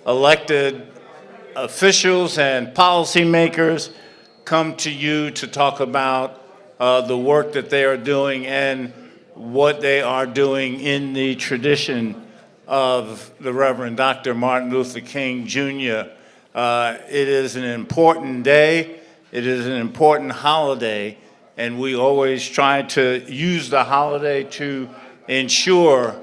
elected officials and policymakers come to you to talk about the work that they are doing and what they are doing in the tradition of the Reverend Dr. Martin Luther King Jr. It is an important day. It is an important holiday, and we always try to use the holiday to ensure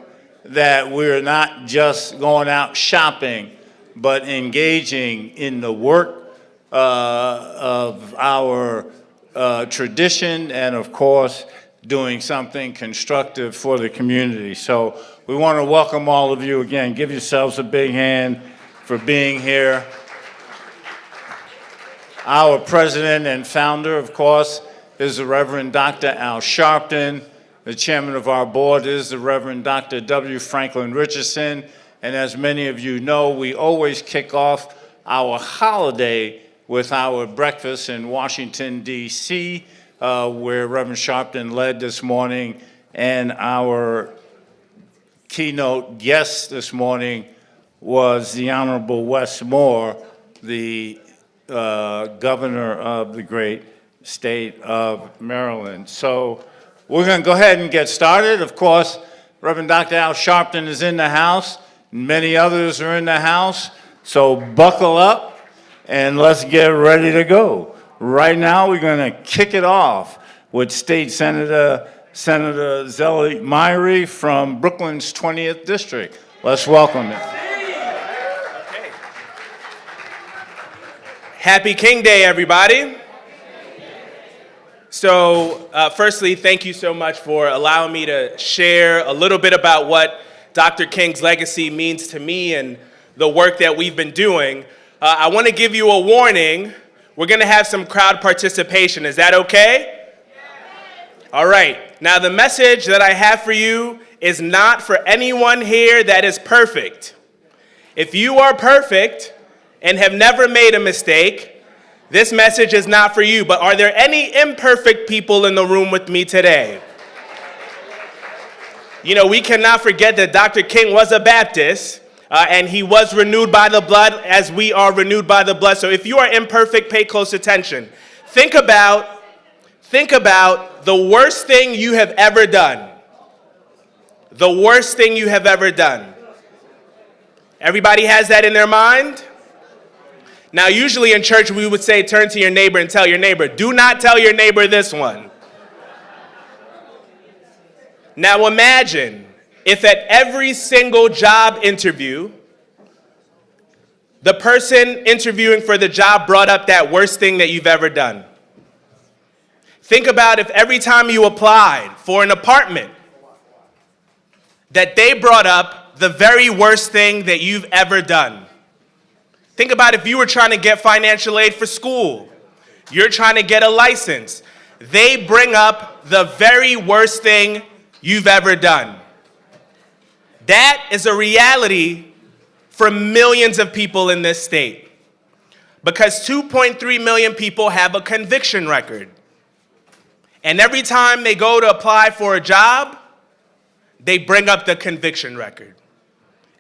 that we're not just going out shopping, but engaging in the work of our tradition and, of course, doing something constructive for the community. So we want to welcome all of you again. Give yourselves a big hand for being here. Our president and founder, of course, is the Reverend Dr. Al Sharpton. The chairman of our board is the Reverend Dr. W. Franklin Richardson. And as many of you know, we always kick off our holiday with our breakfast in Washington, D.C., where Reverend Sharpton led this morning. And our keynote guest this morning was the Honorable Wes Moore, the governor of the great state of Maryland. So we're going to go ahead and get started. Of course, Reverend Dr. Al Sharpton is in the house. Many others are in the house. So buckle up and let's get ready to go. Right now, we're going to kick it off with State Senator Zell Myrie from Brooklyn's 20th District. Let's welcome him. Happy King Day, everybody. So, firstly, thank you so much for allowing me to share a little bit about what Dr. King's legacy means to me and the work that we've been doing. I want to give you a warning. We're going to have some crowd participation. Is that okay? All right. Now, the message that I have for you is not for anyone here that is perfect. If you are perfect and have never made a mistake, this message is not for you. But are there any imperfect people in the room with me today? You know, we cannot forget that Dr. King was a Baptist, and he was renewed by the blood as we are renewed by the blood. So if you are imperfect, pay close attention. Think about the worst thing you have ever done. The worst thing you have ever done. Everybody has that in their mind? Now, usually in church, we would say, turn to your neighbor and tell your neighbor. Do not tell your neighbor this one. Now, imagine if at every single job interview, the person interviewing for the job brought up that worst thing that you've ever done. Think about if every time you applied for an apartment, that they brought up the very worst thing that you've ever done. Think about if you were trying to get financial aid for school. You're trying to get a license. They bring up the very worst thing you've ever done. That is a reality for millions of people in this state. Because 2.3 million people have a conviction record. And every time they go to apply for a job, they bring up the conviction record.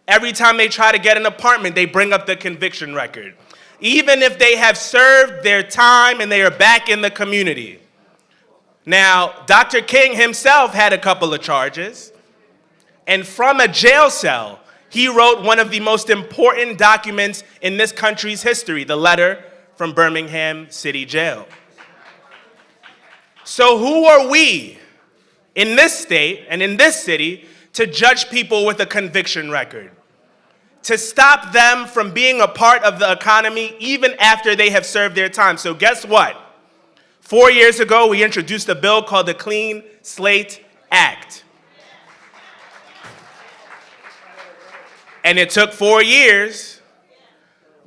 Every time they try to get an apartment, they bring up the conviction record. Even if they have served their time and they are back in the community. Now, Dr. King himself had a couple of charges. And from a jail cell, he wrote one of the most important documents in this country's history, the letter from Birmingham City Jail. So who are we in this state and in this city to judge people with a conviction record? To stop them from being a part of the economy even after they have served their time. So guess what? 4 years ago, we introduced a bill called the Clean Slate Act. And it took 4 years,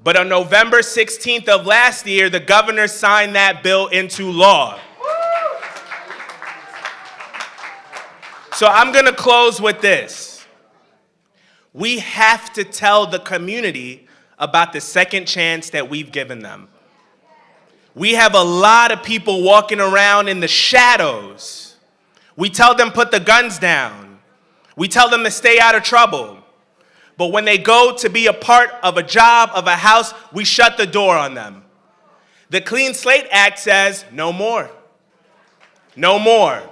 but on November 16th of last year, the governor signed that bill into law. So I'm going to close with this. We have to tell the community about the second chance that we've given them. We have a lot of people walking around in the shadows. We tell them put the guns down. We tell them to stay out of trouble. but when they go to be a part of a job, of a house, we shut the door on them. The Clean Slate Act says no more. No more.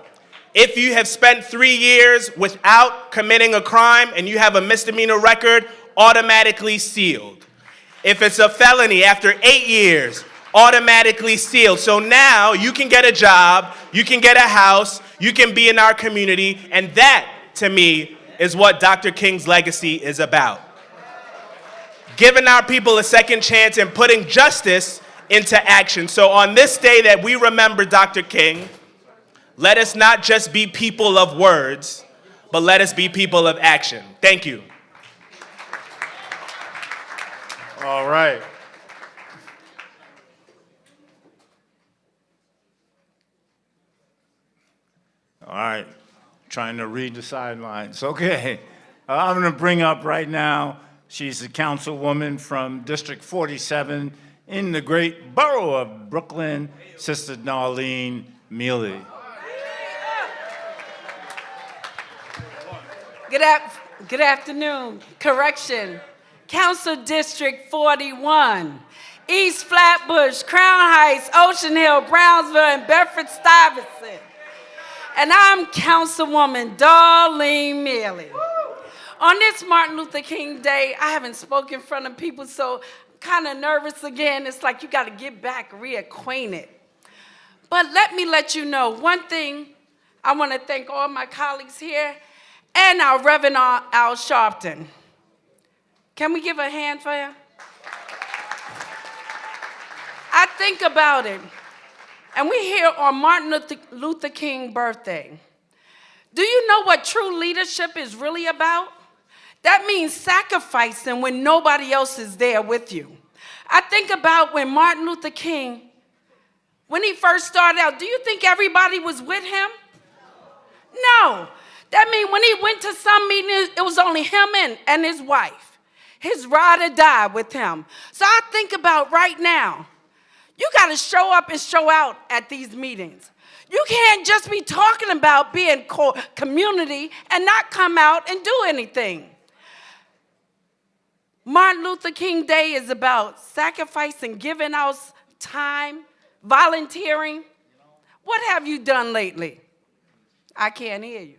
If you have spent 3 years without committing a crime and you have a misdemeanor record, automatically sealed. If it's a felony after 8 years, automatically sealed. So now you can get a job, you can get a house, you can be in our community, and that, to me, is what Dr. King's legacy is about. Giving our people a second chance and putting justice into action. So on this day that we remember Dr. King, let us not just be people of words, but let us be people of action. Thank you. All right. All right. Trying to read the sidelines. Okay. I'm going to bring up right now, she's a councilwoman from District 47 in the great borough of Brooklyn, Sister Darlene Mealy. Good afternoon. Correction. Council District 41, East Flatbush, Crown Heights, Ocean Hill, Brownsville, and Bedford-Stuyvesant. And I'm Councilwoman Darlene Mealy. On this Martin Luther King Day, I haven't spoken in front of people, so I'm kind of nervous again. It's like you got to get back reacquainted. But let me let you know one thing. I want to thank all my colleagues here and our Reverend Al Sharpton. Can we give a hand for him? I think about it, and we're here on Martin Luther King birthday. Do you know what true leadership is really about? That means sacrificing when nobody else is there with you. I think about when Martin Luther King, when he first started out, do you think everybody was with him? No. That means when he went to some meetings, it was only him and his wife. His ride or die with him. So I think about right now, you got to show up and show out at these meetings. You can't just be talking about being community and not come out and do anything. Martin Luther King Day is about sacrificing, giving out time, volunteering. What have you done lately? I can't hear you.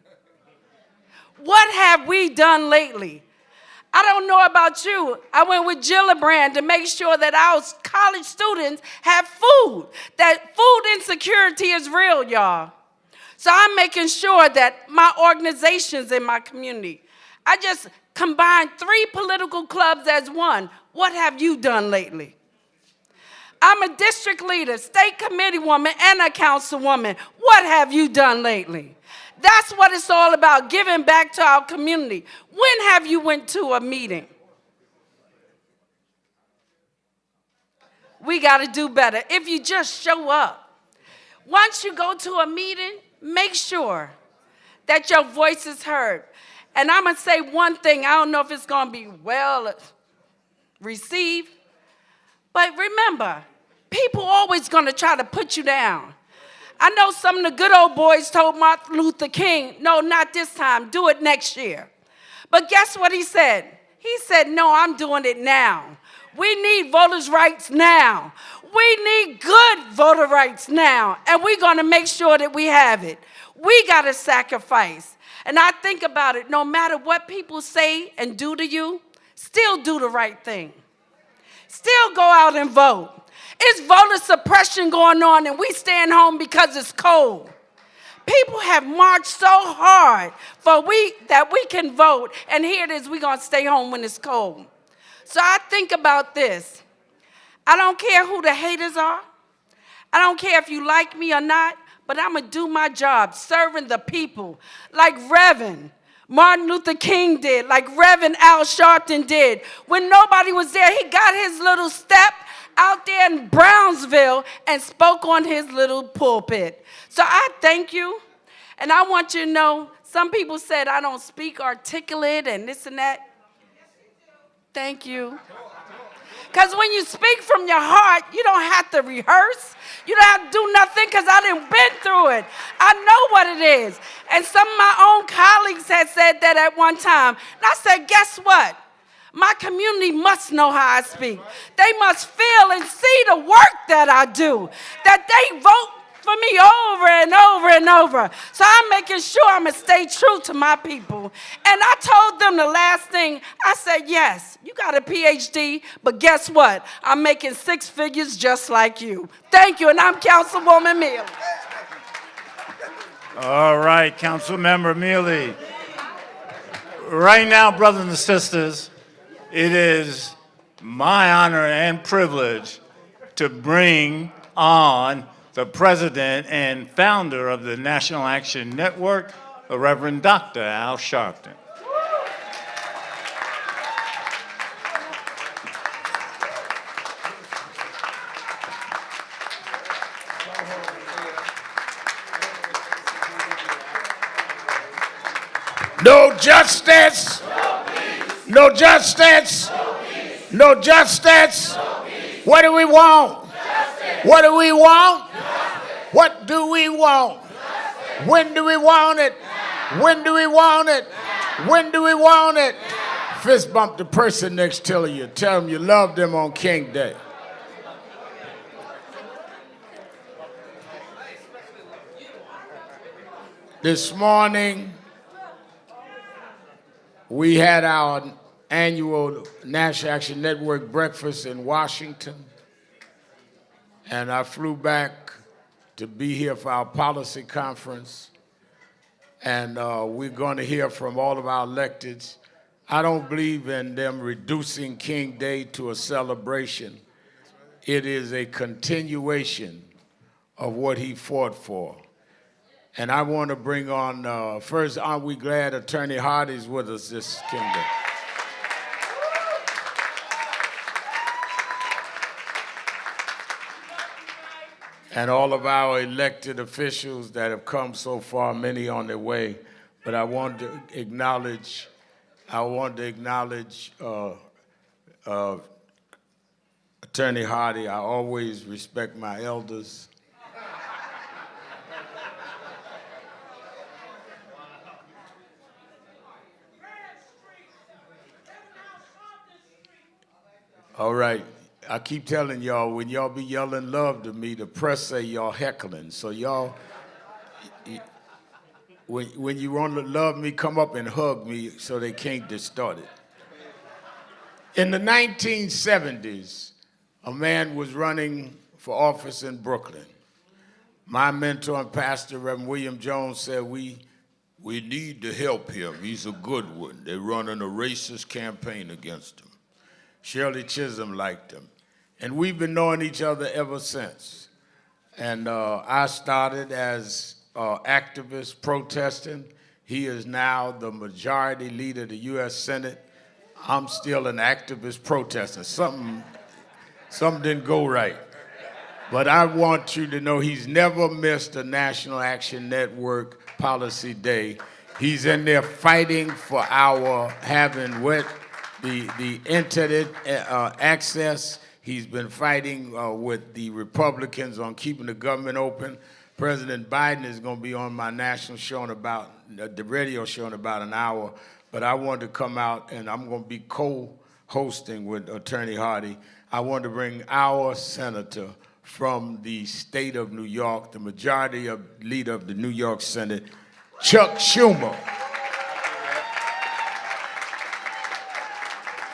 What have we done lately? I don't know about you. I went with Gillibrand to make sure that our college students have food, that food insecurity is real, y'all. So I'm making sure that my organizations in my community, I just combined 3 political clubs as one. What have you done lately? I'm a district leader, state committee woman, and a councilwoman. What have you done lately? That's what it's all about, giving back to our community. When have you went to a meeting? We got to do better. If you just show up. Once you go to a meeting, make sure that your voice is heard. And I'm going to say one thing. I don't know if it's going to be well received. But remember, people always going to try to put you down. I know some of the good old boys told Martin Luther King, no, not this time, do it next year. But guess what he said? He said, no, I'm doing it now. We need voters' rights now. We need good voter rights now. And we're going to make sure that we have it. We got to sacrifice. And I think about it, no matter what people say and do to you, still do the right thing. Still go out and vote. It's voter suppression going on, and we staying home because it's cold. People have marched so hard that we can vote, and here it is, we're going to stay home when it's cold. So I think about this. I don't care who the haters are. I don't care if you like me or not, but I'm going to do my job, serving the people, like Reverend Martin Luther King did, like Reverend Al Sharpton did. When nobody was there, he got his little step out there in Brownsville and spoke on his little pulpit. So I thank you, and I want you to know, some people said I don't speak articulate and this and that. Thank you. Because when you speak from your heart, you don't have to rehearse. You don't have to do nothing because I done been through it. I know what it is. And some of my own colleagues had said that at one time. And I said, guess what? My community must know how I speak. They must feel and see the work that I do, that they vote for me over and over and over. So I'm making sure I'm going to stay true to my people. And I told them the last thing, I said, yes, you got a PhD, but guess what? I'm making 6 figures just like you. Thank you, and I'm Councilwoman Mealy. All right, Councilmember Mealy. Right now, brothers and sisters, it is my honor and privilege to bring on the president and founder of the National Action Network, the Reverend Dr. Al Sharpton. No justice. No justice. No justice. What do we want? What do we want? What do we want? When do we want it? When do we want it? When do we want it? Fist bump the person next to you. Tell them you love them on King Day. This morning, we had our annual National Action Network breakfast in Washington, and I flew back to be here for our policy conference, and we're going to hear from all of our electeds. I don't believe in them reducing King Day to a celebration. It is a continuation of what he fought for. And I want to bring on, first, aren't we glad Attorney Hardy's with us this King Day? And all of our elected officials that have come so far, many on their way. But I want to acknowledge, Attorney Hardy. I always respect my elders. All right, I keep telling y'all, when y'all be yelling love to me, the press say y'all heckling. So y'all, when you want to love me, come up and hug me so they can't distort it. In the 1970s, a man was running for office in Brooklyn. My mentor and pastor, Reverend William Jones, said, we need to help him. He's a good one. They're running a racist campaign against him. Shirley Chisholm liked him. And we've been knowing each other ever since. And I started as activist protesting. He is now the majority leader of the U.S. Senate. I'm still an activist protesting. Something didn't go right. But I want you to know he's never missed a National Action Network Policy Day. He's in there fighting for our having the internet access. He's been fighting with the Republicans on keeping the government open. President Biden is going to be on my national show in about, the radio show in about an hour. But I wanted to come out, and I'm going to be co-hosting with Attorney Hardy. I wanted to bring our senator from the state of New York, the majority leader of the New York Senate, Chuck Schumer.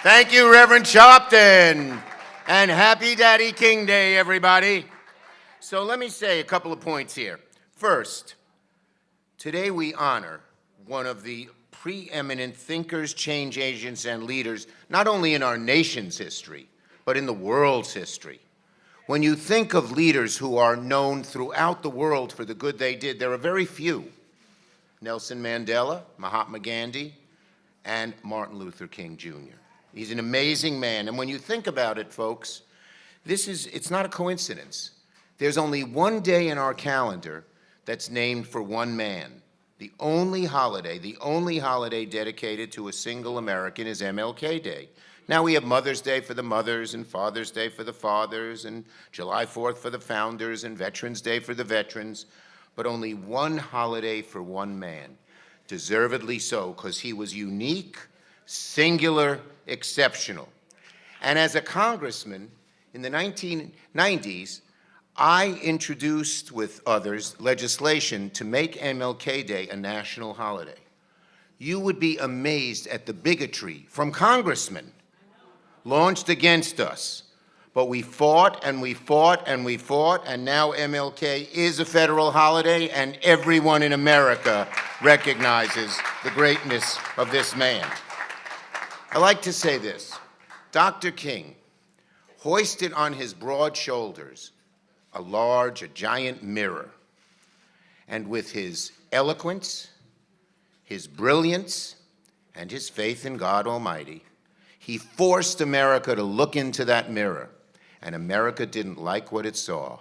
Thank you, Reverend Sharpton. And happy Daddy King Day, everybody. So let me say a couple of points here. First, today we honor one of the preeminent thinkers, change agents, and leaders, not only in our nation's history, but in the world's history. When you think of leaders who are known throughout the world for the good they did, there are very few. Nelson Mandela, Mahatma Gandhi, and Martin Luther King Jr. He's an amazing man. And when you think about it, folks, it's not a coincidence. There's only one day in our calendar that's named for one man. The only holiday dedicated to a single American is MLK Day. Now we have Mother's Day for the mothers, and Father's Day for the fathers, and July 4th for the founders, and Veterans Day for the veterans, but only one holiday for one man. Deservedly so, because he was unique, singular, exceptional. And as a congressman in the 1990s, I introduced with others legislation to make MLK Day a national holiday. You would be amazed at the bigotry from congressmen launched against us. But we fought and we fought and we fought, and now MLK is a federal holiday, and everyone in America recognizes the greatness of this man. I like to say this. Dr. King hoisted on his broad shoulders a giant mirror, and with his eloquence, his brilliance, and his faith in God Almighty, he forced America to look into that mirror. And America didn't like what it saw.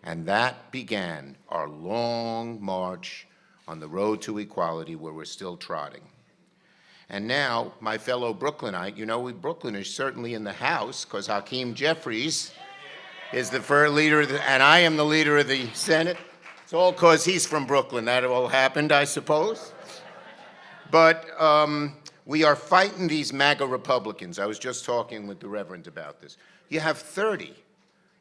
And that began our long march on the road to equality, where we're still trotting. And now, my fellow Brooklynite, you know, we Brooklyners certainly in the House, because Hakeem Jeffries is the first leader, and I am the leader of the Senate. It's all because he's from Brooklyn. That all happened, I suppose. But we are fighting these MAGA Republicans. I was just talking with the Reverend about this. You have 30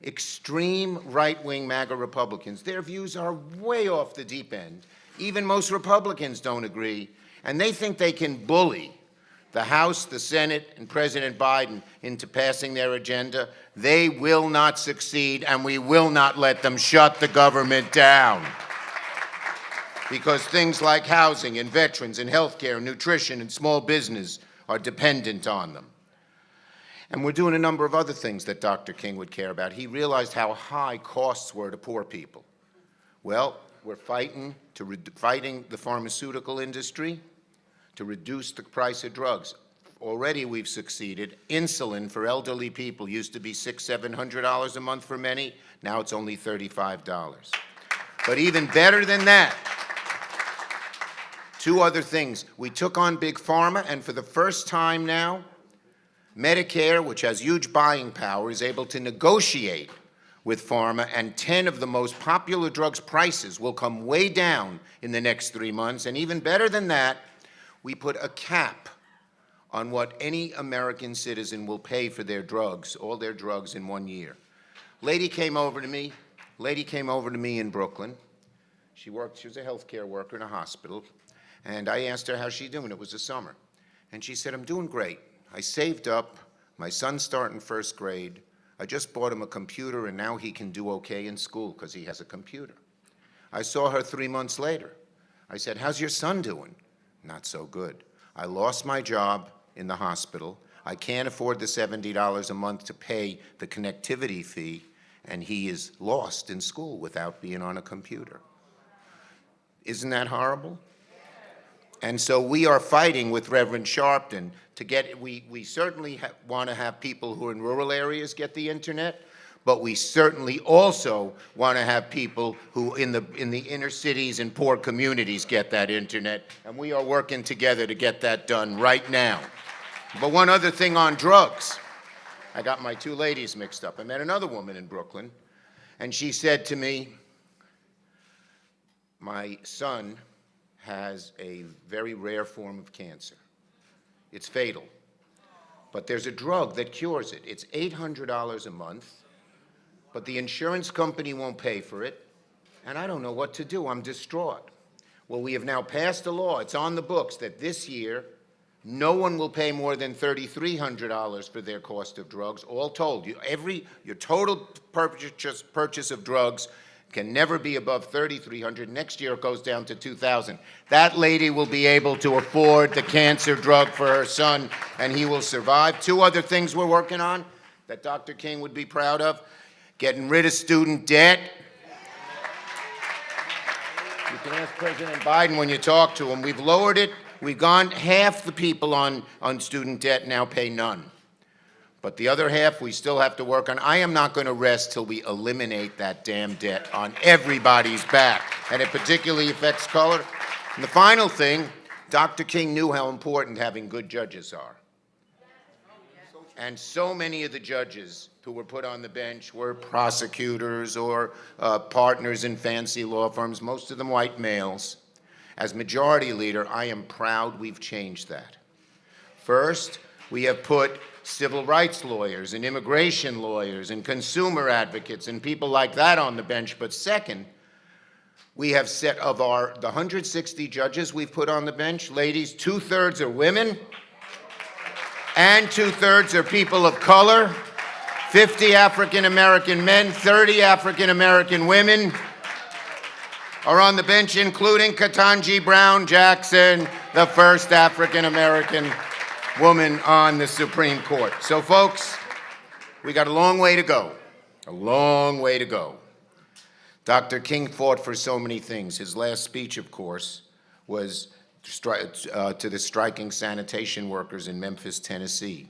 extreme right-wing MAGA Republicans. Their views are way off the deep end. Even most Republicans don't agree, and they think they can bully the House, the Senate, and President Biden into passing their agenda. They will not succeed, and we will not let them shut the government down. Because things like housing and veterans and healthcare and nutrition and small business are dependent on them. And we're doing a number of other things that Dr. King would care about. He realized how high costs were to poor people. Well, we're fighting the pharmaceutical industry to reduce the price of drugs. Already we've succeeded. Insulin for elderly people used to be $600, $700 a month for many. Now it's only $35. But even better than that, two other things. We took on Big Pharma, and for the first time now, Medicare, which has huge buying power, is able to negotiate with pharma, and 10 of the most popular drugs' prices will come way down in the next 3 months. And even better than that, we put a cap on what any American citizen will pay for their drugs, all their drugs in 1 year. Lady came over to me in Brooklyn. She was a healthcare worker in a hospital, and I asked her how she's doing. It was the summer. And she said, I'm doing great. I saved up. My son's starting first grade. I just bought him a computer, and now he can do okay in school because he has a computer. I saw her 3 months later. I said, how's your son doing? Not so good. I lost my job in the hospital. I can't afford the $70 a month to pay the connectivity fee, and he is lost in school without being on a computer. Isn't that horrible? And so we are fighting with Reverend Sharpton to get, we certainly want to have people who are in rural areas get the internet, but we certainly also want to have people who in the inner cities and poor communities get that internet, and we are working together to get that done right now. But one other thing on drugs. I got my two ladies mixed up. I met another woman in Brooklyn, and she said to me, my son has a very rare form of cancer. It's fatal. But there's a drug that cures it. It's $800 a month, but the insurance company won't pay for it, and I don't know what to do. I'm distraught. Well, we have now passed a law. It's on the books that this year, no one will pay more than $3,300 for their cost of drugs, all told. Your total purchase of drugs can never be above $3,300. Next year it goes down to $2,000. That lady will be able to afford the cancer drug for her son, and he will survive. Two other things we're working on that Dr. King would be proud of: getting rid of student debt. You can ask President Biden when you talk to him. We've lowered it. We've gone, half the people on student debt now pay none. But the other half we still have to work on. I am not going to rest till we eliminate that damn debt on everybody's back, and it particularly affects color. And the final thing, Dr. King knew how important having good judges are. And so many of the judges who were put on the bench were prosecutors or partners in fancy law firms, most of them white males. As majority leader, I am proud we've changed that. First, we have put civil rights lawyers and immigration lawyers and consumer advocates and people like that on the bench. But second, we have set of the 160 judges we've put on the bench, ladies, 2/3 are women and 2/3 are people of color, 50 African-American men, 30 African-American women are on the bench, including Ketanji Brown Jackson, the first African-American woman on the Supreme Court. So folks, we got a long way to go, a long way to go. Dr. King fought for so many things. His last speech, of course, was to the striking sanitation workers in Memphis, Tennessee.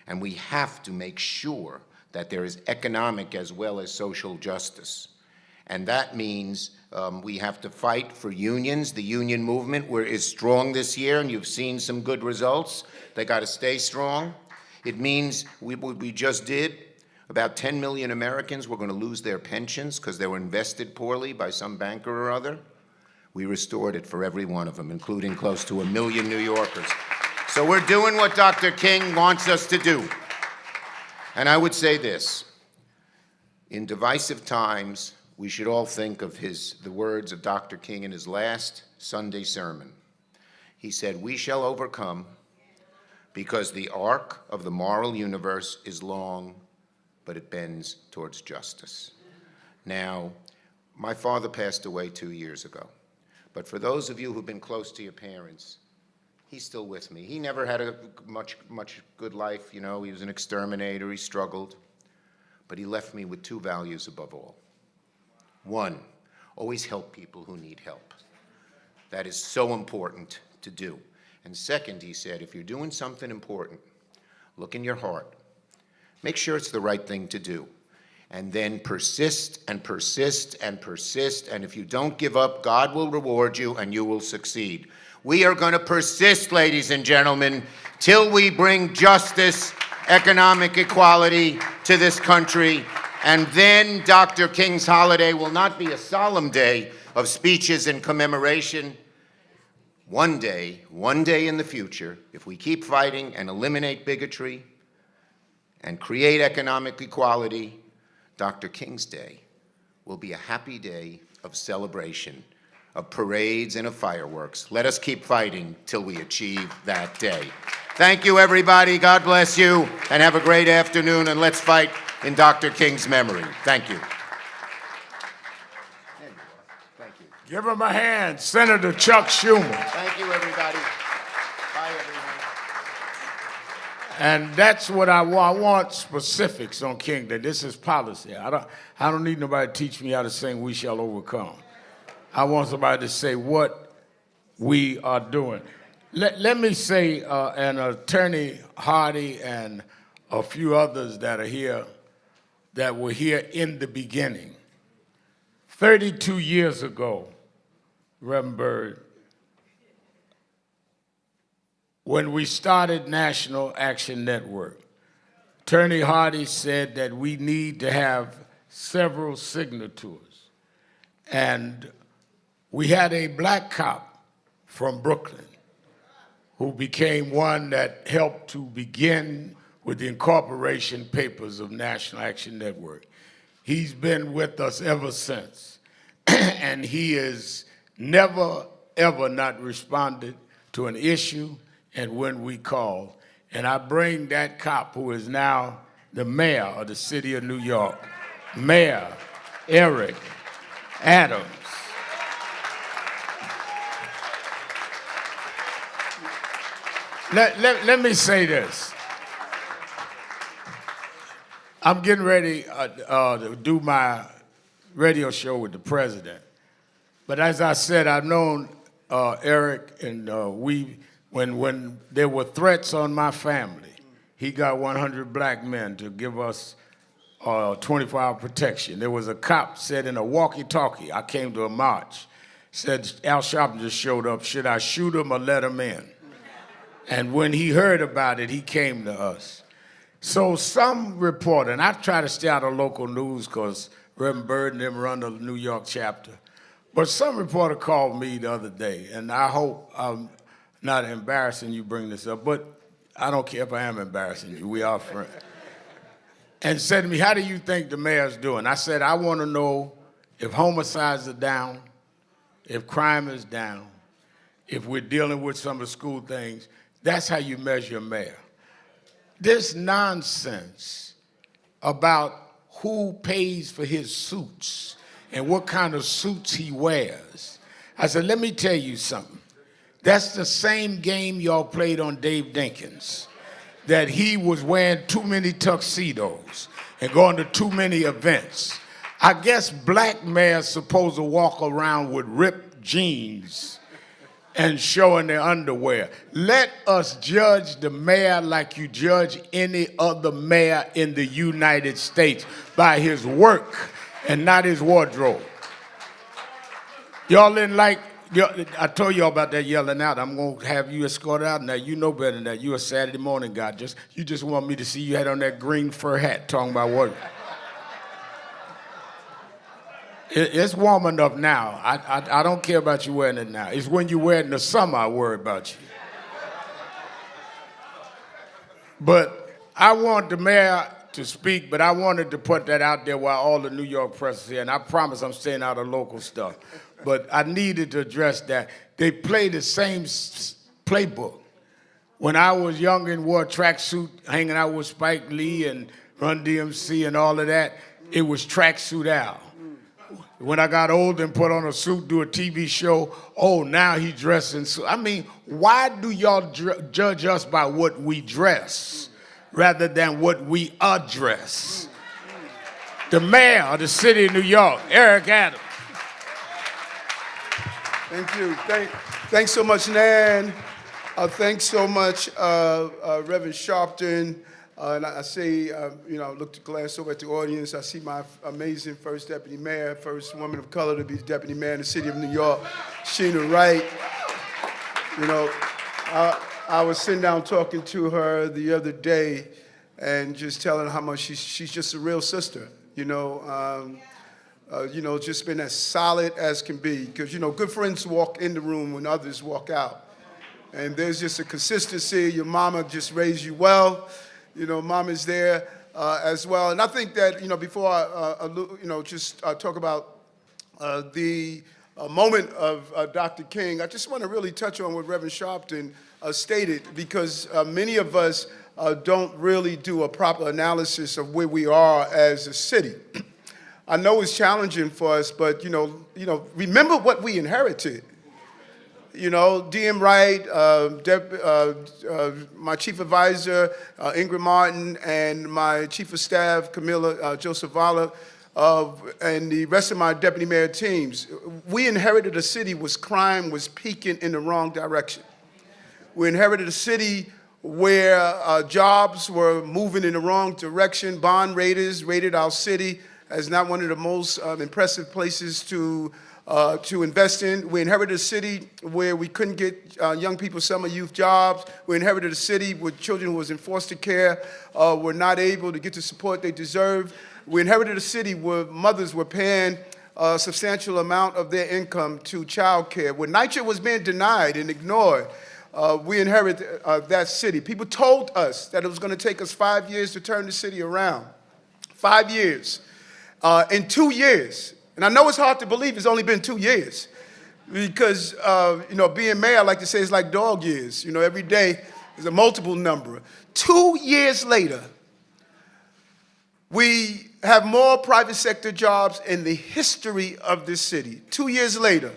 And we have to make sure that there is economic as well as social justice. And that means we have to fight for unions. The union movement is strong this year, and you've seen some good results. They got to stay strong. It means we just did. About 10 million Americans were going to lose their pensions because they were invested poorly by some banker or other. We restored it for every one of them, including close to 1 million New Yorkers. So we're doing what Dr. King wants us to do. And I would say this: in divisive times, we should all think of the words of Dr. King in his last Sunday sermon. He said, "We shall overcome because the arc of the moral universe is long, but it bends towards justice." Now, my father passed away 2 years ago, but for those of you who've been close to your parents, he's still with me. He never had a much good life, you know. He was an exterminator, he struggled, but he left me with 2 values above all. 1, always help people who need help. That is so important to do. And second, he said, if you're doing something important, look in your heart. Make sure it's the right thing to do. And then persist and persist and persist. And if you don't give up, God will reward you and you will succeed. We are going to persist, ladies and gentlemen, till we bring justice, economic equality to this country. And then Dr. King's holiday will not be a solemn day of speeches and commemoration. One day in the future, if we keep fighting and eliminate bigotry and create economic equality, Dr. King's Day will be a happy day of celebration, of parades and of fireworks. Let us keep fighting till we achieve that day. Thank you, everybody. God bless you, and have a great afternoon, and let's fight in Dr. King's memory. Thank you. Thank you. Give him a hand, Senator Chuck Schumer. Thank you, everybody. Bye, everyone. And that's what I want specifics on King Day. This is policy. I don't need nobody to teach me how to sing "We Shall Overcome." I want somebody to say what we are doing. Let me say, and Attorney Hardy and a few others that are here, that were here in the beginning. 32 years ago, Reverend Byrd, when we started National Action Network, Attorney Hardy said that we need to have several signatures. And we had a black cop from Brooklyn who became one that helped to begin with the incorporation papers of National Action Network. He's been with us ever since. And he has never, ever not responded to an issue and when we call. And I bring that cop who is now the mayor of the city of New York, Mayor Eric Adams. Let me say this. I'm getting ready to do my radio show with the president. But as I said, I've known Eric, and when there were threats on my family, he got 100 black men to give us 24-hour protection. There was a cop said in a walkie-talkie, I came to a march, said, Al Sharpton just showed up, should I shoot him or let him in? And when he heard about it, he came to us. So some reporter, and I try to stay out of local news because Reverend Byrd and them run the New York chapter, but some reporter called me the other day, and I hope I'm not embarrassing you bring this up, but I don't care if I am embarrassing you. We are friends. And said to me, how do you think the mayor's doing? I said, I want to know if homicides are down, if crime is down, if we're dealing with some of the school things. That's how you measure a mayor. This nonsense about who pays for his suits and what kind of suits he wears. I said, let me tell you something. That's the same game y'all played on Dave Dinkins, that he was wearing too many tuxedos and going to too many events. I guess black mayors supposed to walk around with ripped jeans and showing their underwear. Let us judge the mayor like you judge any other mayor in the United States, by his work and not his wardrobe. Y'all didn't like, I told y'all about that yelling out. I'm going to have you escorted out. Now, you know better than that. You're a Saturday morning guy. You just want me to see you had on that green fur hat talking about what? It's warm enough now. I don't care about you wearing it now. It's when you wear it in the summer I worry about you. But I want the mayor to speak, but I wanted to put that out there while all the New York press is here, and I promise I'm staying out of local stuff. But I needed to address that. They play the same playbook. When I was young and wore a tracksuit, hanging out with Spike Lee and Run DMC and all of that, it was Tracksuit Al. When I got older and put on a suit, do a TV show, oh, now he dressing. I mean, why do y'all judge us by what we dress rather than what we address? The mayor of the city of New York, Eric Adams. Thank you. Thanks so much, Nan. Thanks so much, Reverend Sharpton. And I say, look to glance over at the audience. I see my amazing first deputy mayor, first woman of color to be deputy mayor in the city of New York, Sheena Wright. You know, I was sitting down talking to her the other day and just telling her how much she's just a real sister. Just been as solid as can be. Because, good friends walk in the room when others walk out. And there's just a consistency. Your mama just raised you well. Mama's there as well. And I think that, before I talk about the moment of Dr. King, I just want to really touch on what Reverend Sharpton stated, because many of us don't really do a proper analysis of where we are as a city. I know it's challenging for us, but, remember what we inherited. DM Wright, my chief advisor, Ingrid Martin, and my chief of staff, Camilla Josephala, and the rest of my deputy mayor teams. We inherited a city where crime was peaking in the wrong direction. We inherited a city where jobs were moving in the wrong direction. Bond raters rated our city as not one of the most impressive places to invest in. We inherited a city where we couldn't get young people summer youth jobs. We inherited a city where children who was in foster care were not able to get the support they deserved. We inherited a city where mothers were paying a substantial amount of their income to child care. Where NYCHA was being denied and ignored, we inherited that city. People told us that it was going to take us 5 years to turn the city around. 5 years. In 2 years, and I know it's hard to believe it's only been 2 years, because, being mayor, I like to say, it's like dog years. Every day is a multiple number. 2 years later, we have more private sector jobs in the history of this city. 2 years later.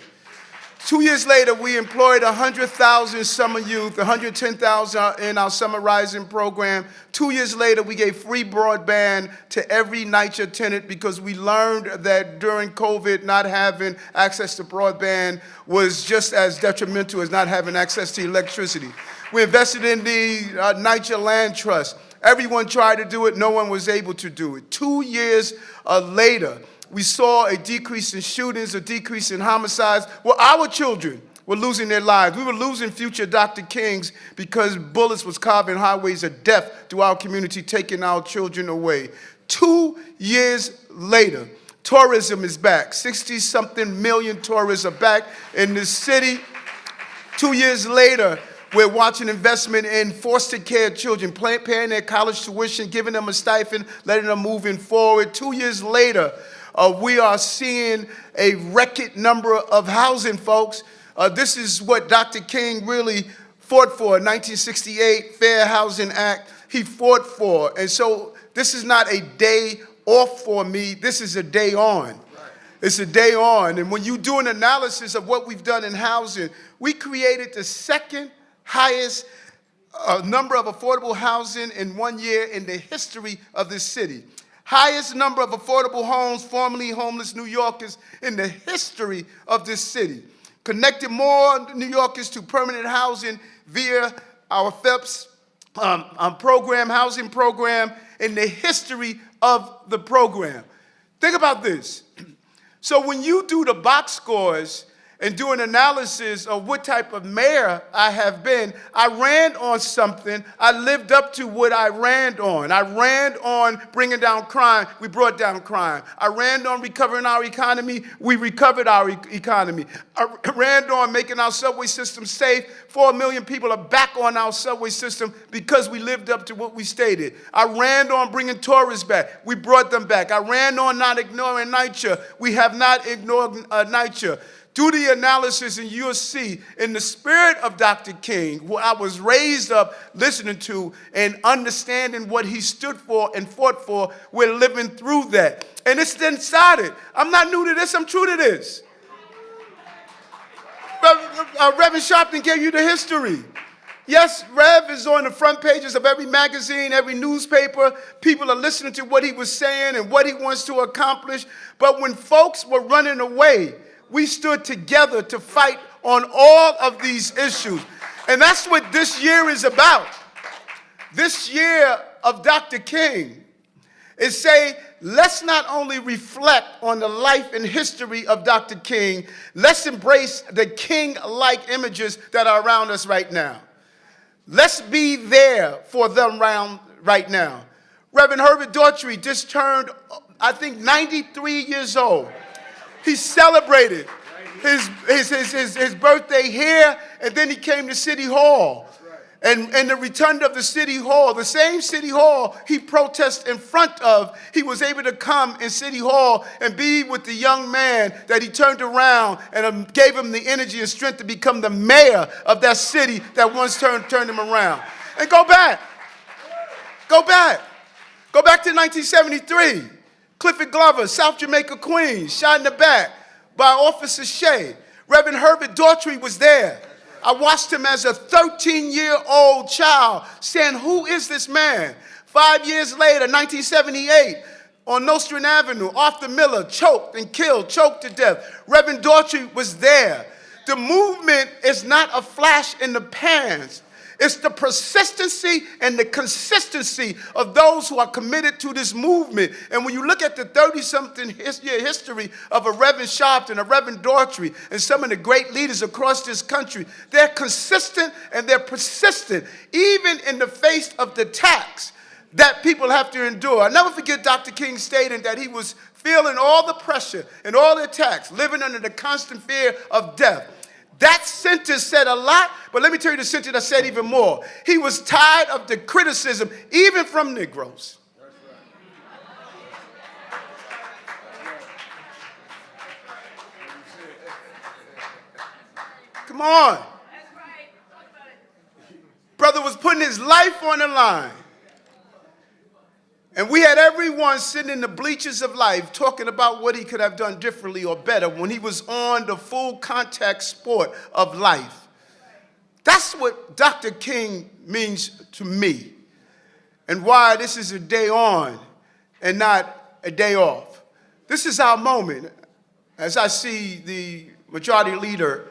2 years later, we employed 100,000 summer youth, 110,000 in our Summer Rising program. 2 years later, we gave free broadband to every NYCHA tenant, because we learned that during COVID, not having access to broadband was just as detrimental as not having access to electricity. We invested in the NYCHA Land Trust. Everyone tried to do it. No one was able to do it. 2 years later, we saw a decrease in shootings, a decrease in homicides. Well, our children were losing their lives. We were losing future Dr. Kings because bullets was carving highways of death through our community, taking our children away. 2 years later, tourism is back. 60-something million tourists are back in this city. 2 years later, We're watching investment in foster care children, paying their college tuition, giving them a stipend, letting them move in forward. 2 years later, we are seeing a record number of housing, folks. This is what Dr. King really fought for, 1968 Fair Housing Act. He fought for. And so this is not a day off for me. This is a day on. It's a day on. And when you do an analysis of what we've done in housing, we created the second highest number of affordable housing in 1 year in the history of this city. Highest number of affordable homes, formerly homeless New Yorkers in the history of this city. Connected more New Yorkers to permanent housing via our FEPS housing program in the history of the program. Think about this. So when you do the box scores and do an analysis of what type of mayor I have been, I ran on something. I lived up to what I ran on. I ran on bringing down crime. We brought down crime. I ran on recovering our economy. We recovered our economy. I ran on making our subway system safe. 4 million people are back on our subway system because we lived up to what we stated. I ran on bringing tourists back. We brought them back. I ran on not ignoring NYCHA. We have not ignored NYCHA. Do the analysis and you'll see in the spirit of Dr. King, who I was raised up listening to and understanding what he stood for and fought for, we're living through that. And it's inside it. I'm not new to this, I'm true to this. Reverend Sharpton gave you the history. Yes, Rev is on the front pages of every magazine, every newspaper. People are listening to what he was saying and what he wants to accomplish. But when folks were running away, we stood together to fight on all of these issues. And that's what this year is about. This year of Dr. King is say, let's not only reflect on the life and history of Dr. King, let's embrace the King-like images that are around us right now. Let's be there for them right now. Reverend Herbert Daughtry just turned, I think, 93 years old. He celebrated his birthday here, and then he came to City Hall. And the return of the City Hall, the same City Hall he protested in front of, he was able to come in City Hall and be with the young man that he turned around and gave him the energy and strength to become the mayor of that city that once turned him around. And go back. Go back. Go back to 1973. Clifford Glover, South Jamaica, Queens, shot in the back by Officer Shea. Reverend Herbert Daughtry was there. I watched him as a 13-year-old child saying, who is this man? 5 years later, 1978, on Nostrand Avenue, Arthur Miller choked and killed, choked to death. Reverend Daughtry was there. The movement is not a flash in the pans. It's the persistency and the consistency of those who are committed to this movement. And when you look at the 30-something year history of a Reverend Sharpton, a Reverend Daughtry, and some of the great leaders across this country, they're consistent and they're persistent, even in the face of the attacks that people have to endure. I'll never forget Dr. King stating that he was feeling all the pressure and all the attacks, living under the constant fear of death. That sentence said a lot, but let me tell you the sentence that said even more. He was tired of the criticism, even from Negroes. Come on. Brother was putting his life on the line. And we had everyone sitting in the bleachers of life talking about what he could have done differently or better when he was on the full contact sport of life. That's what Dr. King means to me, and why this is a day on and not a day off. This is our moment. As I see the majority leader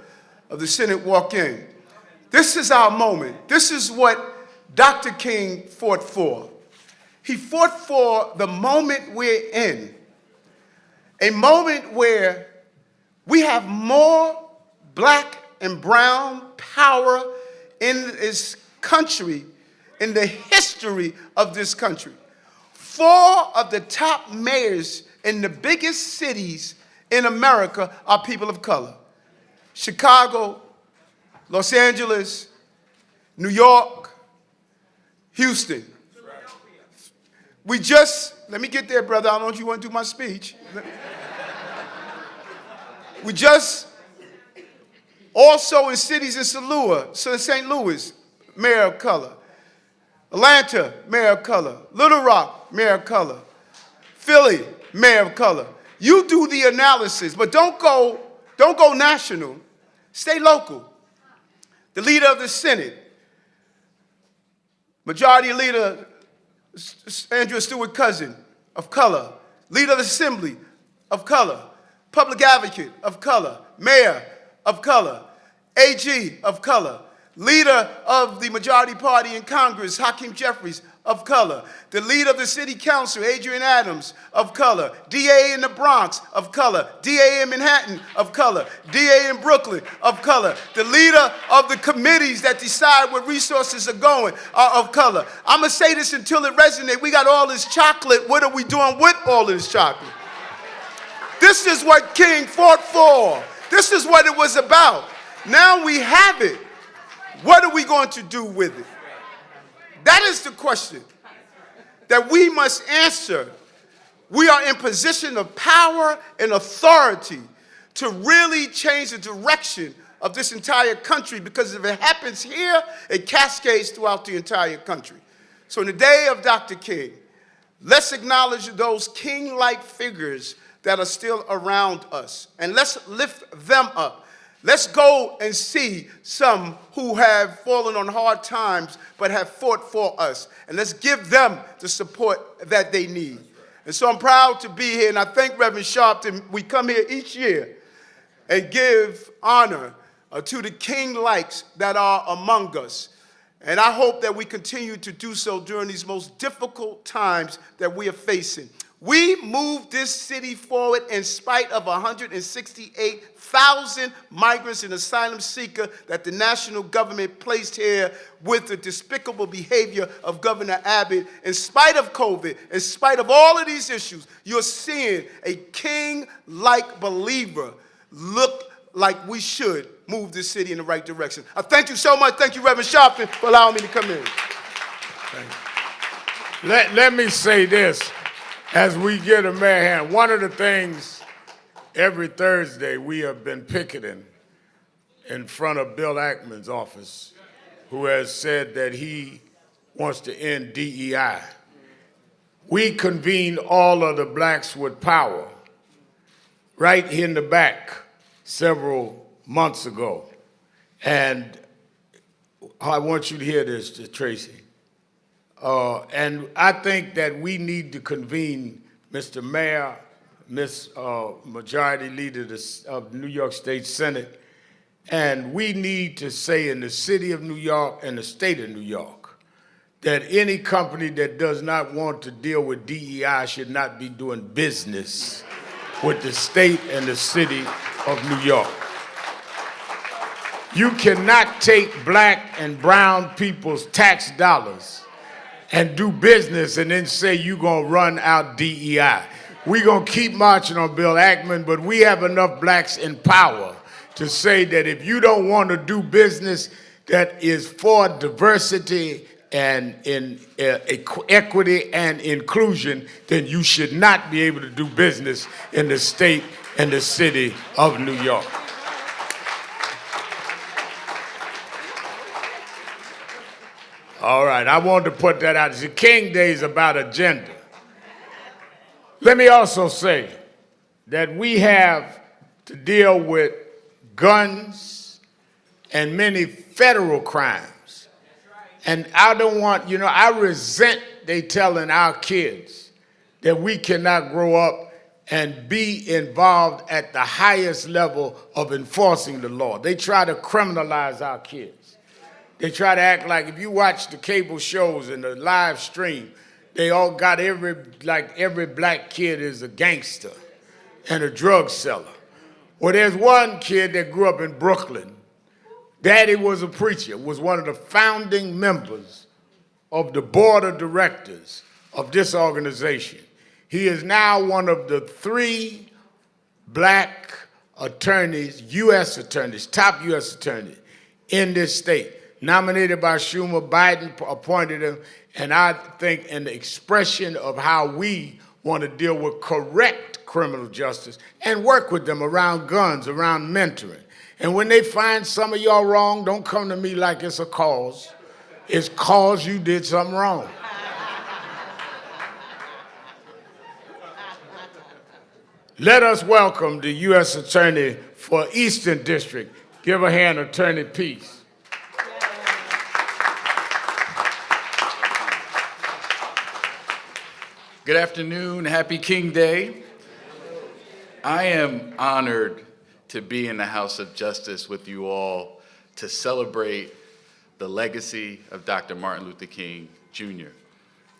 of the Senate walk in, this is our moment. This is what Dr. King fought for. He fought for the moment we're in, a moment where we have more black and brown power in this country, in the history of this country. 4 of the top mayors in the biggest cities in America are people of color. Chicago, Los Angeles, New York, Houston. We just, let me get there, brother. I don't know if you want to do my speech. We just, also in cities in St. Louis, mayor of color. Atlanta, mayor of color. Little Rock, mayor of color. Philly, mayor of color. You do the analysis, but don't go national. Stay local. The leader of the Senate, Majority Leader Andrew Stewart Cousin, of color. Leader of the Assembly, of color. Public Advocate, of color. Mayor, of color. AG, of color. Leader of the majority party in Congress, Hakeem Jeffries, of color. The leader of the city council, Adrian Adams, of color. DA in the Bronx, of color. DA in Manhattan, of color. DA in Brooklyn, of color. The leader of the committees that decide where resources are going are of color. I'm going to say this until it resonates. We got all this chocolate. What are we doing with all this chocolate? This is what King fought for. This is what it was about. Now we have it. What are we going to do with it? That is the question that we must answer. We are in position of power and authority to really change the direction of this entire country, because if it happens here, it cascades throughout the entire country. So in the day of Dr. King, let's acknowledge those king-like figures that are still around us, and let's lift them up. Let's go and see some who have fallen on hard times but have fought for us, and let's give them the support that they need. And so I'm proud to be here, and I thank Reverend Sharpton. We come here each year and give honor to the king-likes that are among us. And I hope that we continue to do so during these most difficult times that we are facing. We moved this city forward in spite of 168,000 migrants and asylum seekers that the national government placed here with the despicable behavior of Governor Abbott. In spite of COVID, in spite of all of these issues, you're seeing a king-like believer look like we should move this city in the right direction. I thank you so much. Thank you, Reverend Sharpton, for allowing me to come in. Let me say this. As we get a mayor hand, one of the things every Thursday we have been picketing in front of Bill Ackman's office, who has said that he wants to end DEI. We convened all of the blacks with power right here in the back several months ago. And I want you to hear this, Tracy. And I think that we need to convene Mr. Mayor, Ms. Majority Leader of the New York State Senate, and we need to say in the city of New York and the state of New York that any company that does not want to deal with DEI should not be doing business with the state and the city of New York. You cannot take black and brown people's tax dollars and do business and then say you're going to run out DEI. We're going to keep marching on Bill Ackman, but we have enough blacks in power to say that if you don't want to do business that is for diversity and in equity and inclusion, then you should not be able to do business in the state and the city of New York. All right, I wanted to put that out. The King Day is about agenda. Let me also say that we have to deal with guns and many federal crimes. And I don't want, I resent they telling our kids that we cannot grow up and be involved at the highest level of enforcing the law. They try to criminalize our kids. They try to act like if you watch the cable shows and the live stream, they all got every black kid is a gangster and a drug seller. Well, there's one kid that grew up in Brooklyn. Daddy was a preacher, was one of the founding members of the board of directors of this organization. He is now one of the 3 black attorneys, U.S. attorneys, top U.S. attorneys in this state. nominated by Schumer. Biden appointed him, and I think an expression of how we want to deal with correct criminal justice and work with them around guns, around mentoring. And when they find some of y'all wrong, don't come to me like it's a cause. It's cause you did something wrong. Let us welcome the U.S. Attorney for Eastern District. Give a hand, Attorney Peace. Good afternoon, happy King Day. I am honored to be in the House of Justice with you all to celebrate the legacy of Dr. Martin Luther King, Jr.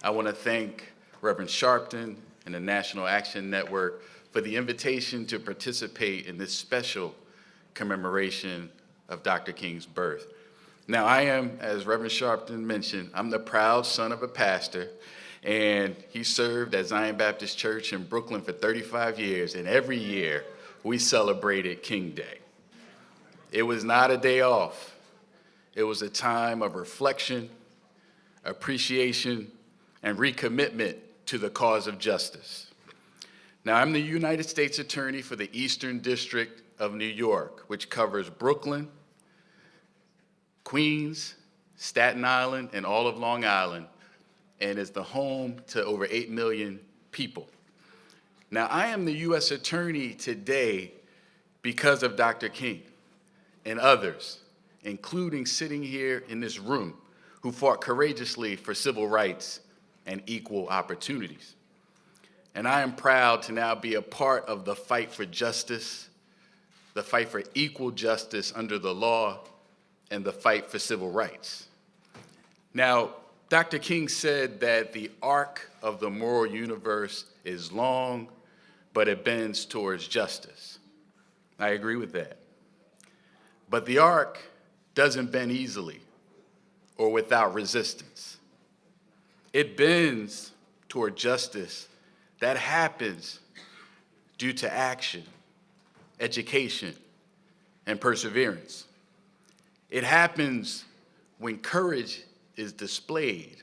I want to thank Reverend Sharpton and the National Action Network for the invitation to participate in this special commemoration of Dr. King's birth. Now, I am, as Reverend Sharpton mentioned, I'm the proud son of a pastor, and he served at Zion Baptist Church in Brooklyn for 35 years, and every year we celebrated King Day. It was not a day off. It was a time of reflection, appreciation, and recommitment to the cause of justice. Now, I'm the United States Attorney for the Eastern District of New York, which covers Brooklyn, Queens, Staten Island, and all of Long Island, and is the home to over 8 million people. Now, I am the U.S. Attorney today because of Dr. King and others, including sitting here in this room, who fought courageously for civil rights and equal opportunities. And I am proud to now be a part of the fight for justice, the fight for equal justice under the law, and the fight for civil rights. Now, Dr. King said that the arc of the moral universe is long, but it bends towards justice. I agree with that. But the arc doesn't bend easily or without resistance. It bends toward justice that happens due to action, education, and perseverance. It happens when courage is displayed,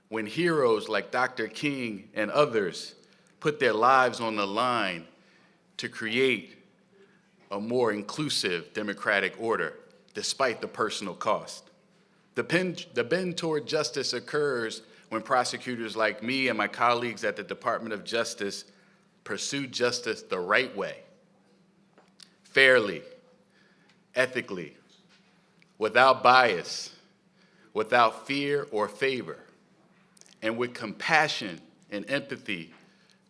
when heroes like Dr. King and others put their lives on the line to create a more inclusive democratic order, despite the personal cost. The bend toward justice occurs when prosecutors like me and my colleagues at the Department of Justice pursue justice the right way, fairly, ethically, without bias, without fear or favor, and with compassion and empathy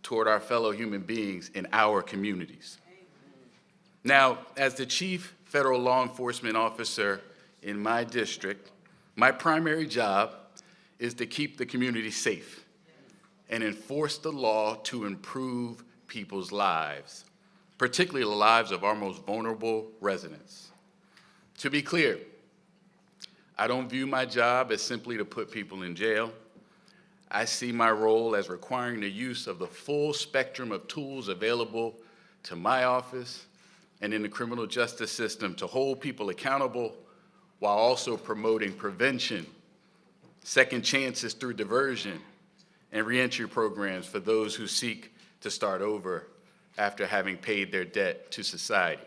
toward our fellow human beings in our communities. Now, as the chief federal law enforcement officer in my district, my primary job is to keep the community safe and enforce the law to improve people's lives, particularly the lives of our most vulnerable residents. To be clear, I don't view my job as simply to put people in jail. I see my role as requiring the use of the full spectrum of tools available to my office and in the criminal justice system to hold people accountable while also promoting prevention, second chances through diversion, and reentry programs for those who seek to start over after having paid their debt to society.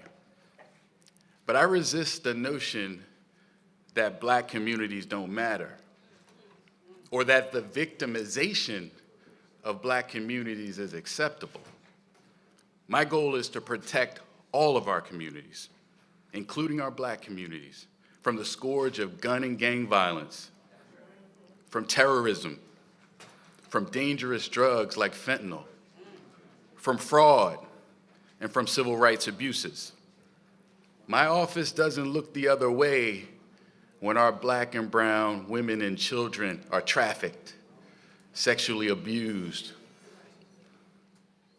But I resist the notion that Black communities don't matter, or that the victimization of Black communities is acceptable. My goal is to protect all of our communities, including our Black communities, from the scourge of gun and gang violence, from terrorism, from dangerous drugs like fentanyl, from fraud, and from civil rights abuses. My office doesn't look the other way when our Black and brown women and children are trafficked, sexually abused,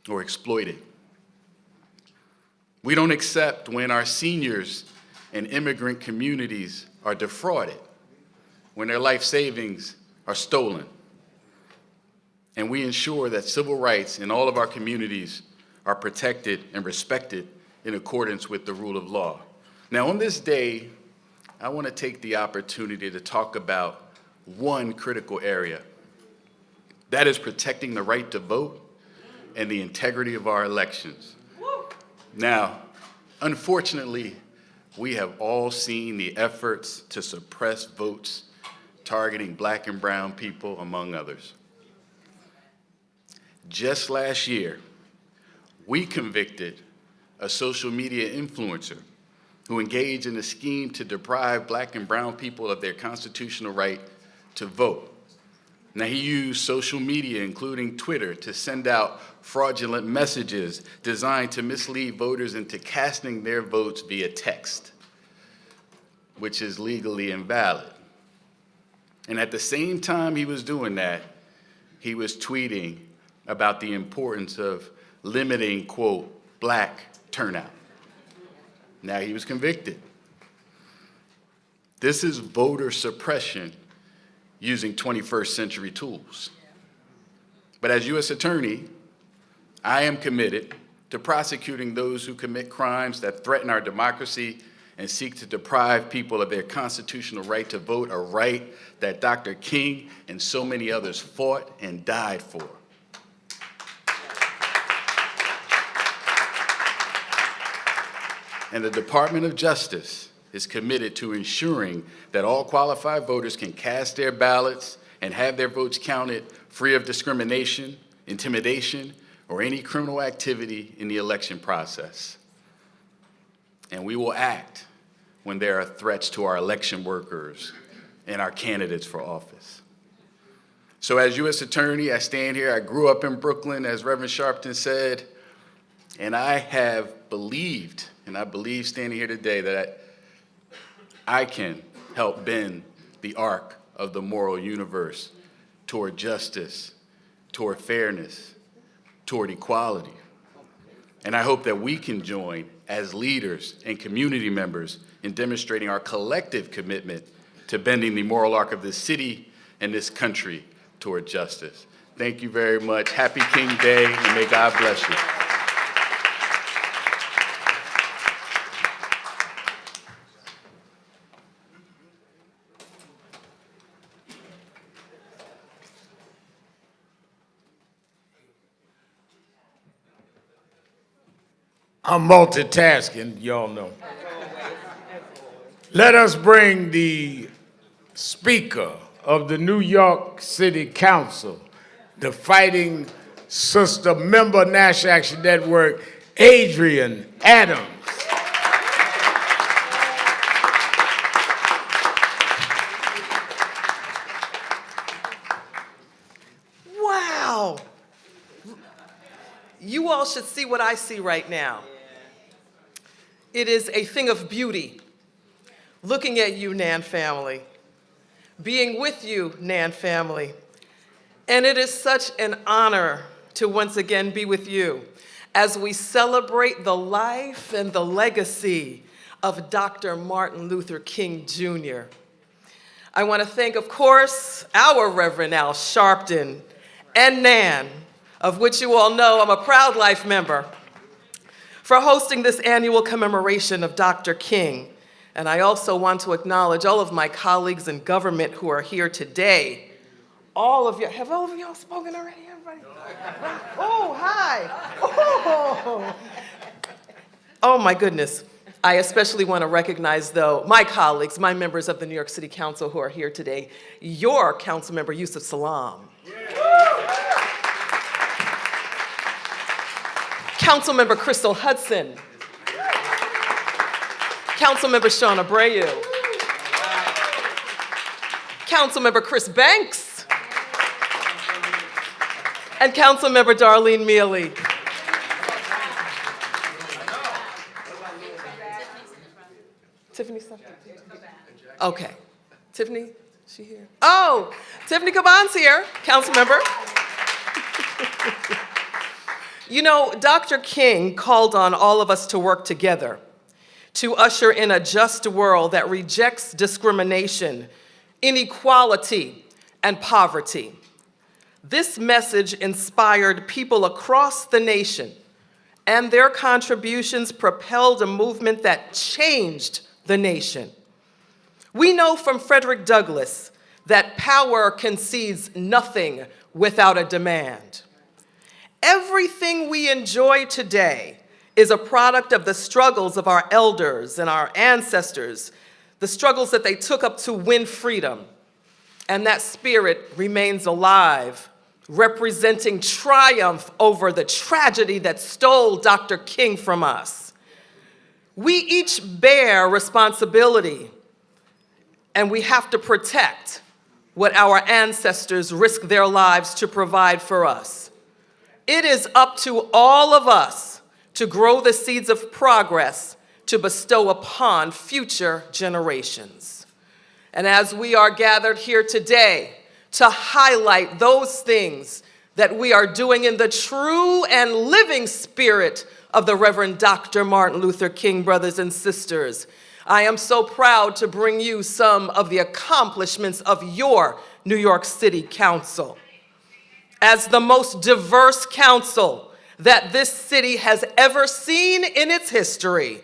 or exploited. We don't accept when our seniors and immigrant communities are defrauded, when their life savings are stolen. And we ensure that civil rights in all of our communities are protected and respected in accordance with the rule of law. Now, on this day, I want to take the opportunity to talk about one critical area. That is protecting the right to vote and the integrity of our elections. Now, unfortunately, we have all seen the efforts to suppress votes targeting black and brown people, among others. Just last year, we convicted a social media influencer who engaged in a scheme to deprive black and brown people of their constitutional right to vote. Now, he used social media, including Twitter, to send out fraudulent messages designed to mislead voters into casting their votes via text, which is legally invalid. And at the same time he was doing that, he was tweeting about the importance of limiting, quote, black turnout. Now, he was convicted. This is voter suppression using 21st century tools. But as U.S. Attorney, I am committed to prosecuting those who commit crimes that threaten our democracy and seek to deprive people of their constitutional right to vote, a right that Dr. King and so many others fought and died for. And the Department of Justice is committed to ensuring that all qualified voters can cast their ballots and have their votes counted free of discrimination, intimidation, or any criminal activity in the election process. And we will act when there are threats to our election workers and our candidates for office. So as U.S. Attorney, I stand here. I grew up in Brooklyn, as Reverend Sharpton said, and I have believed, and I believe standing here today, that I can help bend the arc of the moral universe toward justice, toward fairness, toward equality. And I hope that we can join as leaders and community members in demonstrating our collective commitment to bending the moral arc of this city and this country toward justice. Thank you very much. Happy King Day, and may God bless you. I'm multitasking, y'all know. Let us bring the Speaker of the New York City Council, the fighting sister member National Action Network, Adrienne Adams. Wow. You all should see what I see right now. It is a thing of beauty. Looking at you, Nan family. Being with you, Nan family. And it is such an honor to once again be with you as we celebrate the life and the legacy of Dr. Martin Luther King Jr. I want to thank, of course, our Reverend Al Sharpton and Nan, of which you all know I'm a Proud Life member, for hosting this annual commemoration of Dr. King. And I also want to acknowledge all of my colleagues in government who are here today. All of you, have all of y'all spoken already, everybody? Oh, hi. Oh, my goodness. I especially want to recognize, though, my colleagues, my members of the New York City Council who are here today. Your council member, Yusuf Salaam. Councilmember Crystal Hudson. Councilmember Shauna Abreu. Councilmember Chris Banks. And Councilmember Darlene Mealy. Tiffany something? Okay. Tiffany, she here? Oh, Tiffany Caban's here, Councilmember. You know, Dr. King called on all of us to work together to usher in a just world that rejects discrimination, inequality, and poverty. This message inspired people across the nation, and their contributions propelled a movement that changed the nation. We know from Frederick Douglass that power concedes nothing without a demand. Everything we enjoy today is a product of the struggles of our elders and our ancestors, the struggles that they took up to win freedom. And that spirit remains alive, representing triumph over the tragedy that stole Dr. King from us. We each bear responsibility, and we have to protect what our ancestors risked their lives to provide for us. It is up to all of us to grow the seeds of progress to bestow upon future generations. And as we are gathered here today to highlight those things that we are doing in the true and living spirit of the Reverend Dr. Martin Luther King, brothers and sisters, I am so proud to bring you some of the accomplishments of your New York City Council. As the most diverse council that this city has ever seen in its history,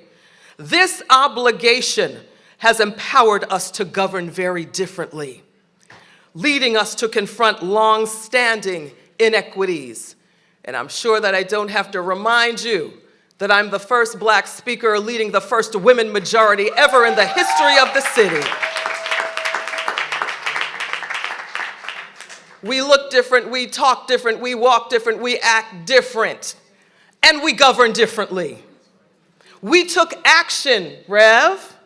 this obligation has empowered us to govern very differently, leading us to confront long-standing inequities. And I'm sure that I don't have to remind you that I'm the first Black speaker leading the first women majority ever in the history of the city. We look different, we talk different, we walk different, we act different, and we govern differently. We took action, Rev,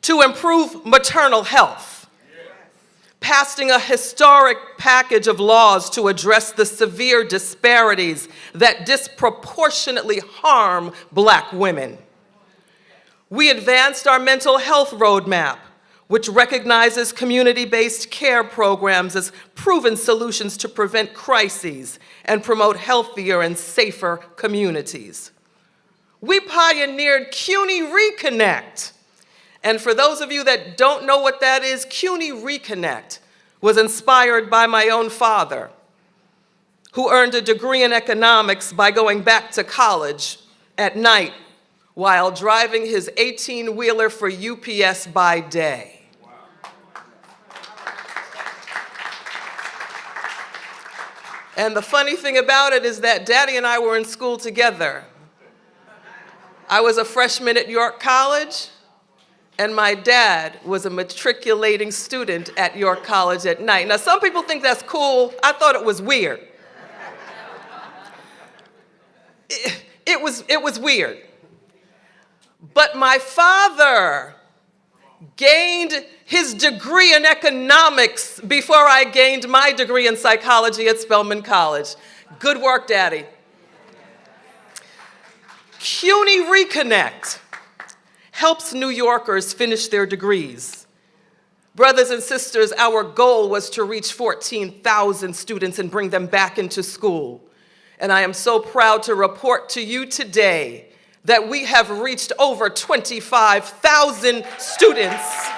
to improve maternal health, passing a historic package of laws to address the severe disparities that disproportionately harm Black women. We advanced our mental health roadmap, which recognizes community-based care programs as proven solutions to prevent crises and promote healthier and safer communities. We pioneered CUNY Reconnect. And for those of you that don't know what that is, CUNY Reconnect was inspired by my own father, who earned a degree in economics by going back to college at night while driving his 18-wheeler for UPS by day. And the funny thing about it is that Daddy and I were in school together. I was a freshman at York College, and my dad was a matriculating student at York College at night. Now, some people think that's cool. I thought it was weird. It was weird. But my father gained his degree in economics before I gained my degree in psychology at Spelman College. Good work, Daddy. CUNY Reconnect helps New Yorkers finish their degrees. Brothers and sisters, our goal was to reach 14,000 students and bring them back into school. And I am so proud to report to you today that we have reached over 25,000 students.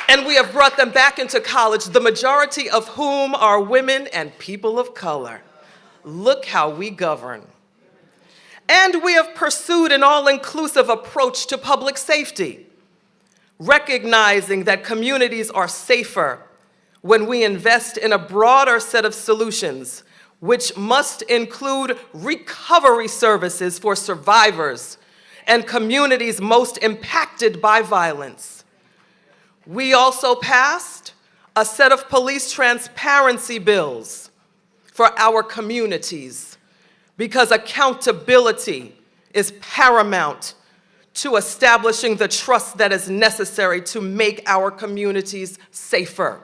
And we have brought them back into college, the majority of whom are women and people of color. Look how we govern. And we have pursued an all-inclusive approach to public safety, recognizing that communities are safer when we invest in a broader set of solutions, which must include recovery services for survivors and communities most impacted by violence. We also passed a set of police transparency bills for our communities, because accountability is paramount to establishing the trust that is necessary to make our communities safer.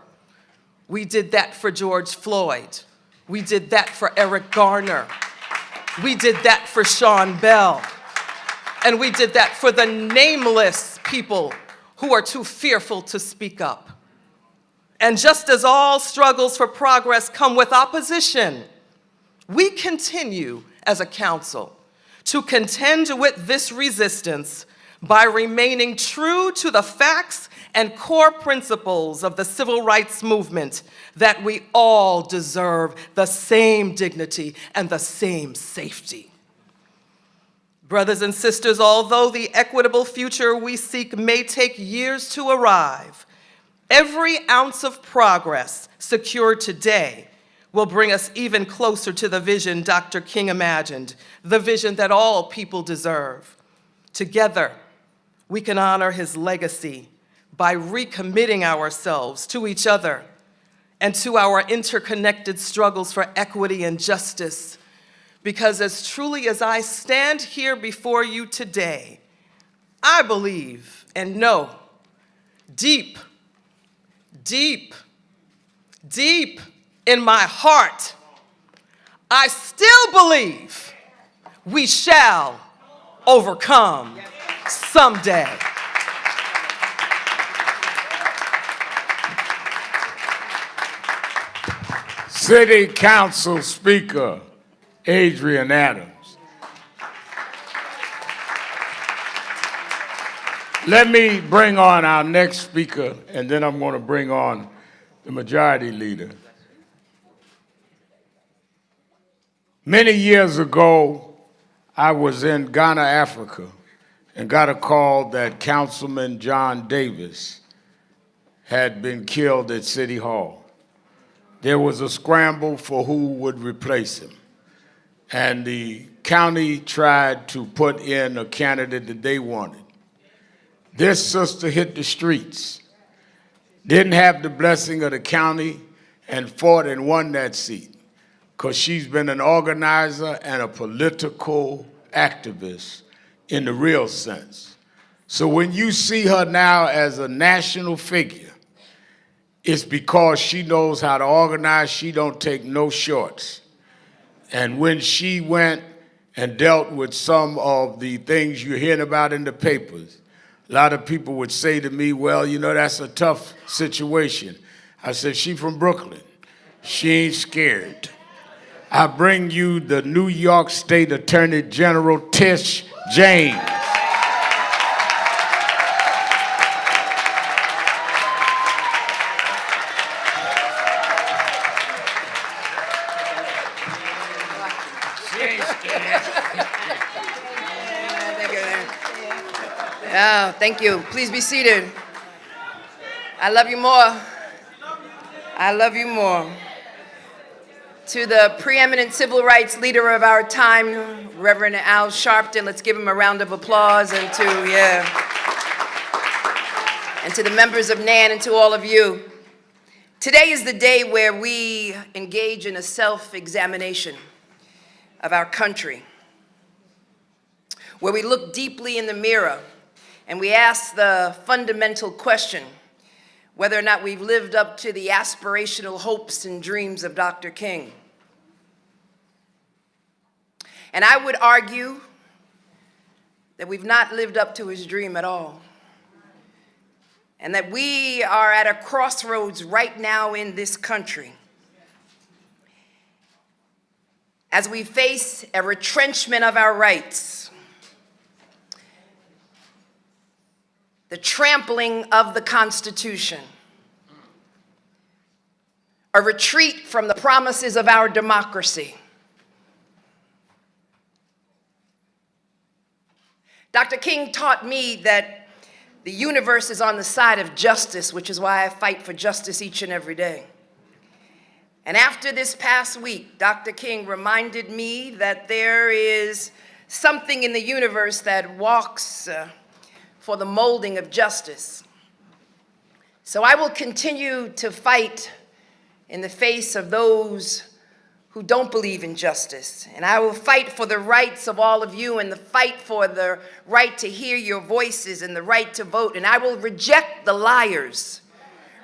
We did that for George Floyd. We did that for Eric Garner. We did that for Sean Bell. And we did that for the nameless people who are too fearful to speak up. And just as all struggles for progress come with opposition, we continue as a council to contend with this resistance by remaining true to the facts and core principles of the civil rights movement, that we all deserve the same dignity and the same safety. Brothers and sisters, although the equitable future we seek may take years to arrive, every ounce of progress secured today will bring us even closer to the vision Dr. King imagined, the vision that all people deserve. Together, we can honor his legacy by recommitting ourselves to each other and to our interconnected struggles for equity and justice. Because as truly as I stand here before you today, I believe and know deep, deep, deep in my heart, I still believe we shall overcome someday. City Council Speaker Adrian Adams. Let me bring on our next speaker, and then I'm going to bring on the majority leader. Many years ago, I was in Ghana, Africa, and got a call that Councilman John Davis had been killed at City Hall. There was a scramble for who would replace him. And the county tried to put in a candidate that they wanted. This sister hit the streets, didn't have the blessing of the county, and fought and won that seat because she's been an organizer and a political activist in the real sense. So when you see her now as a national figure, it's because she knows how to organize. She don't take no shorts. And when she went and dealt with some of the things you're hearing about in the papers, a lot of people would say to me, well, you know, that's a tough situation. I said, she from Brooklyn. She ain't scared. I bring you the New York State Attorney General Tish James. Oh, thank you. Please be seated. I love you more. I love you more. To the preeminent civil rights leader of our time, Reverend Al Sharpton, let's give him a round of applause, and to the members of NAN and to all of you. Today is the day where we engage in a self-examination of our country, where we look deeply in the mirror and we ask the fundamental question whether or not we've lived up to the aspirational hopes and dreams of Dr. King. And I would argue that we've not lived up to his dream at all. And that we are at a crossroads right now in this country as we face a retrenchment of our rights, the trampling of the Constitution, a retreat from the promises of our democracy. Dr. King taught me that the universe is on the side of justice, which is why I fight for justice each and every day. And after this past week, Dr. King reminded me that there is something in the universe that walks for the molding of justice. So I will continue to fight in the face of those who don't believe in justice. And I will fight for the rights of all of you and the fight for the right to hear your voices and the right to vote. And I will reject the liars,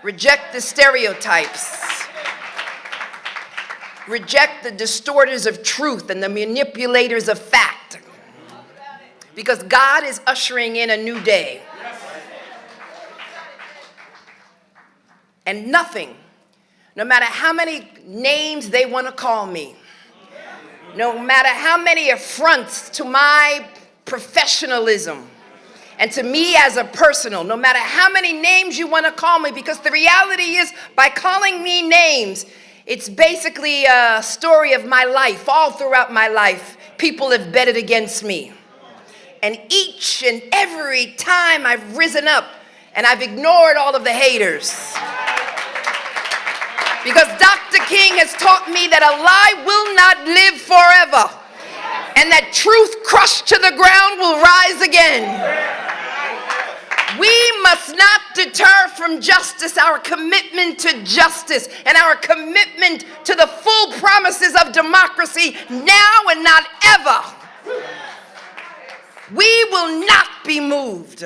reject the stereotypes, reject the distorters of truth and the manipulators of fact. Because God is ushering in a new day. And nothing, no matter how many names they want to call me, no matter how many affronts to my professionalism and to me as a personal, no matter how many names you want to call me, because the reality is, by calling me names, it's basically a story of my life. All throughout my life, people have betted against me. And each and every time I've risen up and I've ignored all of the haters. Because Dr. King has taught me that a lie will not live forever, and that truth crushed to the ground will rise again. We must not deter from justice, our commitment to justice and our commitment to the full promises of democracy now and not ever. We will not be moved.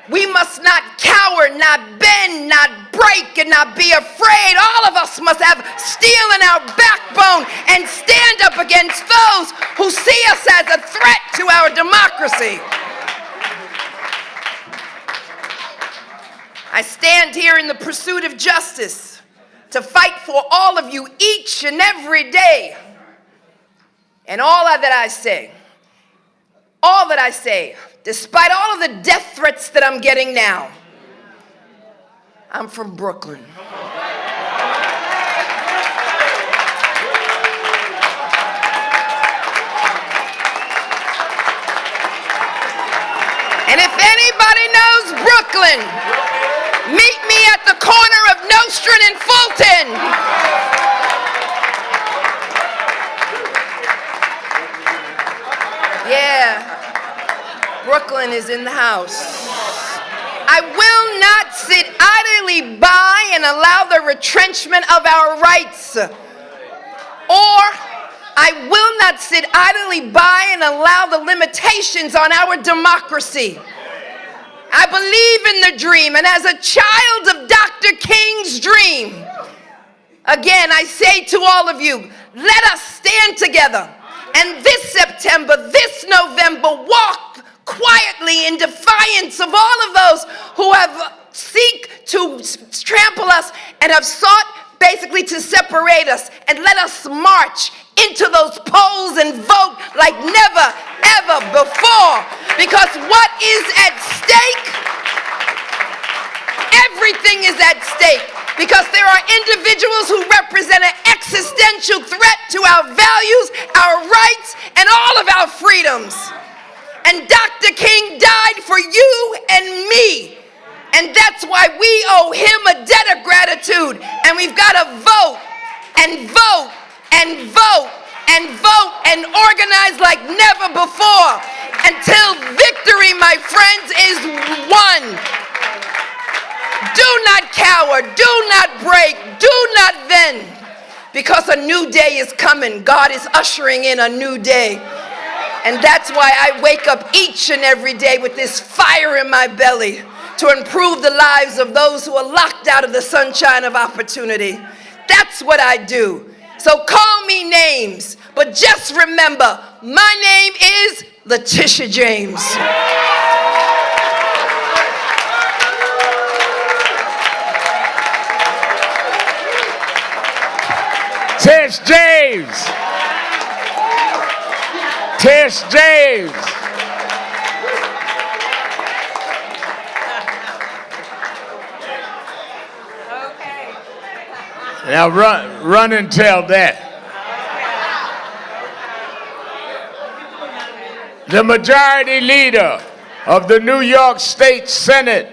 We must not cower, not bend, not break, and not be afraid. All of us must have steel in our backbone and stand up against those who see us as a threat to our democracy. I stand here in the pursuit of justice to fight for all of you each and every day. And all that I say, despite all of the death threats that I'm getting now, I'm from Brooklyn. And if anybody knows Brooklyn, meet me at the corner of Nostrand and Fulton. Yeah, Brooklyn is in the house. I will not sit idly by and allow the retrenchment of our rights. Or I will not sit idly by and allow the limitations on our democracy. I believe in the dream, and as a child of Dr. King's dream, again, I say to all of you, let us stand together. And this September, this November, walk quietly in defiance of all of those who have seek to trample us and have sought basically to separate us. And let us march into those polls and vote like never, ever before. Because what is at stake? Everything is at stake. Because there are individuals who represent an existential threat to our values, our rights, and all of our freedoms. And Dr. King died for you and me. And that's why we owe him a debt of gratitude. And we've got to vote and vote and vote and vote and organize like never before until victory, my friends, is won. Do not cower, do not break, do not bend, because a new day is coming. God is ushering in a new day. And that's why I wake up each and every day with this fire in my belly to improve the lives of those who are locked out of the sunshine of opportunity. That's what I do. So call me names, but just remember, my name is Letitia James. Tish James. Tish James. Okay. Now run and tell that. The majority leader of the New York State Senate,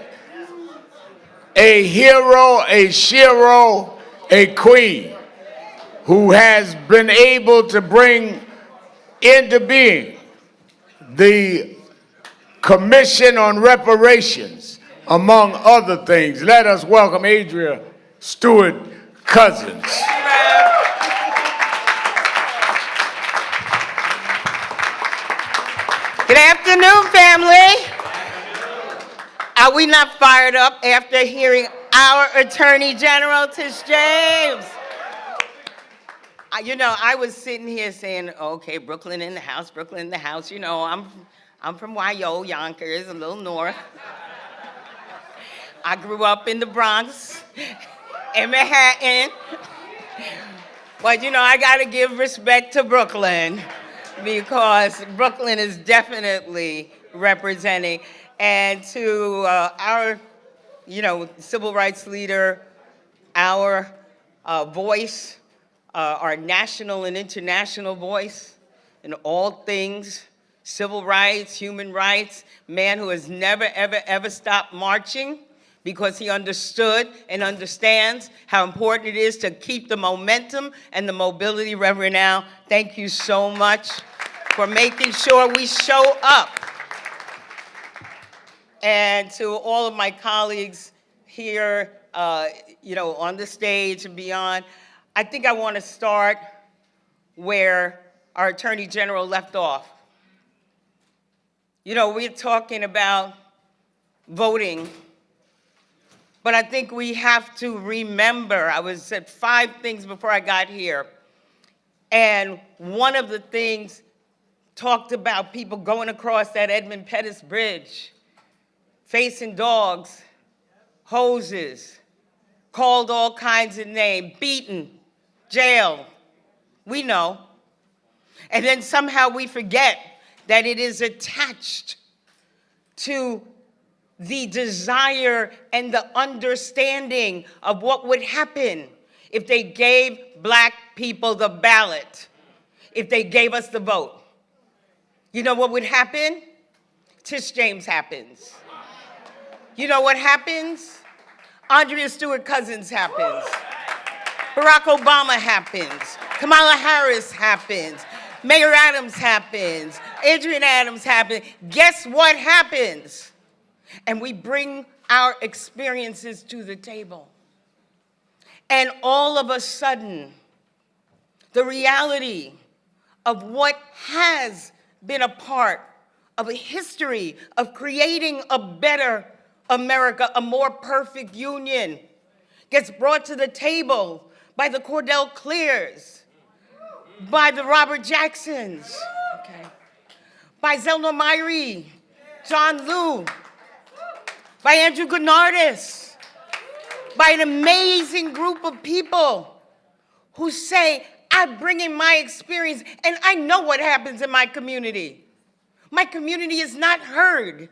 a hero, a shero, a queen, who has been able to bring into being the Commission on Reparations, among other things. Let us welcome Adria Stewart Cousins. Good afternoon, family. Are we not fired up after hearing our Attorney General, Tish James? You know, I was sitting here saying, okay, Brooklyn in the house, Brooklyn in the house. You know, I'm from Wyo, Yonkers, a little north. I grew up in the Bronx, in Manhattan. But, you know, I got to give respect to Brooklyn, because Brooklyn is definitely representing. And to our, you know, civil rights leader, our voice, our national and international voice in all things civil rights, human rights, man who has never, ever, ever stopped marching because he understood and understands how important it is to keep the momentum and the mobility. Reverend Al, thank you so much for making sure we show up. And to all of my colleagues here, on the stage and beyond, I think I want to start where our Attorney General left off. We're talking about voting, but I think we have to remember, I was at 5 things before I got here, and one of the things talked about people going across that Edmund Pettus Bridge, facing dogs, hoses, called all kinds of names, beaten, jailed. We know. And then somehow we forget that it is attached to the desire and the understanding of what would happen if they gave black people the ballot, if they gave us the vote. You know what would happen? Tish James happens. You know what happens? Andrea Stewart Cousins happens. Barack Obama happens. Kamala Harris happens. Mayor Adams happens. Adrian Adams happens. Guess what happens? And we bring our experiences to the table. And all of a sudden, the reality of what has been a part of a history of creating a better America, a more perfect union, gets brought to the table by the Cordell Clears, by the Robert Jacksons, by Zelda Myrie, John Lew, by Andrew Goodnardis, by an amazing group of people who say, I bring in my experience and I know what happens in my community. My community is not heard.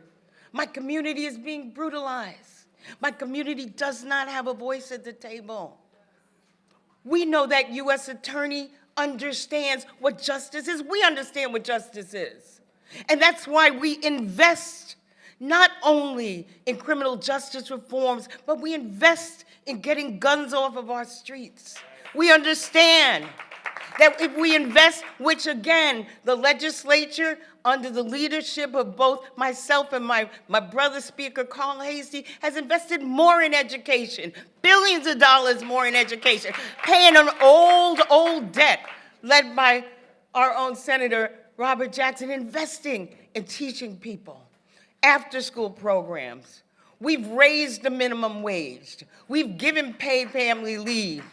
My community is being brutalized. My community does not have a voice at the table. We know that U.S. Attorney understands what justice is. We understand what justice is. And that's why we invest not only in criminal justice reforms, but we invest in getting guns off of our streets. We understand that if we invest, which again, the legislature, under the leadership of both myself and my brother Speaker Carl Hastie, has invested more in education, billions of dollars more in education, paying an old debt led by our own Senator Robert Jackson, investing in teaching people, after-school programs. We've raised the minimum wage. We've given paid family leave.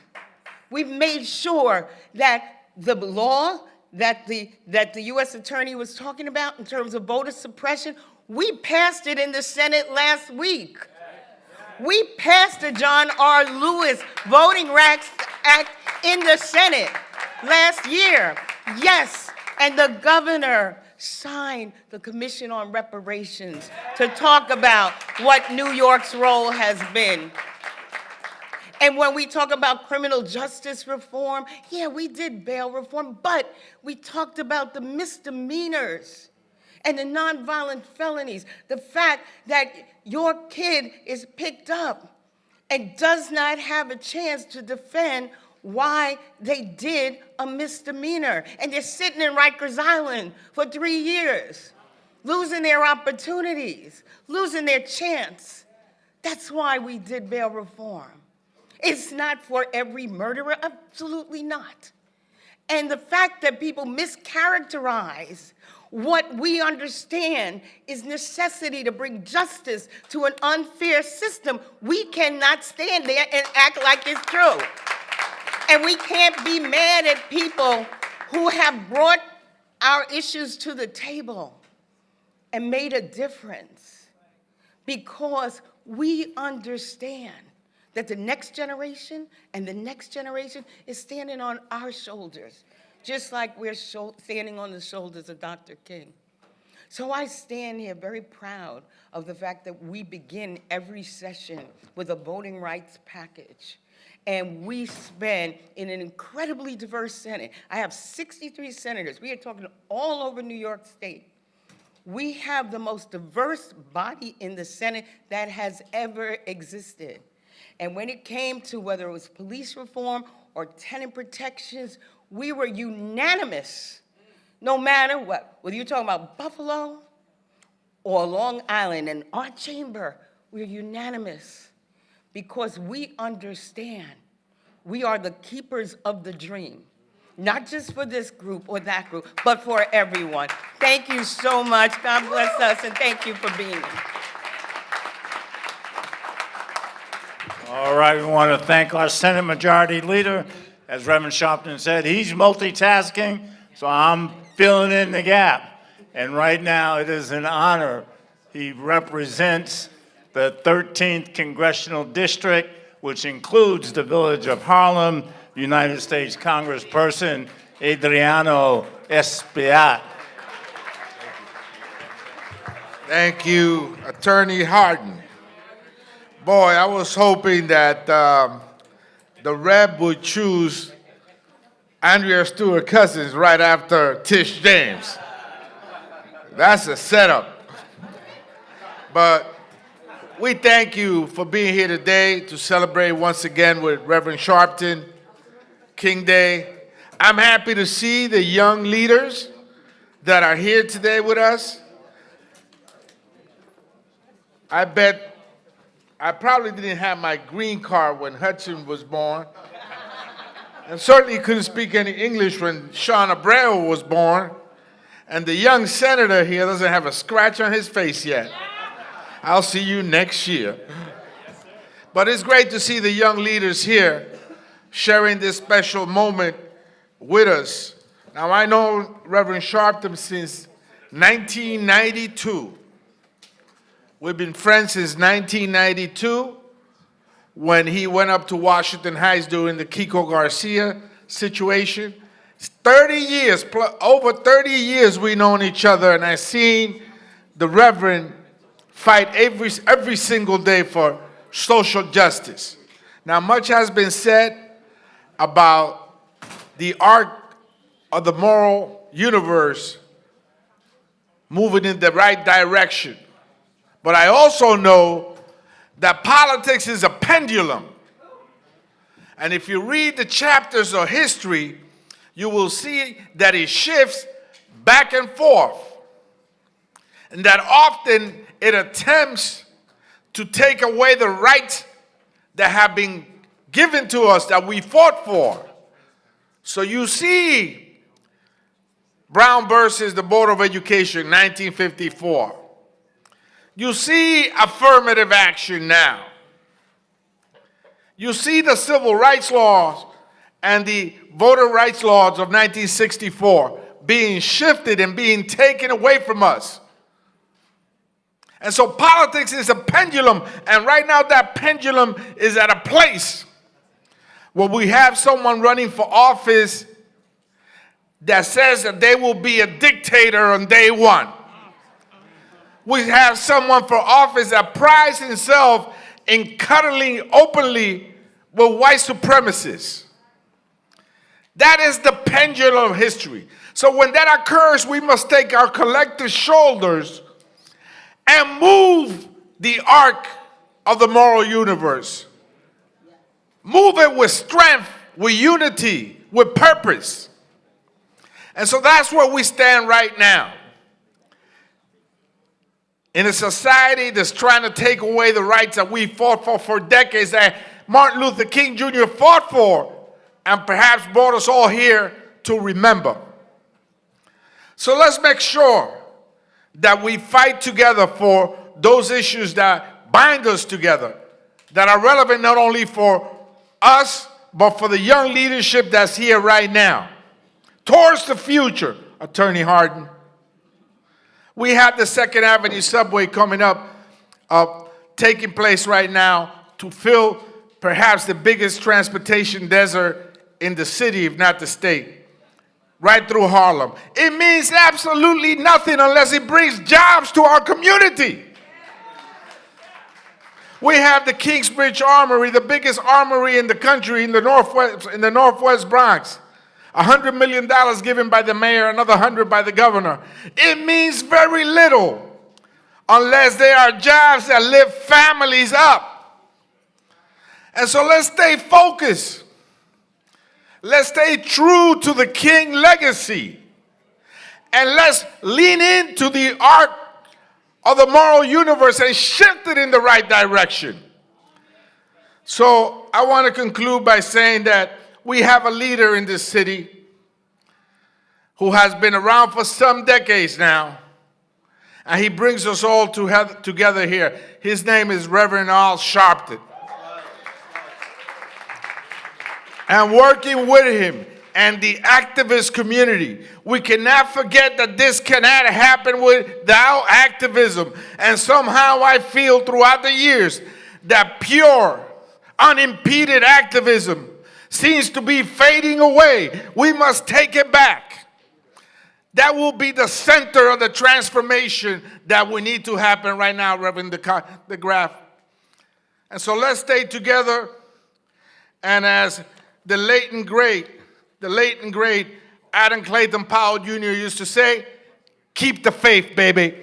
We've made sure that the law that the U.S. Attorney was talking about in terms of voter suppression, we passed it in the Senate last week. We passed the John R. Lewis Voting Rights Act in the Senate last year. Yes, and the governor signed the Commission on Reparations to talk about what New York's role has been. And when we talk about criminal justice reform, yeah, we did bail reform, but we talked about the misdemeanors and the nonviolent felonies. The fact that your kid is picked up and does not have a chance to defend why they did a misdemeanor. And they're sitting in Rikers Island for 3 years, losing their opportunities, losing their chance. That's why we did bail reform. It's not for every murderer, absolutely not. And the fact that people mischaracterize what we understand is necessity to bring justice to an unfair system, we cannot stand there and act like it's true. And we can't be mad at people who have brought our issues to the table and made a difference, because we understand that the next generation and the next generation is standing on our shoulders, just like we're standing on the shoulders of Dr. King. So I stand here very proud of the fact that we begin every session with a voting rights package. And we spend in an incredibly diverse Senate. I have 63 senators. We are talking all over New York State. We have the most diverse body in the Senate that has ever existed. And when it came to whether it was police reform or tenant protections, we were unanimous, no matter what. Whether you're talking about Buffalo or Long Island, in our chamber, we're unanimous because we understand we are the keepers of the dream, not just for this group or that group, but for everyone. Thank you so much. God bless us, and thank you for being here. All right, we want to thank our Senate Majority Leader. As Reverend Sharpton said, he's multitasking, so I'm filling in the gap. And right now, it is an honor. He represents the 13th Congressional District, which includes the village of Harlem, United States Congressperson Adriano Espaillat. Thank you, Attorney Harden. Boy, I was hoping that the Rep would choose Andrea Stewart Cousins right after Tish James. That's a setup. But we thank you for being here today to celebrate once again with Reverend Sharpton, King Day. I'm happy to see the young leaders that are here today with us. I bet I probably didn't have my green card when Hudson was born, and certainly couldn't speak any English when Sean Abreu was born, and the young senator here doesn't have a scratch on his face yet. I'll see you next year. But it's great to see the young leaders here sharing this special moment with us. Now, I know Reverend Sharpton since 1992. We've been friends since 1992 when he went up to Washington Heights during the Kiko Garcia situation. It's 30 years, over 30 years we've known each other, and I've seen the Reverend fight every single day for social justice. Now, much has been said about the arc of the moral universe moving in the right direction. But I also know that politics is a pendulum. And if you read the chapters of history, you will see that it shifts back and forth. And that often it attempts to take away the rights that have been given to us, that we fought for. So you see Brown versus the Board of Education, 1954. You see affirmative action now. You see the civil rights laws and the voter rights laws of 1964 being shifted and being taken away from us. And so politics is a pendulum, and right now that pendulum is at a place where we have someone running for office that says that they will be a dictator on day one. We have someone for office that prides himself in cuddling openly with white supremacists. That is the pendulum of history. So when that occurs, we must take our collective shoulders and move the arc of the moral universe. Move it with strength, with unity, with purpose. And so that's where we stand right now. In a society that's trying to take away the rights that we fought for decades, that Martin Luther King Jr. fought for, and perhaps brought us all here to remember. So let's make sure that we fight together for those issues that bind us together, that are relevant not only for us, but for the young leadership that's here right now. Towards the future, Attorney Harden. We have the 2nd Avenue subway coming up, taking place right now to fill perhaps the biggest transportation desert in the city, if not the state, right through Harlem. It means absolutely nothing unless it brings jobs to our community. We have the Kingsbridge Armory, the biggest armory in the country in the Northwest Bronx. $100 million given by the mayor, another 100 by the governor. It means very little unless there are jobs that lift families up. And so let's stay focused. Let's stay true to the King legacy. And let's lean into the art of the moral universe and shift it in the right direction. So I want to conclude by saying that we have a leader in this city who has been around for some decades now, and he brings us all together here. His name is Reverend Al Sharpton. And working with him and the activist community, we cannot forget that this cannot happen without activism. And somehow I feel throughout the years that pure, unimpeded activism seems to be fading away. We must take it back. That will be the center of the transformation that we need to happen right now, Reverend de Graaf. And so let's stay together. And as the late and great Adam Clayton Powell Jr. used to say, keep the faith, baby.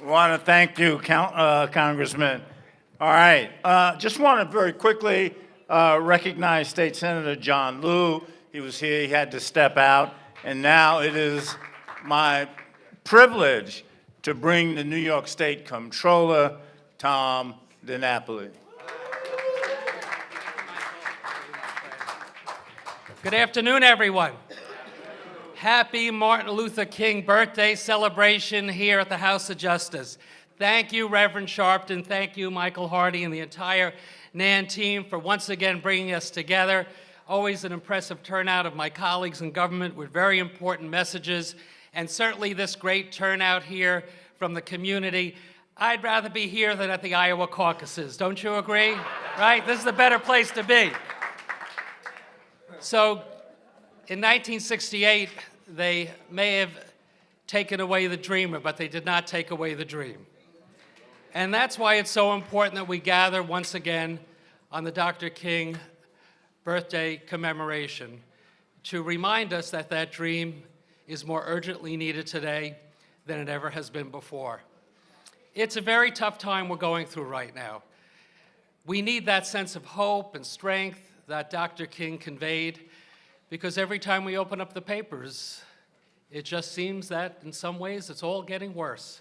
I want to thank you, Congressman. All right, just want to very quickly recognize State Senator John Liu. He was here, he had to step out, and now it is my privilege to bring the New York State Comptroller, Tom DiNapoli. Good afternoon, everyone. Happy Martin Luther King birthday celebration here at the House of Justice. Thank you, Reverend Sharpton. Thank you, Michael Hardy, and the entire NAN team for once again bringing us together. Always an impressive turnout of my colleagues in government with very important messages, and certainly this great turnout here from the community. I'd rather be here than at the Iowa caucuses. Don't you agree? Right? This is a better place to be. So, in 1968, they may have taken away the dreamer, but they did not take away the dream. And that's why it's so important that we gather once again on the Dr. King birthday commemoration to remind us that that dream is more urgently needed today than it ever has been before. It's a very tough time we're going through right now. We need that sense of hope and strength that Dr. King conveyed, because every time we open up the papers, it just seems that in some ways it's all getting worse.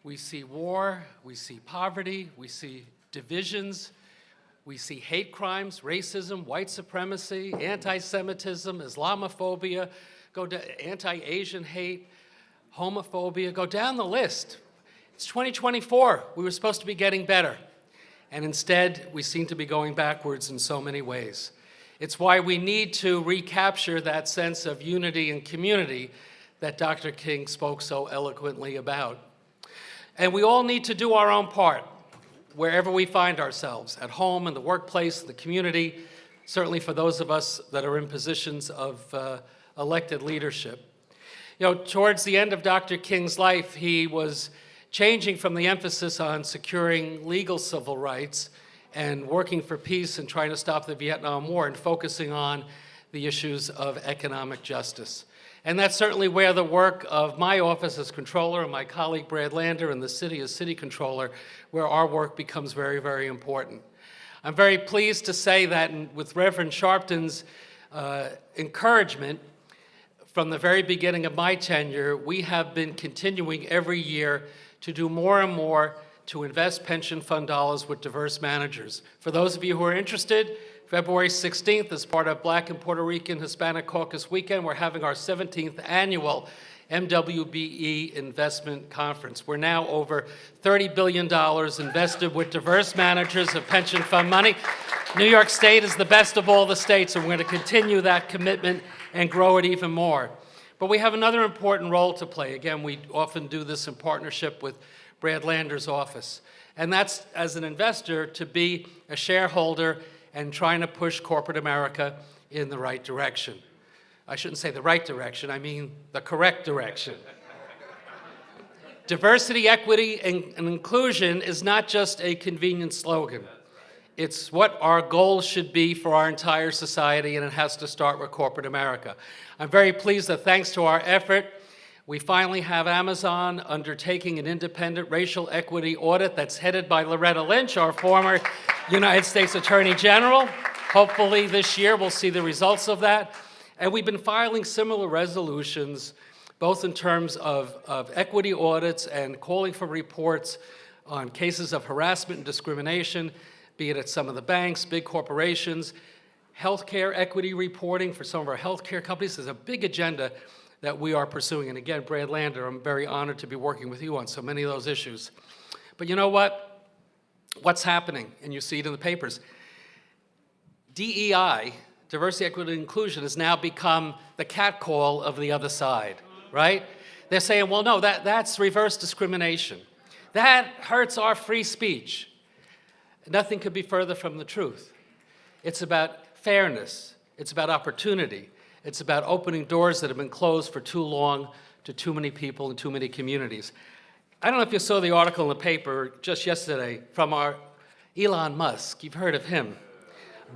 We see war, we see poverty, we see divisions, we see hate crimes, racism, white supremacy, anti-Semitism, Islamophobia, anti-Asian hate, homophobia, go down the list. It's 2024. We were supposed to be getting better. And instead, we seem to be going backwards in so many ways. It's why we need to recapture that sense of unity and community that Dr. King spoke so eloquently about. And we all need to do our own part, wherever we find ourselves, at home, in the workplace, the community, certainly for those of us that are in positions of elected leadership. You know, towards the end of Dr. King's life, he was changing from the emphasis on securing legal civil rights and working for peace and trying to stop the Vietnam War and focusing on the issues of economic justice. And that's certainly where the work of my office as controller and my colleague Brad Lander and the city as city controller, where our work becomes very, very important. I'm very pleased to say that with Reverend Sharpton's encouragement, from the very beginning of my tenure, we have been continuing every year to do more and more to invest pension fund dollars with diverse managers. For those of you who are interested, February 16th, as part of Black and Puerto Rican Hispanic Caucus Weekend, we're having our 17th annual MWBE Investment Conference. We're now over $30 billion invested with diverse managers of pension fund money. New York State is the best of all the states, and we're going to continue that commitment and grow it even more. But we have another important role to play. Again, we often do this in partnership with Brad Lander's office. And that's, as an investor, to be a shareholder and trying to push corporate America in the right direction. I shouldn't say the right direction, I mean the correct direction. Diversity, equity, and inclusion is not just a convenient slogan. It's what our goals should be for our entire society, and it has to start with corporate America. I'm very pleased that thanks to our effort, we finally have Amazon undertaking an independent racial equity audit that's headed by Loretta Lynch, our former United States Attorney General. Hopefully this year we'll see the results of that. And we've been filing similar resolutions, both in terms of equity audits and calling for reports on cases of harassment and discrimination, be it at some of the banks, big corporations, healthcare equity reporting for some of our healthcare companies. There's a big agenda that we are pursuing. And again, Brad Lander, I'm very honored to be working with you on so many of those issues. But you know what? What's happening? And you see it in the papers. DEI, diversity, equity, and inclusion, has now become the catcall of the other side, right? They're saying, well, no, that's reverse discrimination. That hurts our free speech. Nothing could be further from the truth. It's about fairness. It's about opportunity. It's about opening doors that have been closed for too long to too many people in too many communities. I don't know if you saw the article in the paper just yesterday from our Elon Musk. You've heard of him.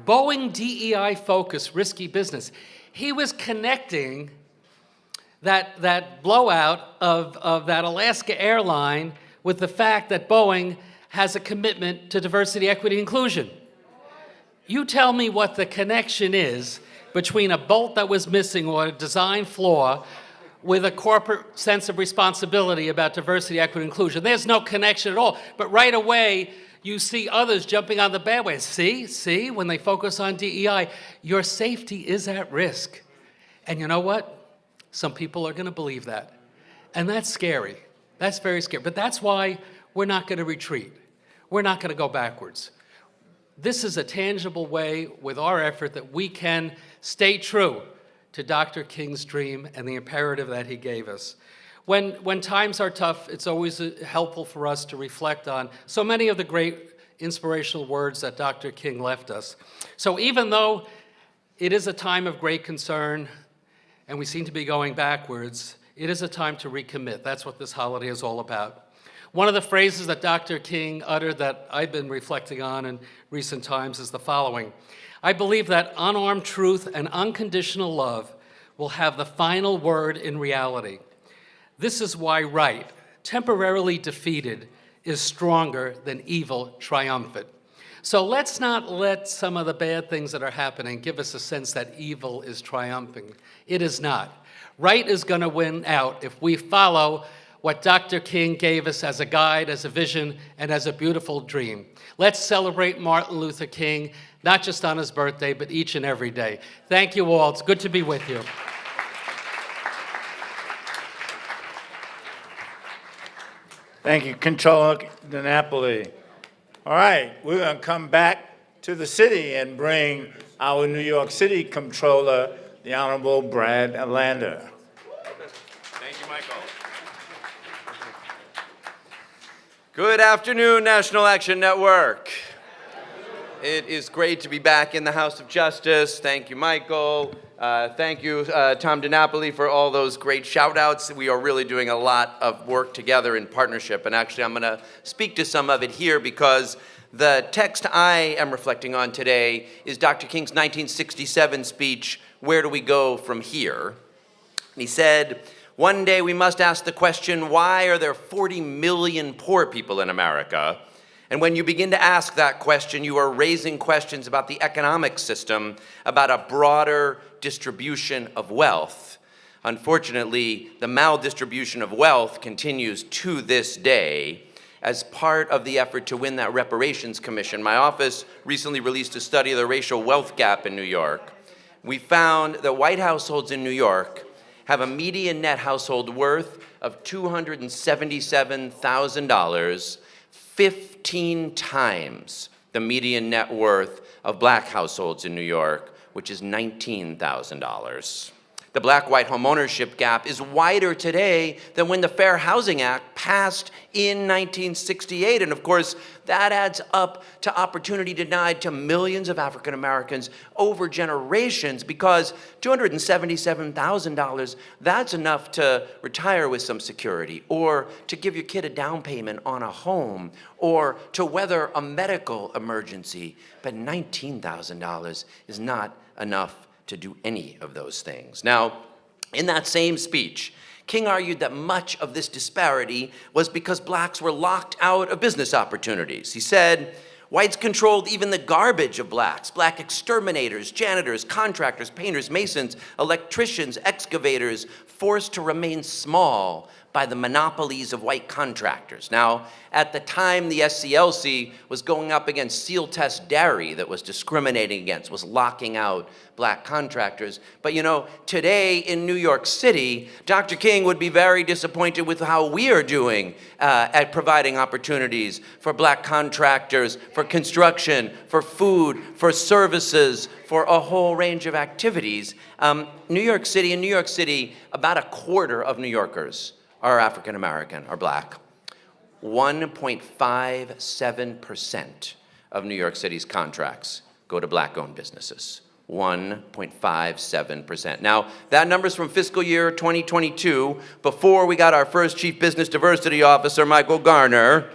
Boeing DEI focus, risky business. He was connecting that blowout of that Alaska airline with the fact that Boeing has a commitment to diversity, equity, inclusion. You tell me what the connection is between a bolt that was missing or a design flaw with a corporate sense of responsibility about diversity, equity, inclusion. There's no connection at all. But right away, you see others jumping on the bandwagon. See, when they focus on DEI, your safety is at risk. And you know what? Some people are going to believe that. And that's scary. That's very scary. But that's why we're not going to retreat. We're not going to go backwards. This is a tangible way with our effort that we can stay true to Dr. King's dream and the imperative that he gave us. When times are tough, it's always helpful for us to reflect on so many of the great inspirational words that Dr. King left us. So even though it is a time of great concern and we seem to be going backwards, it is a time to recommit. That's what this holiday is all about. One of the phrases that Dr. King uttered that I've been reflecting on in recent times is the following: I believe that unarmed truth and unconditional love will have the final word in reality. This is why right, temporarily defeated, is stronger than evil triumphant. So let's not let some of the bad things that are happening give us a sense that evil is triumphing. It is not. Right is going to win out if we follow what Dr. King gave us as a guide, as a vision, and as a beautiful dream. Let's celebrate Martin Luther King, not just on his birthday, but each and every day. Thank you all. It's good to be with you. Thank you, Controller DiNapoli. All right, we're going to come back to the city and bring our New York City Controller, the Honorable Brad Lander. Thank you, Michael. Good afternoon, National Action Network. It is great to be back in the House of Justice. Thank you, Michael. Thank you, Tom DiNapoli, for all those great shout-outs. We are really doing a lot of work together in partnership, and actually I'm going to speak to some of it here because the text I am reflecting on today is Dr. King's 1967 speech, Where Do We Go From Here? And he said, one day we must ask the question, why are there 40 million poor people in America? And when you begin to ask that question, you are raising questions about the economic system, about a broader distribution of wealth. Unfortunately, the maldistribution of wealth continues to this day. As part of the effort to win that reparations commission, my office recently released a study of the racial wealth gap in New York. We found that white households in New York have a median net household worth of $277,000, 15 times the median net worth of black households in New York, which is $19,000. The black-white homeownership gap is wider today than when the Fair Housing Act passed in 1968. And of course, that adds up to opportunity denied to millions of African Americans over generations, because $277,000, that's enough to retire with some security, or to give your kid a down payment on a home, or to weather a medical emergency. But $19,000 is not enough to do any of those things. Now, in that same speech, King argued that much of this disparity was because blacks were locked out of business opportunities. He said, whites controlled even the garbage of blacks. Black exterminators, janitors, contractors, painters, masons, electricians, excavators, forced to remain small by the monopolies of white contractors. Now, at the time, the SCLC was going up against Seal Test Dairy that was discriminating against, was locking out black contractors. But you know, today in New York City, Dr. King would be very disappointed with how we are doing at providing opportunities for black contractors, for construction, for food, for services, for a whole range of activities. In New York City, about a quarter of New Yorkers are African American, are black. 1.57% of New York City's contracts go to black-owned businesses. 1.57%. Now, that number's from fiscal year 2022, before we got our first Chief Business Diversity Officer, Michael Garner.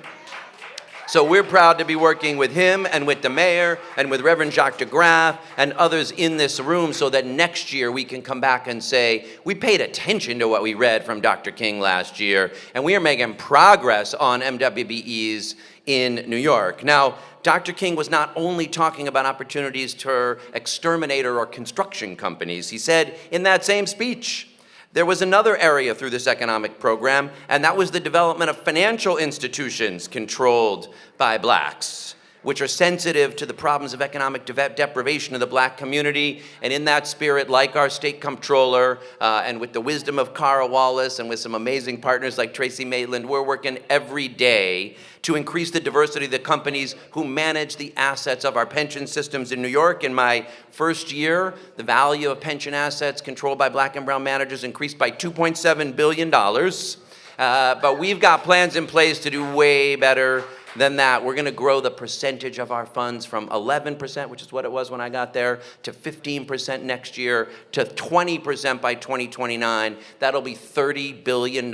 So we're proud to be working with him and with the mayor and with Reverend Jacques DeGraff and others in this room, so that next year we can come back and say, we paid attention to what we read from Dr. King last year, and we are making progress on MWBEs in New York. Now, Dr. King was not only talking about opportunities to exterminator or construction companies. He said in that same speech, there was another area through this economic program, and that was the development of financial institutions controlled by blacks, which are sensitive to the problems of economic deprivation of the black community. And in that spirit, like our state comptroller, and with the wisdom of Cara Wallace and with some amazing partners like Tracy Maitland, we're working every day to increase the diversity of the companies who manage the assets of our pension systems in New York. In my first year, the value of pension assets controlled by black and brown managers increased by $2.7 billion. But we've got plans in place to do way better than that. We're gonna grow the percentage of our funds from 11%, which is what it was when I got there, to 15% next year, to 20% by 2029. That'll be $30 billion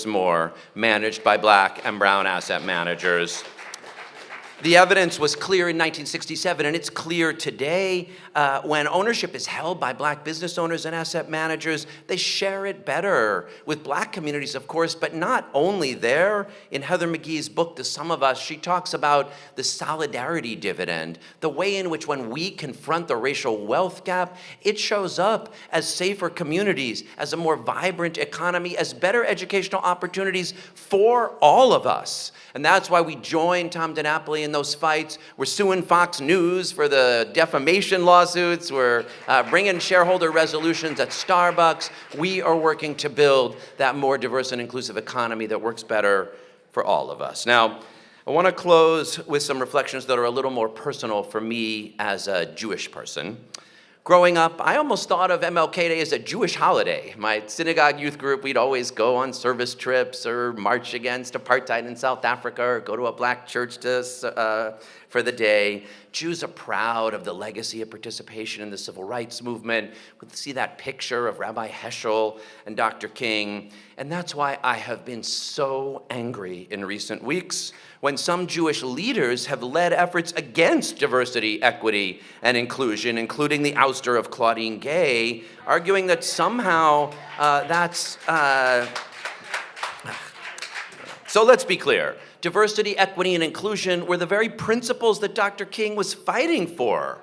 more managed by black and brown asset managers. The evidence was clear in 1967, and it's clear today. When ownership is held by black business owners and asset managers, they share it better with black communities, of course, but not only there. In Heather McGhee's book, The Sum of Us, she talks about the solidarity dividend, the way in which when we confront the racial wealth gap, it shows up as safer communities, as a more vibrant economy, as better educational opportunities for all of us. And that's why we joined Tom DiNapoli in those fights. We're suing Fox News for the defamation lawsuits. We're bringing shareholder resolutions at Starbucks. We are working to build that more diverse and inclusive economy that works better for all of us. Now, I want to close with some reflections that are a little more personal for me as a Jewish person. Growing up, I almost thought of MLK Day as a Jewish holiday. My synagogue youth group, we'd always go on service trips or march against apartheid in South Africa or go to a black church for the day. Jews are proud of the legacy of participation in the civil rights movement. We see that picture of Rabbi Heschel and Dr. King. And that's why I have been so angry in recent weeks when some Jewish leaders have led efforts against diversity, equity, and inclusion, including the ouster of Claudine Gay, arguing that somehow So let's be clear. Diversity, equity, and inclusion were the very principles that Dr. King was fighting for.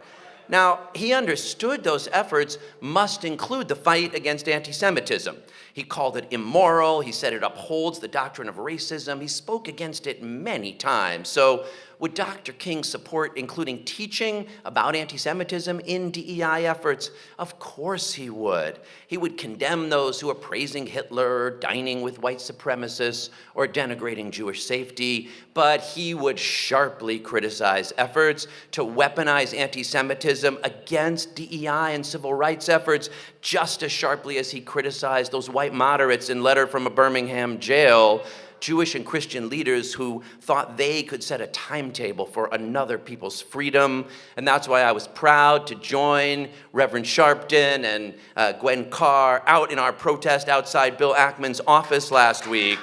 Now, he understood those efforts must include the fight against anti-Semitism. He called it immoral. He said it upholds the doctrine of racism. He spoke against it many times. So would Dr. King support including teaching about anti-Semitism in DEI efforts? Of course he would. He would condemn those who are praising Hitler, dining with white supremacists, or denigrating Jewish safety, but he would sharply criticize efforts to weaponize anti-Semitism against DEI and civil rights efforts, just as sharply as he criticized those white moderates in Letter from a Birmingham Jail, Jewish and Christian leaders who thought they could set a timetable for another people's freedom. And that's why I was proud to join Reverend Sharpton and Gwen Carr out in our protest outside Bill Ackman's office last week.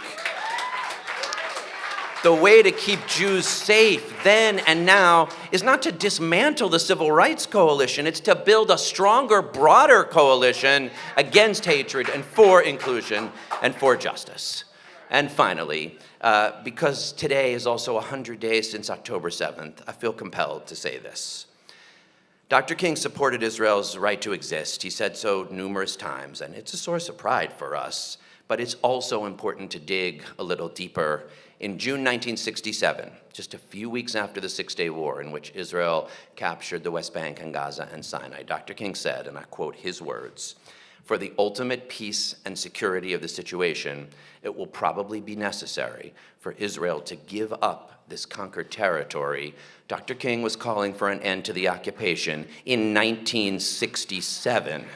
The way to keep Jews safe then and now is not to dismantle the Civil Rights Coalition. It's to build a stronger, broader coalition against hatred and for inclusion and for justice. And finally, because today is also 100 days since October 7th, I feel compelled to say this. Dr. King supported Israel's right to exist. He said so numerous times, and it's a source of pride for us. But it's also important to dig a little deeper. In June 1967, just a few weeks after the Six-Day War, in which Israel captured the West Bank and Gaza and Sinai, Dr. King said, and I quote his words, "For the ultimate peace and security of the situation, it will probably be necessary for Israel to give up this conquered territory." Dr. King was calling for an end to the occupation in 1967.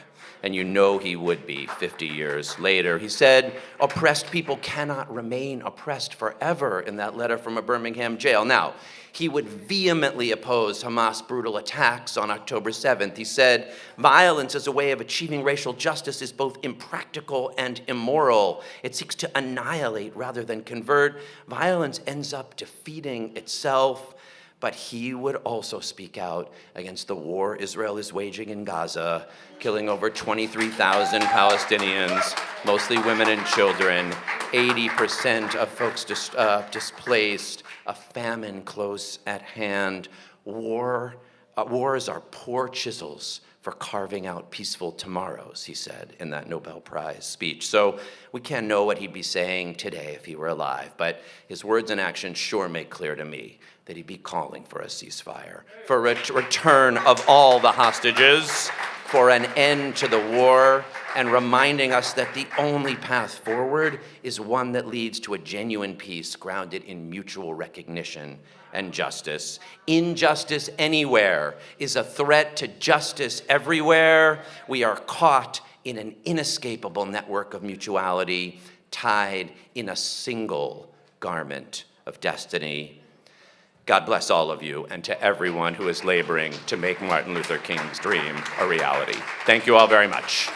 And you know he would be 50 years later. He said, oppressed people cannot remain oppressed forever in that letter from a Birmingham jail. Now, he would vehemently oppose Hamas' brutal attacks on October 7th. He said, violence as a way of achieving racial justice is both impractical and immoral. It seeks to annihilate rather than convert. Violence ends up defeating itself. But he would also speak out against the war Israel is waging in Gaza, killing over 23,000 Palestinians, mostly women and children, 80% of folks displaced, a famine close at hand. Wars are poor chisels for carving out peaceful tomorrows, he said in that Nobel Prize speech. So we can't know what he'd be saying today if he were alive, but his words and actions sure make clear to me that he'd be calling for a ceasefire, for a return of all the hostages, for an end to the war, and reminding us that the only path forward is one that leads to a genuine peace grounded in mutual recognition and justice. Injustice anywhere is a threat to justice everywhere. We are caught in an inescapable network of mutuality, tied in a single garment of destiny. God bless all of you and to everyone who is laboring to make Martin Luther King's dream a reality. Thank you all very much.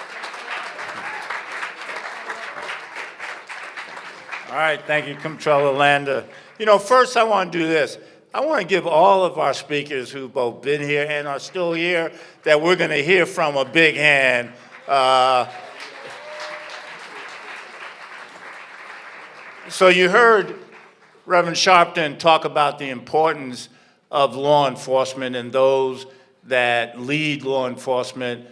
All right, thank you, Comptroller Lander. You know, first I want to do this. I want to give all of our speakers who've both been here and are still here that we're going to hear from a big hand. So you heard Reverend Sharpton talk about the importance of law enforcement and those that lead law enforcement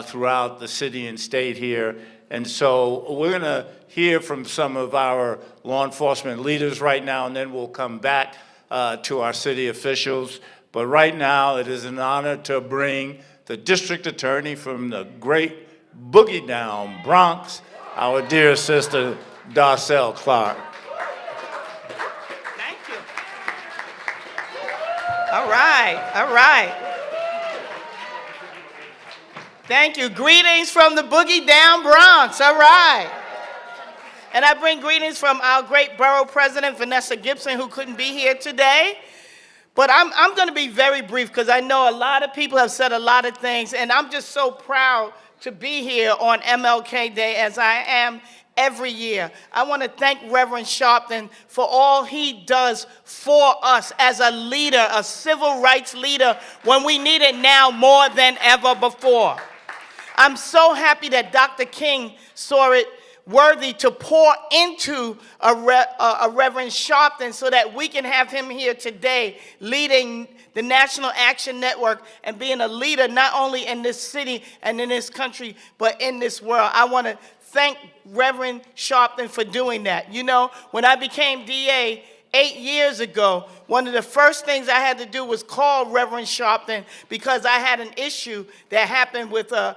throughout the city and state here. And so we're going to hear from some of our law enforcement leaders right now, and then we'll come back to our city officials. But right now, it is an honor to bring the district attorney from the great boogie down Bronx, our dear sister, Darcel Clark. Thank you. All right, all right. Thank you. Greetings from the boogie down Bronx. All right. And I bring greetings from our great borough president, Vanessa Gibson, who couldn't be here today. But I'm going to be very brief because I know a lot of people have said a lot of things, and I'm just so proud to be here on MLK Day as I am every year. I want to thank Reverend Sharpton for all he does for us as a leader, a civil rights leader, when we need it now more than ever before. I'm so happy that Dr. King saw it worthy to pour into a Reverend Sharpton so that we can have him here today leading the National Action Network and being a leader not only in this city and in this country, but in this world. I want to thank Reverend Sharpton for doing that. You know, when I became DA 8 years ago, one of the first things I had to do was call Reverend Sharpton because I had an issue that happened with a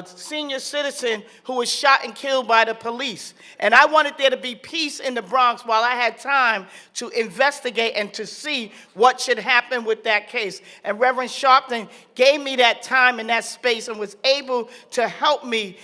senior citizen who was shot and killed by the police. And I wanted there to be peace in the Bronx while I had time to investigate and to see what should happen with that case. And Reverend Sharpton gave me that time and that space and was able to help me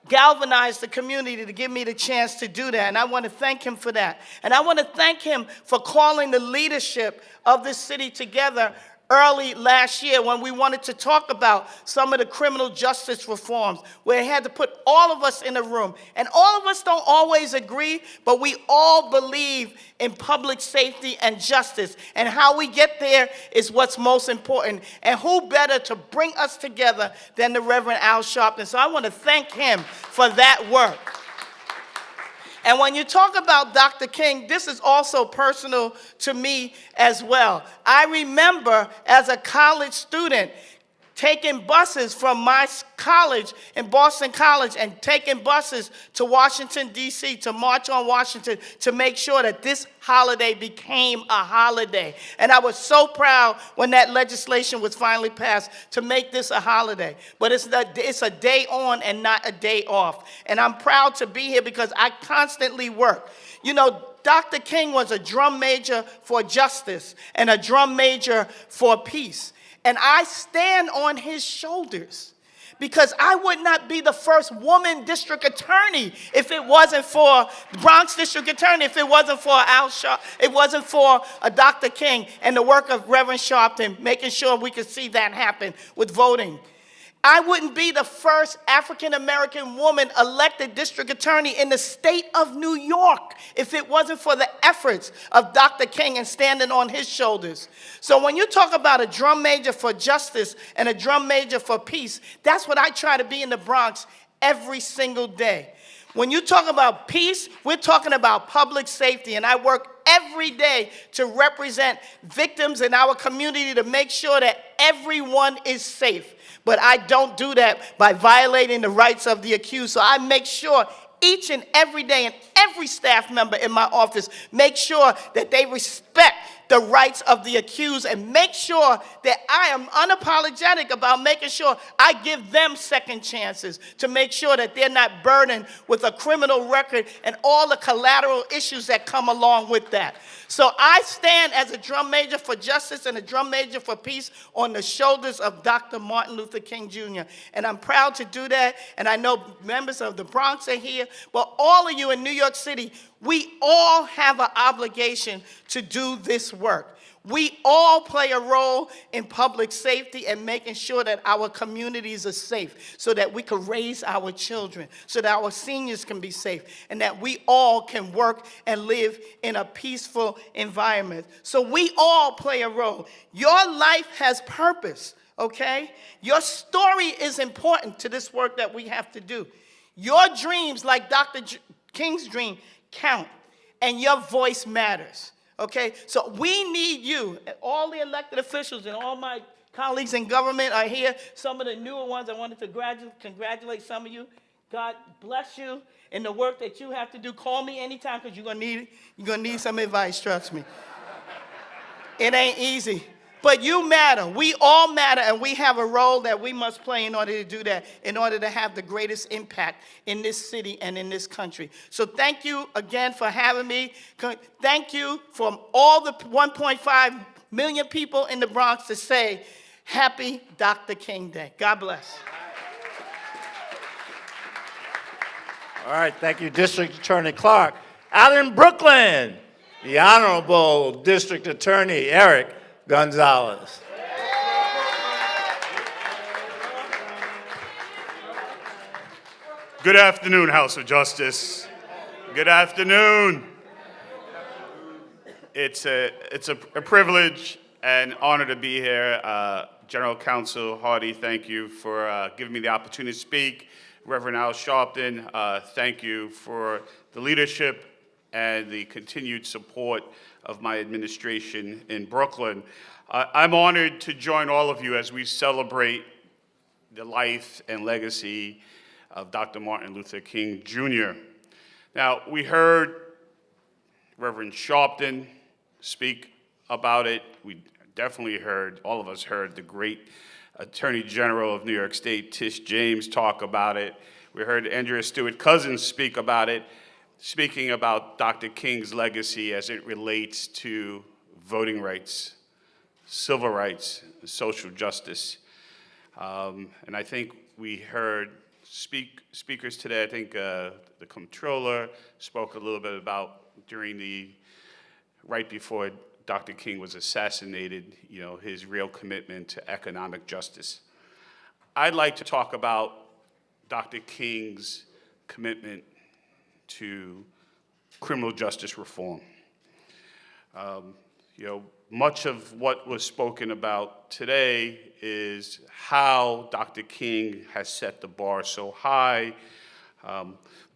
galvanize the community to give me the chance to do that. And I want to thank him for that. And I want to thank him for calling the leadership of this city together early last year when we wanted to talk about some of the criminal justice reforms, where he had to put all of us in a room. And all of us don't always agree, but we all believe in public safety and justice. And how we get there is what's most important. And who better to bring us together than the Reverend Al Sharpton? So I want to thank him for that work. And when you talk about Dr. King, this is also personal to me as well. I remember as a college student taking buses from my college in Boston College and taking buses to Washington, D.C. to march on Washington to make sure that this holiday became a holiday. And I was so proud when that legislation was finally passed to make this a holiday. But it's a day on and not a day off. And I'm proud to be here because I constantly work. You know, Dr. King was a drum major for justice and a drum major for peace. And I stand on his shoulders because I would not be the first woman district attorney if it wasn't for the Bronx district attorney, if it wasn't for Al Sharpton, it wasn't for Dr. King and the work of Reverend Sharpton, making sure we could see that happen with voting. I wouldn't be the first African-American woman elected district attorney in the state of New York if it wasn't for the efforts of Dr. King and standing on his shoulders. So when you talk about a drum major for justice and a drum major for peace, that's what I try to be in the Bronx every single day. When you talk about peace, we're talking about public safety, and I work every day to represent victims in our community to make sure that everyone is safe. But I don't do that by violating the rights of the accused. So I make sure each and every day, and every staff member in my office make sure that they respect the rights of the accused and make sure that I am unapologetic about making sure I give them second chances to make sure that they're not burdened with a criminal record and all the collateral issues that come along with that. So I stand as a drum major for justice and a drum major for peace on the shoulders of Dr. Martin Luther King Jr. And I'm proud to do that. And I know members of the Bronx are here, but all of you in New York City, we all have an obligation to do this work. We all play a role in public safety and making sure that our communities are safe so that we can raise our children, so that our seniors can be safe, and that we all can work and live in a peaceful environment. So we all play a role. Your life has purpose, okay? Your story is important to this work that we have to do. Your dreams, like Dr. King's dream, count, and your voice matters. Okay, so we need you. All the elected officials and all my colleagues in government are here. Some of the newer ones, I wanted to congratulate some of you. God bless you in the work that you have to do. Call me anytime because you're gonna need some advice, trust me. It ain't easy. But you matter. We all matter, and we have a role that we must play in order to do that, in order to have the greatest impact in this city and in this country. So thank you again for having me. Thank you from all the 1.5 million people in the Bronx to say, Happy Dr. King Day. God bless. All right, thank you, District Attorney Clark. Out in Brooklyn, the Honorable District Attorney Eric Gonzalez. Good afternoon, House of Justice. Good afternoon. It's a privilege and honor to be here. General Counsel Hardy, thank you for giving me the opportunity to speak. Reverend Al Sharpton, thank you for the leadership and the continued support of my administration in Brooklyn. I'm honored to join all of you as we celebrate the life and legacy of Dr. Martin Luther King Jr. Now, we heard Reverend Sharpton speak about it. We definitely heard, all of us heard, the great Attorney General of New York State, Tish James, talk about it. We heard Andrea Stewart Cousins speak about it, speaking about Dr. King's legacy as it relates to voting rights, civil rights, social justice. And I think we heard speakers today. I think the comptroller spoke a little bit about right before Dr. King was assassinated, his real commitment to economic justice. I'd like to talk about Dr. King's commitment to criminal justice reform. Much of what was spoken about today is how Dr. King has set the bar so high,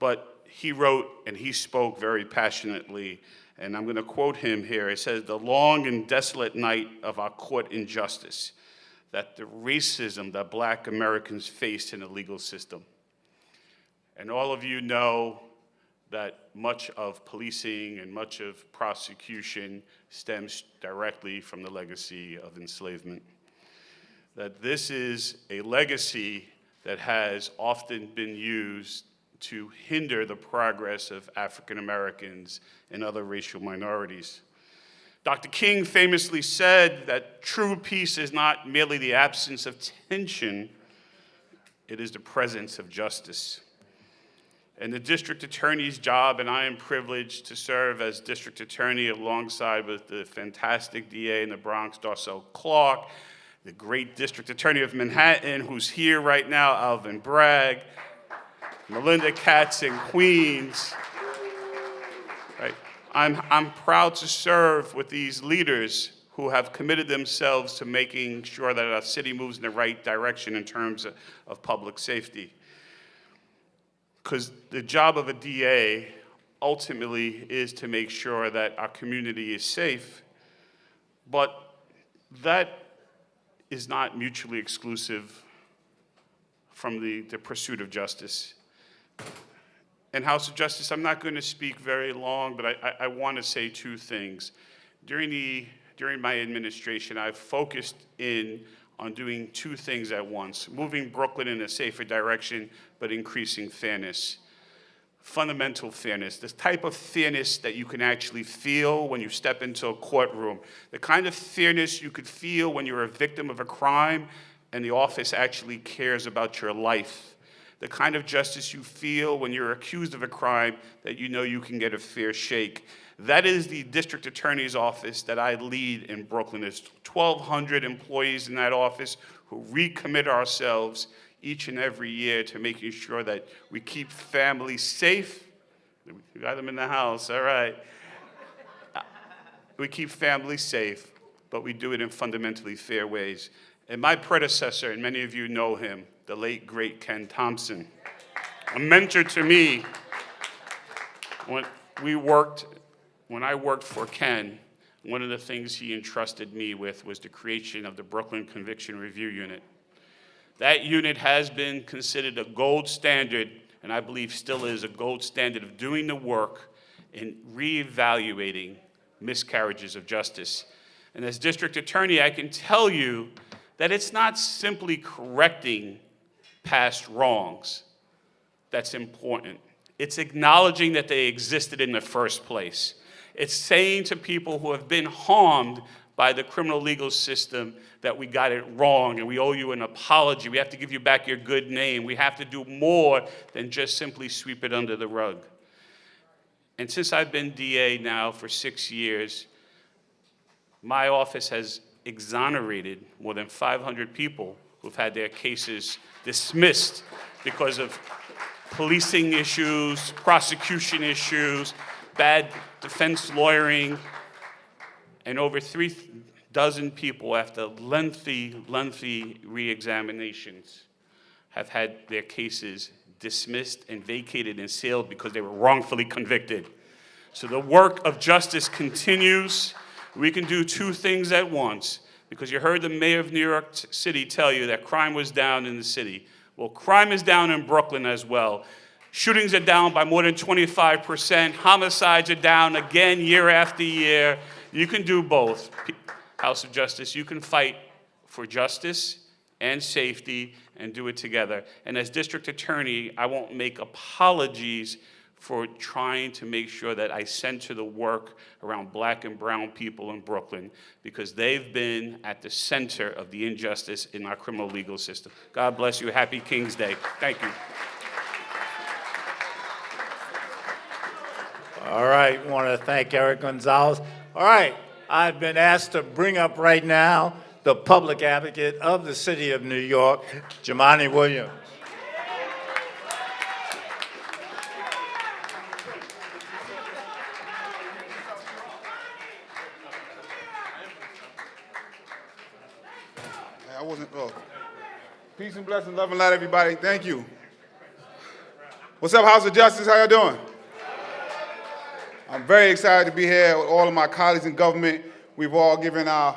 but he wrote and he spoke very passionately, and I'm going to quote him here. It says, "The long and desolate night of our court injustice, that the racism that Black Americans faced in the legal system." And all of you know that much of policing and much of prosecution stems directly from the legacy of enslavement. That this is a legacy that has often been used to hinder the progress of African Americans and other racial minorities. Dr. King famously said that true peace is not merely the absence of tension, it is the presence of justice. And the district attorney's job, and I am privileged to serve as district attorney alongside with the fantastic DA in the Bronx, Darcel Clark, the great district attorney of Manhattan, who's here right now, Alvin Bragg, Melinda Katz in Queens. Right? I'm proud to serve with these leaders who have committed themselves to making sure that our city moves in the right direction in terms of public safety. Because the job of a DA ultimately is to make sure that our community is safe, but that is not mutually exclusive from the pursuit of justice. And House of Justice, I'm not going to speak very long, but I want to say two things. During my administration, I've focused in on doing two things at once: moving Brooklyn in a safer direction, but increasing fairness. Fundamental fairness, the type of fairness that you can actually feel when you step into a courtroom, the kind of fairness you could feel when you're a victim of a crime and the office actually cares about your life, the kind of justice you feel when you're accused of a crime that you know you can get a fair shake. That is the district attorney's office that I lead in Brooklyn. There's 1,200 employees in that office who recommit ourselves each and every year to making sure that we keep families safe. We got them in the house, all right. We keep families safe, but we do it in fundamentally fair ways. And my predecessor, and many of you know him, the late, great Ken Thompson, a mentor to me. When I worked for Ken, one of the things he entrusted me with was the creation of the Brooklyn Conviction Review Unit. That unit has been considered a gold standard, and I believe still is a gold standard of doing the work in reevaluating miscarriages of justice. And as district attorney, I can tell you that it's not simply correcting past wrongs that's important. It's acknowledging that they existed in the first place. It's saying to people who have been harmed by the criminal legal system that we got it wrong and we owe you an apology. We have to give you back your good name. We have to do more than just simply sweep it under the rug. And since I've been DA now for 6 years, my office has exonerated more than 500 people who've had their cases dismissed because of policing issues, prosecution issues, bad defense lawyering, and over 36 people, after lengthy re-examinations, have had their cases dismissed and vacated and sealed because they were wrongfully convicted. So the work of justice continues. We can do two things at once, because you heard the mayor of New York City tell you that crime was down in the city. Well, crime is down in Brooklyn as well. Shootings are down by more than 25%. Homicides are down again year after year. You can do both. House of Justice, you can fight for justice and safety and do it together. And as district attorney, I won't make apologies for trying to make sure that I center the work around black and brown people in Brooklyn, because they've been at the center of the injustice in our criminal legal system. God bless you. Happy King's Day. Thank you. All right, I want to thank Eric Gonzalez. All right, I've been asked to bring up right now the public advocate of the city of New York, Jumaane Williams. Peace and blessings, love and light, everybody. Thank you. What's up, House of Justice? How y'all doing? I'm very excited to be here with all of my colleagues in government. We've all given our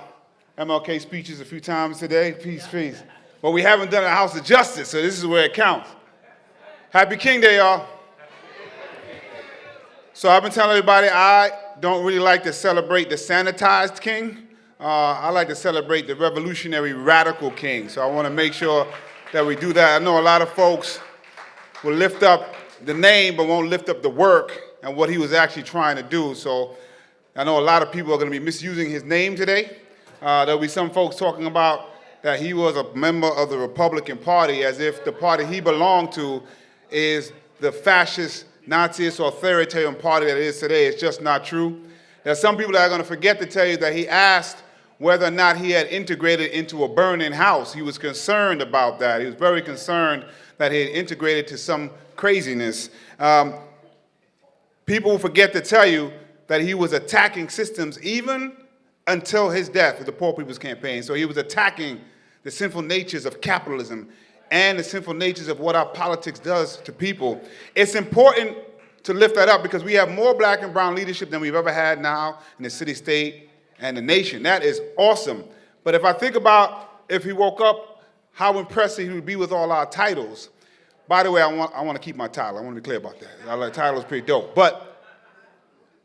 MLK speeches a few times today. Peace, peace. But we haven't done a House of Justice, so this is where it counts. Happy King Day, y'all. So I've been telling everybody I don't really like to celebrate the sanitized king. I like to celebrate the revolutionary radical king. So I want to make sure that we do that. I know a lot of folks will lift up the name but won't lift up the work and what he was actually trying to do. So I know a lot of people are going to be misusing his name today. There'll be some folks talking about that he was a member of the Republican Party, as if the party he belonged to is the fascist, Nazist, authoritarian party that it is today. It's just not true. There's some people that are going to forget to tell you that he asked whether or not he had integrated into a burning house. He was concerned about that. He was very concerned that he had integrated to some craziness. People will forget to tell you that he was attacking systems even until his death with the Poor People's Campaign. So he was attacking the sinful natures of capitalism and the sinful natures of what our politics does to people. It's important to lift that up because we have more black and brown leadership than we've ever had now in the city, state, and the nation. That is awesome. But if I think about if he woke up, how impressive he would be with all our titles. By the way, I want to keep my title. I want to be clear about that. The title is pretty dope. But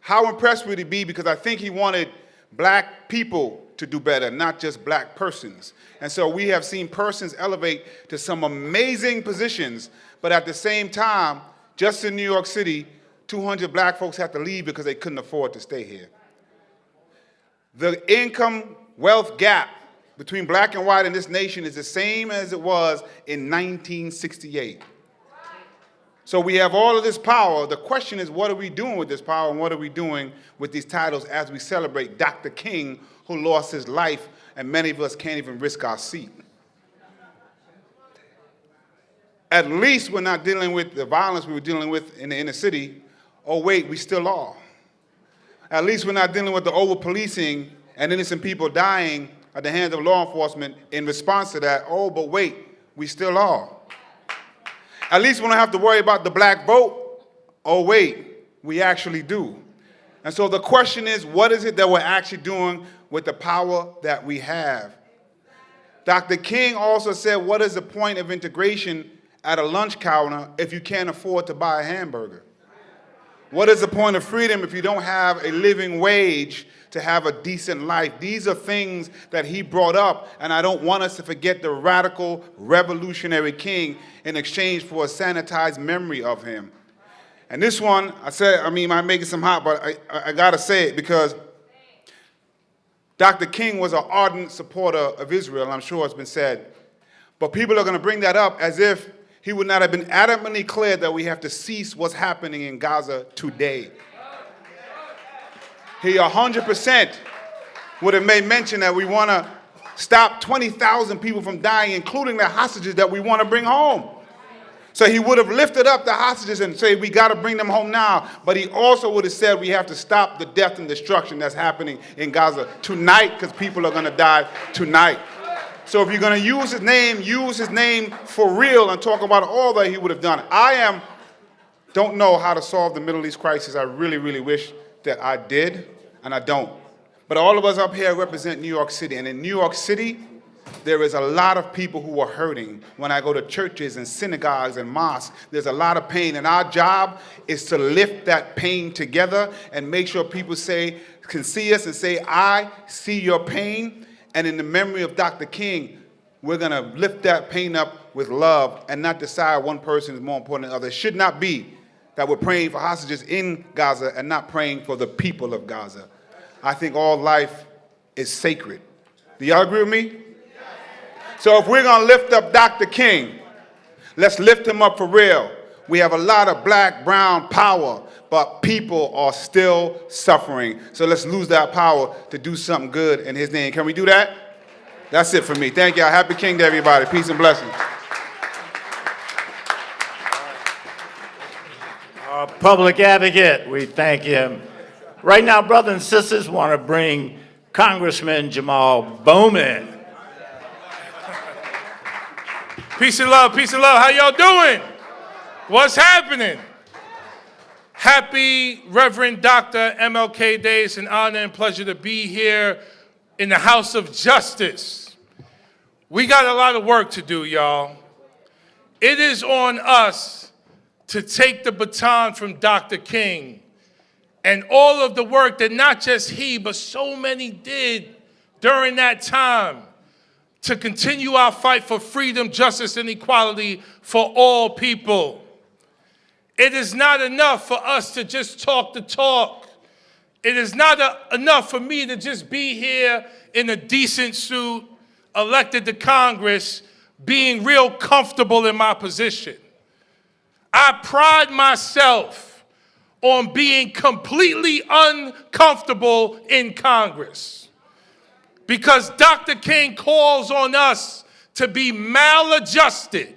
how impressed would he be? Because I think he wanted black people to do better, not just black persons. And so we have seen persons elevate to some amazing positions, but at the same time, just in New York City, 200 black folks had to leave because they couldn't afford to stay here. The income wealth gap between black and white in this nation is the same as it was in 1968. So we have all of this power. The question is, what are we doing with this power and what are we doing with these titles as we celebrate Dr. King, who lost his life, and many of us can't even risk our seat. At least we're not dealing with the violence we were dealing with in the inner city. Oh, wait, we still are. At least we're not dealing with the over-policing and innocent people dying at the hands of law enforcement in response to that. Oh, but wait, we still are. At least we don't have to worry about the black vote. Oh, wait, we actually do. And so the question is, what is it that we're actually doing with the power that we have? Dr. King also said, what is the point of integration at a lunch counter if you can't afford to buy a hamburger? What is the point of freedom if you don't have a living wage to have a decent life? These are things that he brought up, and I don't want us to forget the radical, revolutionary king in exchange for a sanitized memory of him. And this one, I might make it some hot, but I gotta say it because Dr. King was an ardent supporter of Israel, and I'm sure it's been said. But people are gonna bring that up as if he would not have been adamantly clear that we have to cease what's happening in Gaza today. He 100% would have made mention that we want to stop 20,000 people from dying, including the hostages that we want to bring home. So he would have lifted up the hostages and said, we got to bring them home now. But he also would have said, we have to stop the death and destruction that's happening in Gaza tonight, because people are going to die tonight. So if you're going to use his name for real and talk about all that he would have done. Don't know how to solve the Middle East crisis. I really, really wish that I did, and I don't. But all of us up here represent New York City, and in New York City, there is a lot of people who are hurting. When I go to churches and synagogues and mosques, there's a lot of pain, and our job is to lift that pain together and make sure people can see us and say, I see your pain, and in the memory of Dr. King, we're going to lift that pain up with love and not decide one person is more important than others. It should not be that we're praying for hostages in Gaza and not praying for the people of Gaza. I think all life is sacred. Do y'all agree with me? So if we're going to lift up Dr. King, let's lift him up for real. We have a lot of black, brown power, but people are still suffering. So let's lose that power to do something good in his name. Can we do that? That's it for me. Thank y'all. Happy King Day, everybody. Peace and blessings. Our public advocate, we thank him. Right now, brothers and sisters, want to bring Congressman Jamal Bowman. Peace and love, peace and love. How y'all doing? What's happening? Happy Reverend Dr. MLK Day. It's an honor and pleasure to be here in the House of Justice. We got a lot of work to do, y'all. It is on us to take the baton from Dr. King and all of the work that not just he, but so many did during that time to continue our fight for freedom, justice, and equality for all people. It is not enough for us to just talk the talk. It is not enough for me to just be here in a decent suit, elected to Congress, being real comfortable in my position. I pride myself on being completely uncomfortable in Congress, because Dr. King calls on us to be maladjusted.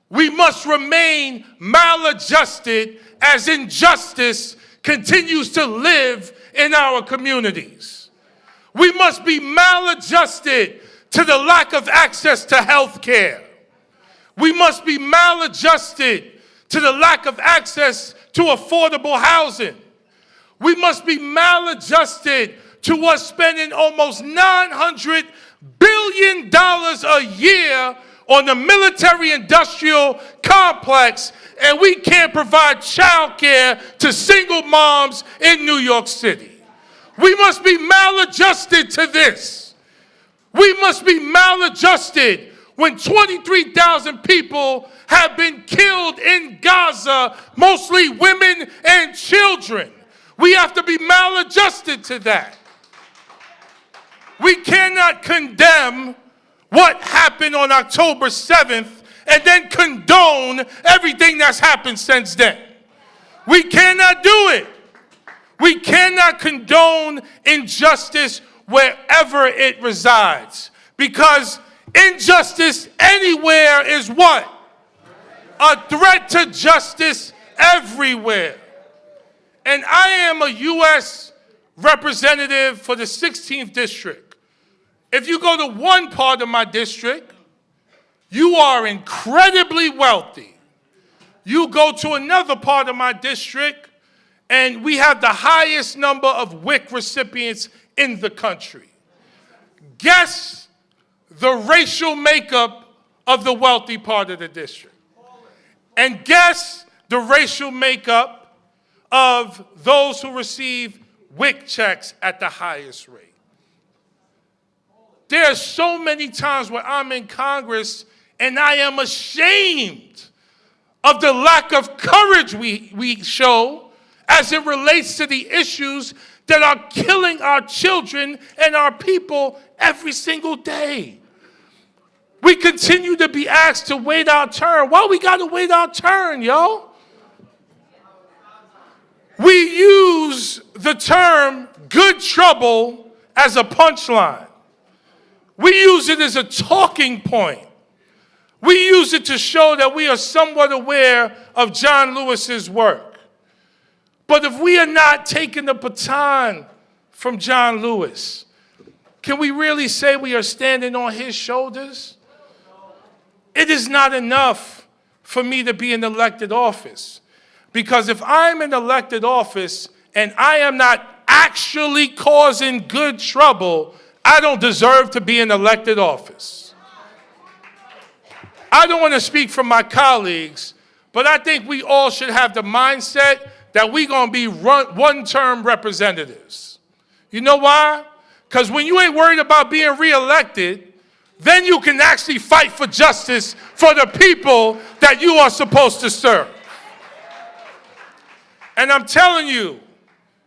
We must remain maladjusted as injustice continues to live in our communities. We must be maladjusted to the lack of access to health care. We must be maladjusted to the lack of access to affordable housing. We must be maladjusted to us spending almost $900 billion a year on the military-industrial complex, and we can't provide child care to single moms in New York City. We must be maladjusted to this. We must be maladjusted when 23,000 people have been killed in Gaza, mostly women and children. We have to be maladjusted to that. We cannot condemn what happened on October 7th and then condone everything that's happened since then. We cannot do it. We cannot condone injustice wherever it resides, because injustice anywhere is what? A threat to justice everywhere. And I am a U.S. representative for the 16th district. If you go to one part of my district, you are incredibly wealthy. You go to another part of my district, and we have the highest number of WIC recipients in the country. Guess the racial makeup of the wealthy part of the district. And guess the racial makeup of those who receive WIC checks at the highest rate. There are so many times where I'm in Congress and I am ashamed of the lack of courage we show as it relates to the issues that are killing our children and our people every single day. We continue to be asked to wait our turn. Why we gotta wait our turn, yo? We use the term good trouble as a punchline. We use it as a talking point. We use it to show that we are somewhat aware of John Lewis's work. But if we are not taking the baton from John Lewis, Can we really say we are standing on his shoulders? It is not enough for me to be in elected office. Because if I'm in elected office and I am not actually causing good trouble, I don't deserve to be in elected office. I don't want to speak for my colleagues, but I think we all should have the mindset that we're going to be one-term representatives. You know why? Because when you ain't worried about being reelected, then you can actually fight for justice for the people that you are supposed to serve. And I'm telling you,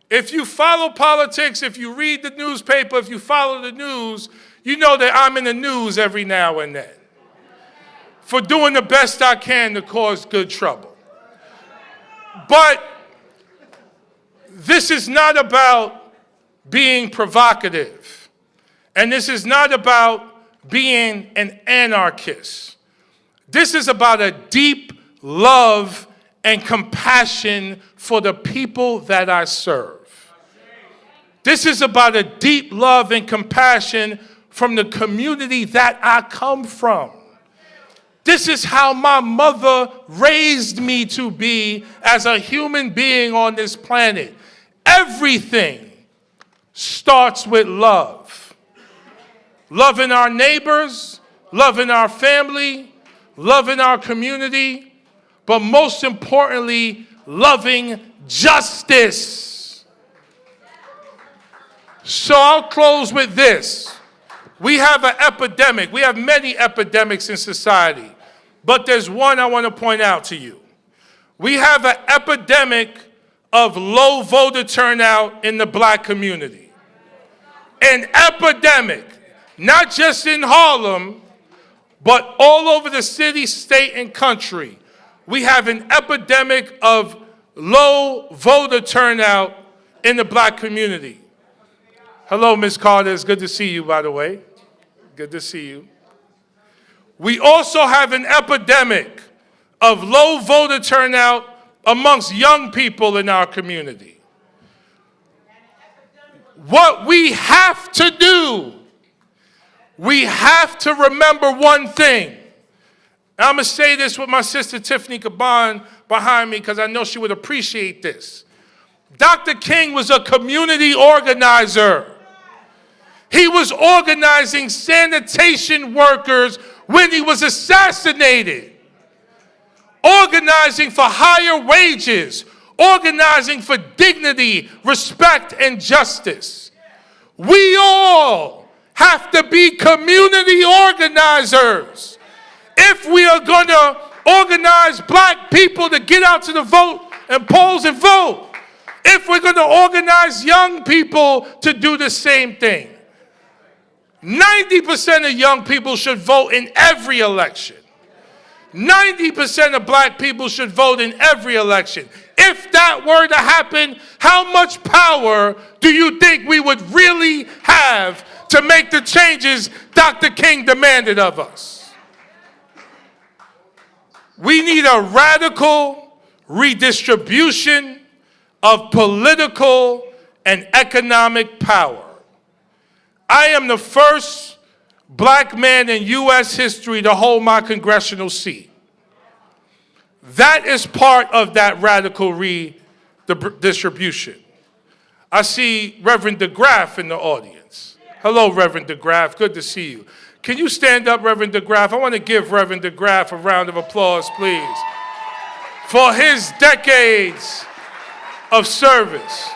if you follow politics, if you read the newspaper, if you follow the news, you know that I'm in the news every now and then for doing the best I can to cause good trouble. But this is not about being provocative. And this is not about being an anarchist. This is about a deep love and compassion for the people that I serve. This is about a deep love and compassion from the community that I come from. This is how my mother raised me to be as a human being on this planet. Everything starts with love. Loving our neighbors, loving our family, loving our community, but most importantly, loving justice. So I'll close with this. We have an epidemic. We have many epidemics in society, but there's one I want to point out to you. We have an epidemic of low voter turnout in the black community. An epidemic, not just in Harlem, but all over the city, state, and country. We have an epidemic of low voter turnout in the black community. Hello, Ms. Carter. It's good to see you, by the way. Good to see you. We also have an epidemic of low voter turnout amongst young people in our community. What we have to do, we have to remember one thing. And I'm going to say this with my sister Tiffany Caban behind me because I know she would appreciate this. Dr. King was a community organizer. He was organizing sanitation workers when he was assassinated. Organizing for higher wages, organizing for dignity, respect, and justice. We all have to be community organizers. If we are going to organize black people to get out to the vote and polls and vote, if we're going to organize young people to do the same thing, 90% of young people should vote in every election. 90% of black people should vote in every election. If that were to happen, how much power do you think we would really have to make the changes Dr. King demanded of us? We need a radical redistribution of political and economic power. I am the first black man in U.S. history to hold my congressional seat. That is part of that radical redistribution. I see Reverend DeGraff in the audience. Hello, Reverend DeGraff. Good to see you. Can you stand up, Reverend DeGraff? I want to give Reverend DeGraff a round of applause, please, for his decades of service.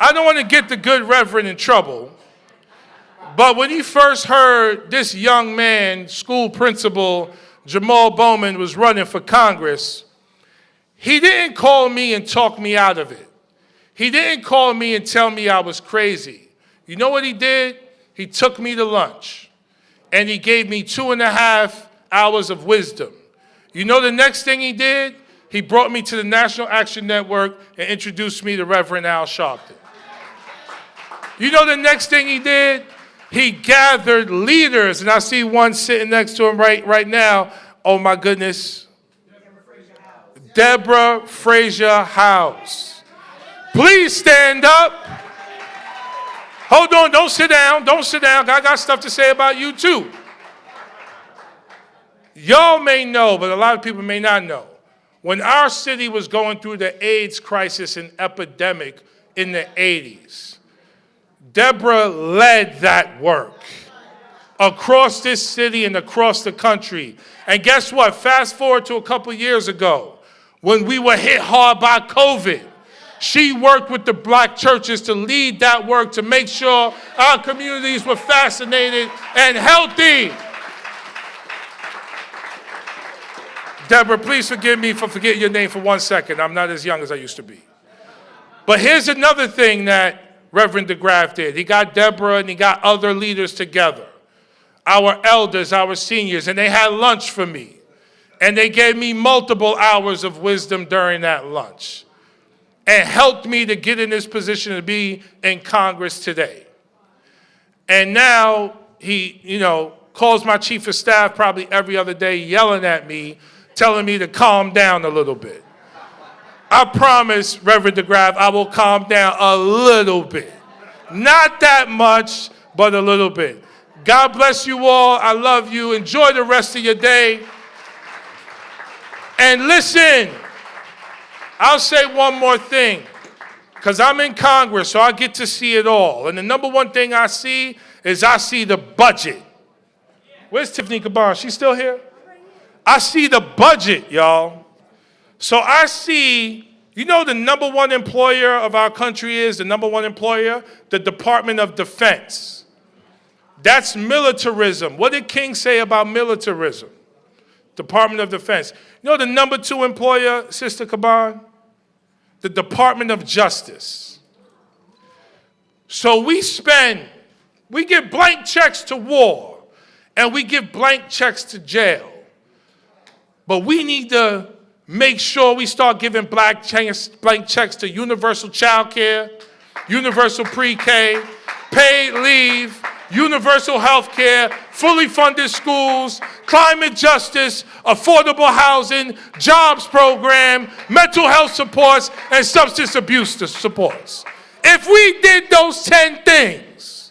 I don't want to get the good Reverend in trouble, but when he first heard this young man, school principal Jamal Bowman, was running for Congress, he didn't call me and talk me out of it. He didn't call me and tell me I was crazy. You know what he did? He took me to lunch, and he gave me 2.5 hours of wisdom. You know the next thing he did? He brought me to the National Action Network and introduced me to Reverend Al Sharpton. You know the next thing he did? He gathered leaders, and I see one sitting next to him right now. Oh my goodness. Deborah Frazier House. Please stand up. Hold on, don't sit down, don't sit down. I got stuff to say about you too. Y'all may know, but a lot of people may not know. When our city was going through the AIDS crisis and epidemic in the 80s, Deborah led that work across this city and across the country. And guess what? Fast forward to a couple years ago, when we were hit hard by COVID, she worked with the black churches to lead that work to make sure our communities were vaccinated and healthy. Deborah, please forgive me for forgetting your name for 1 second. I'm not as young as I used to be. But here's another thing that Reverend DeGraff did. He got Deborah and he got other leaders together, our elders, our seniors, and they had lunch for me. And they gave me multiple hours of wisdom during that lunch and helped me to get in this position to be in Congress today. And now he, calls my chief of staff probably every other day, yelling at me, telling me to calm down a little bit. I promise, Reverend DeGraff, I will calm down a little bit. Not that much, but a little bit. God bless you all. I love you. Enjoy the rest of your day. And listen, I'll say one more thing, because I'm in Congress, so I get to see it all. And the number one thing I see is I see the budget. Where's Tiffany Caban? She's still here? I see the budget, y'all. So I see, the number one employer of our country is, the number one employer? The Department of Defense. That's militarism. What did King say about militarism? Department of Defense. The number two employer, Sister Caban? The Department of Justice. So we give blank checks to war, and we give blank checks to jail. But we need to make sure we start giving blank checks to universal child care, universal pre-K, paid leave, universal health care, fully funded schools, climate justice, affordable housing, jobs program, mental health supports, and substance abuse supports. If we did those 10 things,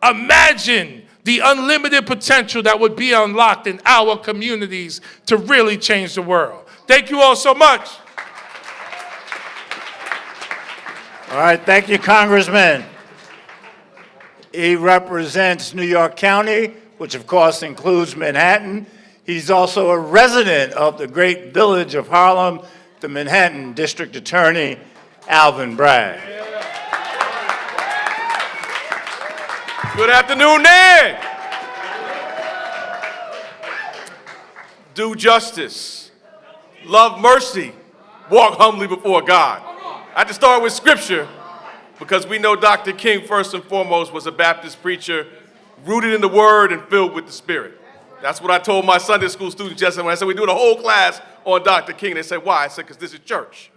imagine the unlimited potential that would be unlocked in our communities to really change the world. Thank you all so much. All right, thank you, Congressman. He represents New York County, which of course includes Manhattan. He's also a resident of the great village of Harlem, the Manhattan District Attorney, Alvin Bragg. Good afternoon, Nan. Do justice, love mercy, walk humbly before God. I have to start with scripture because we know Dr. King, first and foremost, was a Baptist preacher rooted in the Word and filled with the Spirit. That's what I told my Sunday school students yesterday when I said we do the whole class on Dr. King. They said, why? I said, because this is church.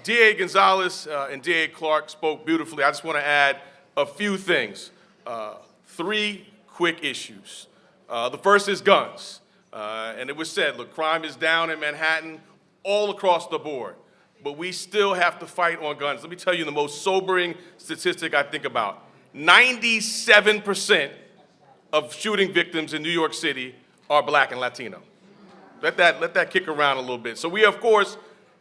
D.A. Gonzalez and D.A. Clark spoke beautifully. I just want to add a few things. 3 quick issues. The first is guns. And it was said, look, crime is down in Manhattan all across the board. But we still have to fight on guns. Let me tell you the most sobering statistic I think about. 97% of shooting victims in New York City are black and Latino. Let that kick around a little bit. So we, of course,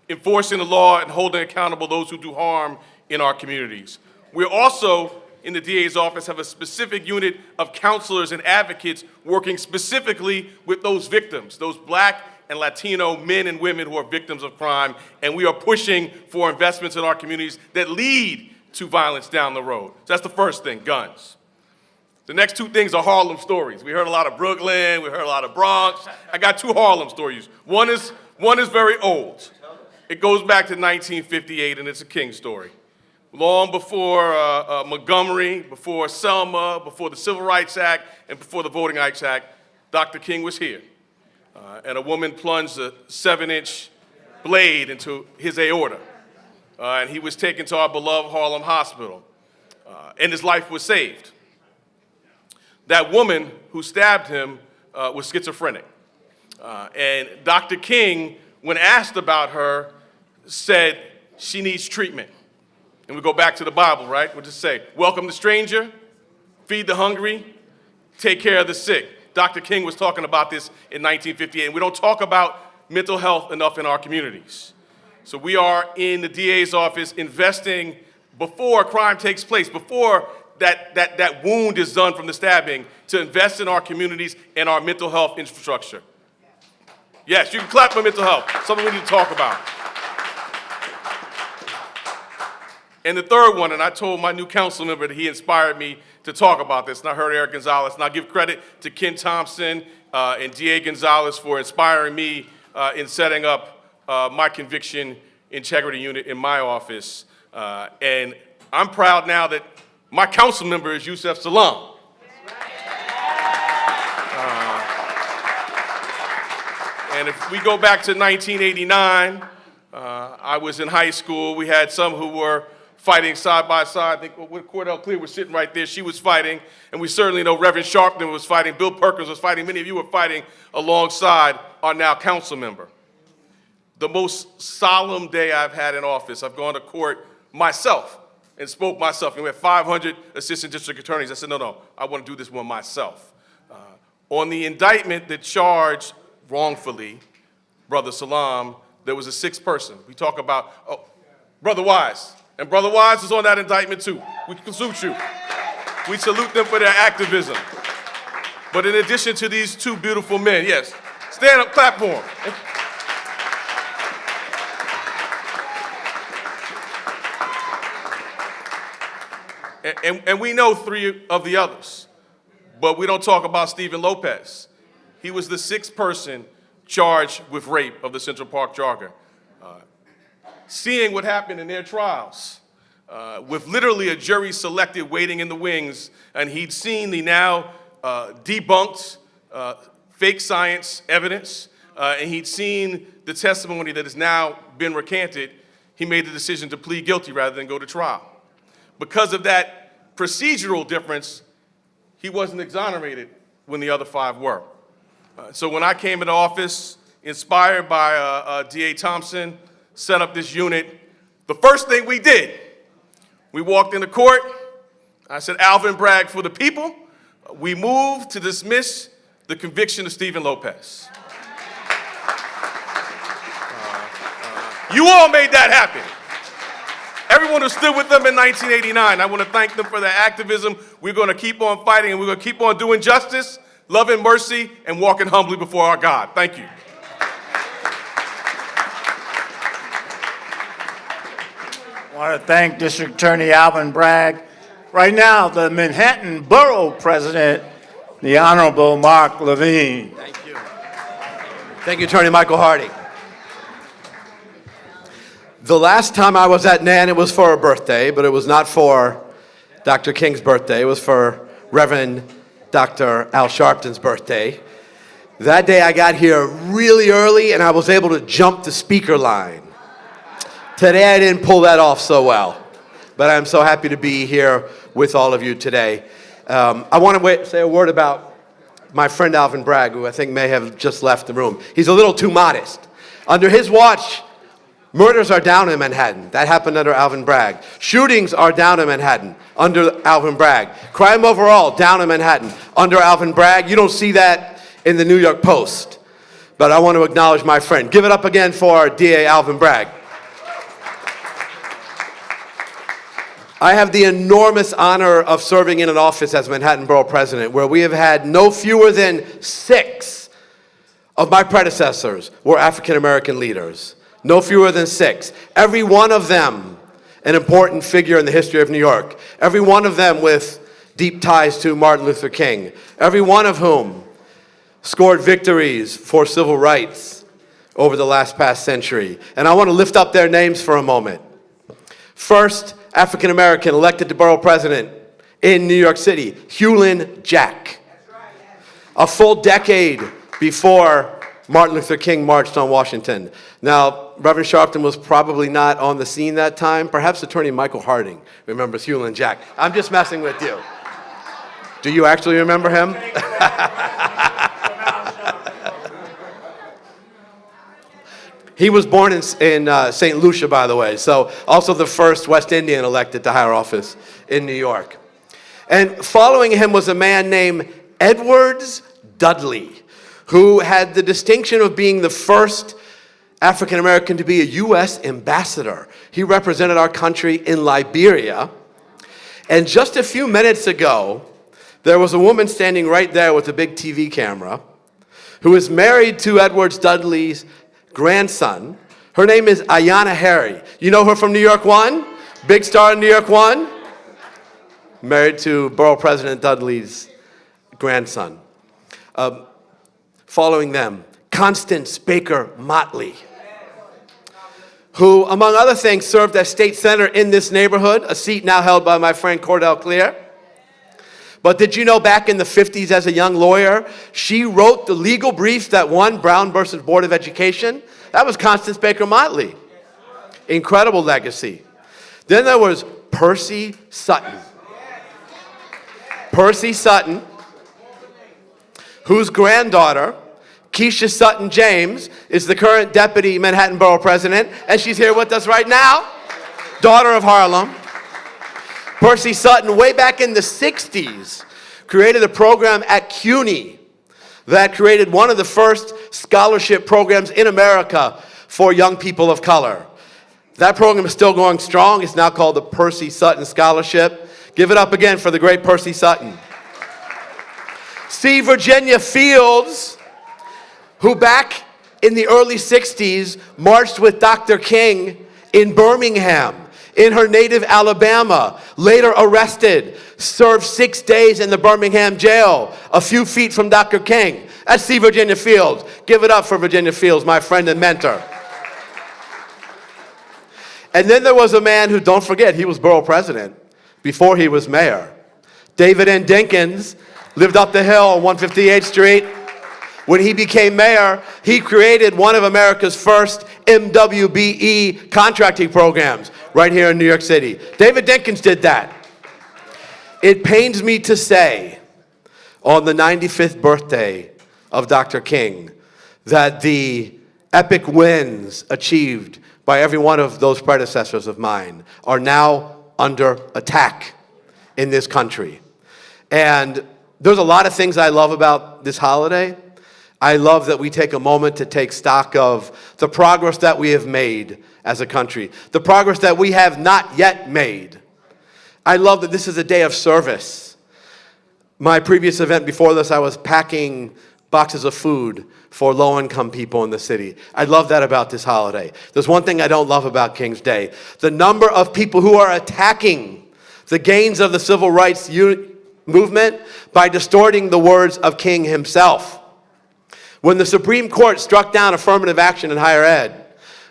enforcing the law and holding accountable those who do harm in our communities. We're also, in the DA's office, have a specific unit of counselors and advocates working specifically with those victims, those black and Latino men and women who are victims of crime, and we are pushing for investments in our communities that lead to violence down the road. So that's the first thing, guns. The next 2 things are Harlem stories. We heard a lot of Brooklyn, we heard a lot of Bronx. I got 2 Harlem stories. One is very old. It goes back to 1958, and it's a King story. Long before Montgomery, before Selma, before the Civil Rights Act, and before the Voting Rights Act, Dr. King was here. And a woman plunged a 7-inch blade into his aorta. And he was taken to our beloved Harlem Hospital. And his life was saved. That woman who stabbed him was schizophrenic. And Dr. King, when asked about her, said she needs treatment. And we go back to the Bible, right? We'll just say, welcome the stranger, feed the hungry, take care of the sick. Dr. King was talking about this in 1958, and we don't talk about mental health enough in our communities. So we are in the DA's office investing before crime takes place, before that wound is done from the stabbing, to invest in our communities and our mental health infrastructure. Yes, you can clap for mental health, something we need to talk about. And the third one, and I told my new council member that he inspired me to talk about this, and I heard Eric Gonzalez, and I give credit to Ken Thompson and DA Gonzalez for inspiring me in setting up my conviction integrity unit in my office. And I'm proud now that my council member is Yusef Salam. And if we go back to 1989, I was in high school. We had some who were fighting side by side. I think Cordell Clear was sitting right there. She was fighting. And we certainly know Reverend Sharpton was fighting. Bill Perkins was fighting. Many of you were fighting alongside our now council member. The most solemn day I've had in office, I've gone to court myself and spoke myself. And we had 500 assistant district attorneys. I said, no, I want to do this one myself. On the indictment that charged wrongfully Brother Salam, there was a sixth person. We talk about, Brother Wise. And Brother Wise is on that indictment too. We salute you. We salute them for their activism. But in addition to these two beautiful men, yes, stand up, clap for them. And we know three of the others, but we don't talk about Stephen Lopez. He was the sixth person charged with rape of the Central Park jogger. Seeing what happened in their trials, with literally a jury selected waiting in the wings, and he'd seen the now debunked fake science evidence, and he'd seen the testimony that has now been recanted, he made the decision to plead guilty rather than go to trial. Because of that procedural difference, he wasn't exonerated when the other five were. So when I came into office, inspired by DA Thompson, set up this unit, the first thing we did, we walked into court. I said, Alvin Bragg for the people. We moved to dismiss the conviction of Stephen Lopez. You all made that happen. Everyone who stood with them in 1989, I want to thank them for their activism. We're going to keep on fighting, and we're going to keep on doing justice, love and mercy, and walking humbly before our God. Thank you. I want to thank District Attorney Alvin Bragg. Right now, the Manhattan Borough President, the Honorable Mark Levine. Thank you. Thank you, Attorney Michael Harding. The last time I was at NAN, it was for a birthday, but it was not for Dr. King's birthday. It was for Reverend Dr. Al Sharpton's birthday. That day I got here really early, and I was able to jump the speaker line. Today I didn't pull that off so well, but I'm so happy to be here with all of you today. I want to say a word about my friend Alvin Bragg, who I think may have just left the room. He's a little too modest. Under his watch, murders are down in Manhattan. That happened under Alvin Bragg. Shootings are down in Manhattan under Alvin Bragg. Crime overall down in Manhattan under Alvin Bragg. You don't see that in the New York Post, but I want to acknowledge my friend. Give it up again for DA Alvin Bragg. I have the enormous honor of serving in an office as Manhattan Borough President, where we have had no fewer than 6 of my predecessors were African American leaders. No fewer than 6. Every one of them an important figure in the history of New York. Every one of them with deep ties to Martin Luther King. Every one of whom scored victories for civil rights over the past century. And I want to lift up their names for a moment. First, African American elected to borough president in New York City, Hewlin Jack. A full decade before Martin Luther King marched on Washington. Now, Reverend Sharpton was probably not on the scene that time. Perhaps Attorney Michael Harding remembers Hewlin Jack. I'm just messing with you. Do you actually remember him? He was born in St. Lucia, by the way, so also the first West Indian elected to higher office in New York. And following him was a man named Edwards Dudley, who had the distinction of being the first African American to be a U.S. ambassador. He represented our country in Liberia. And just a few minutes ago, there was a woman standing right there with a big TV camera who is married to Edwards Dudley's grandson. Her name is Ayanna Harry. You know her from New York One? Big star in New York One? Married to Borough President Dudley's grandson. Following them, Constance Baker Motley, who, among other things, served as state senator in this neighborhood, a seat now held by my friend Cordell Clear. But did you know back in the 50s as a young lawyer, she wrote the legal briefs that won Brown versus Board of Education? That was Constance Baker Motley. Incredible legacy. Then there was Percy Sutton. Percy Sutton, whose granddaughter, Keisha Sutton James, is the current deputy Manhattan Borough President, and she's here with us right now, daughter of Harlem. Percy Sutton, way back in the 60s, created a program at CUNY that created one of the first scholarship programs in America for young people of color. That program is still going strong. It's now called the Percy Sutton Scholarship. Give it up again for the great Percy Sutton. C. Virginia Fields, who back in the early 60s marched with Dr. King in Birmingham, in her native Alabama, later arrested, served 6 days in the Birmingham jail, a few feet from Dr. King. That's C. Virginia Fields. Give it up for Virginia Fields, my friend and mentor. And then there was a man who, don't forget, he was borough president before he was mayor. David N. Dinkins lived up the hill on 158th Street. When he became mayor, he created one of America's first MWBE contracting programs right here in New York City. David Dinkins did that. It pains me to say, on the 95th birthday of Dr. King, that the epic wins achieved by every one of those predecessors of mine are now under attack in this country. And there's a lot of things I love about this holiday. I love that we take a moment to take stock of the progress that we have made as a country, the progress that we have not yet made. I love that this is a day of service. My previous event before this, I was packing boxes of food for low-income people in the city. I love that about this holiday. There's one thing I don't love about King's Day: the number of people who are attacking the gains of the civil rights movement by distorting the words of King himself. When the Supreme Court struck down affirmative action in higher ed,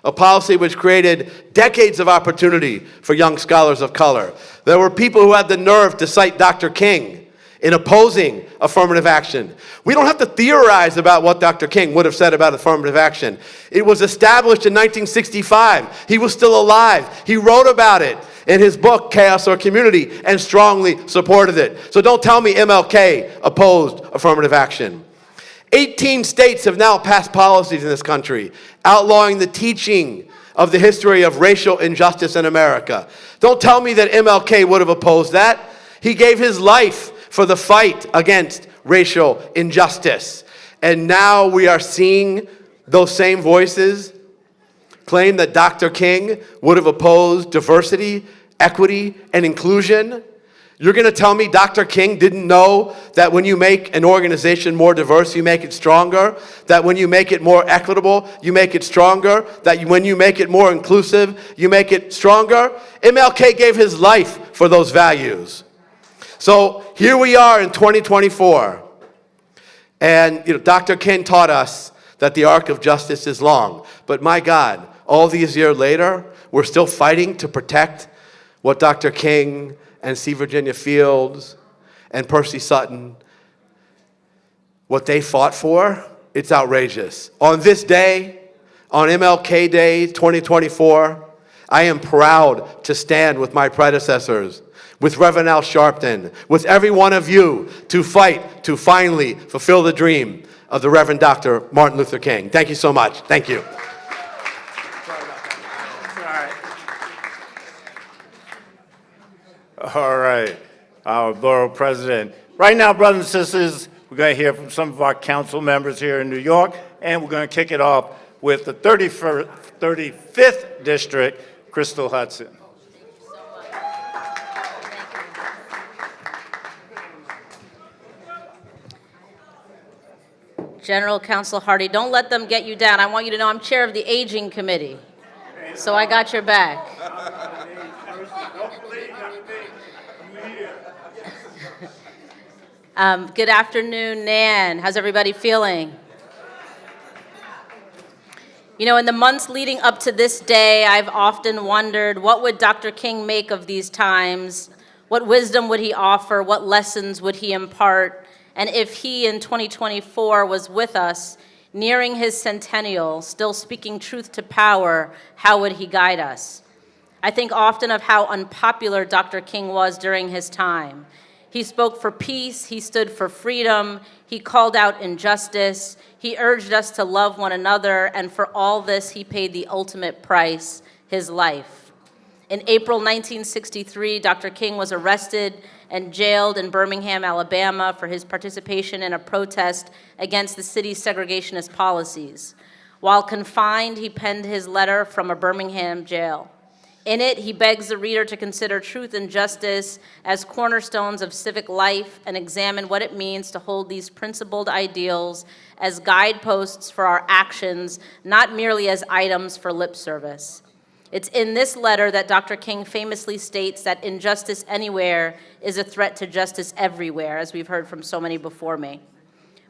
a policy which created decades of opportunity for young scholars of color, there were people who had the nerve to cite Dr. King in opposing affirmative action. We don't have to theorize about what Dr. King would have said about affirmative action. It was established in 1965. He was still alive. He wrote about it in his book, Chaos or Community, and strongly supported it. So don't tell me MLK opposed affirmative action. 18 states have now passed policies in this country outlawing the teaching of the history of racial injustice in America. Don't tell me that MLK would have opposed that. He gave his life for the fight against racial injustice. And now we are seeing those same voices claim that Dr. King would have opposed diversity, equity, and inclusion. You're going to tell me Dr. King didn't know that when you make an organization more diverse, you make it stronger, that when you make it more equitable, you make it stronger, that when you make it more inclusive, you make it stronger? MLK gave his life for those values. So here we are in 2024, and Dr. King taught us that the arc of justice is long. But my God, all these years later, we're still fighting to protect what Dr. King and C. Virginia Fields and Percy Sutton, what they fought for. It's outrageous. On this day, on MLK Day 2024, I am proud to stand with my predecessors, with Reverend Al Sharpton, with every one of you, to fight to finally fulfill the dream of the Reverend Dr. Martin Luther King. Thank you so much. Thank you. All right, our borough president. Right now, brothers and sisters, we're going to hear from some of our council members here in New York, and we're going to kick it off with the 35th District, Crystal Hudson. General Counsel Hardy, don't let them get you down. I want you to know I'm chair of the Aging Committee, so I got your back. Good afternoon, Nan. How's everybody feeling? You know, in the months leading up to this day, I've often wondered, what would Dr. King make of these times? What wisdom would he offer? What lessons would he impart? And if he, in 2024, was with us, nearing his centennial, still speaking truth to power, how would he guide us? I think often of how unpopular Dr. King was during his time. He spoke for peace, he stood for freedom, he called out injustice, he urged us to love one another, and for all this, he paid the ultimate price, his life. In April 1963, Dr. King was arrested and jailed in Birmingham, Alabama, for his participation in a protest against the city's segregationist policies. While confined, he penned his letter from a Birmingham jail. In it, he begs the reader to consider truth and justice as cornerstones of civic life and examine what it means to hold these principled ideals as guideposts for our actions, not merely as items for lip service. It's in this letter that Dr. King famously states that injustice anywhere is a threat to justice everywhere, as we've heard from so many before me.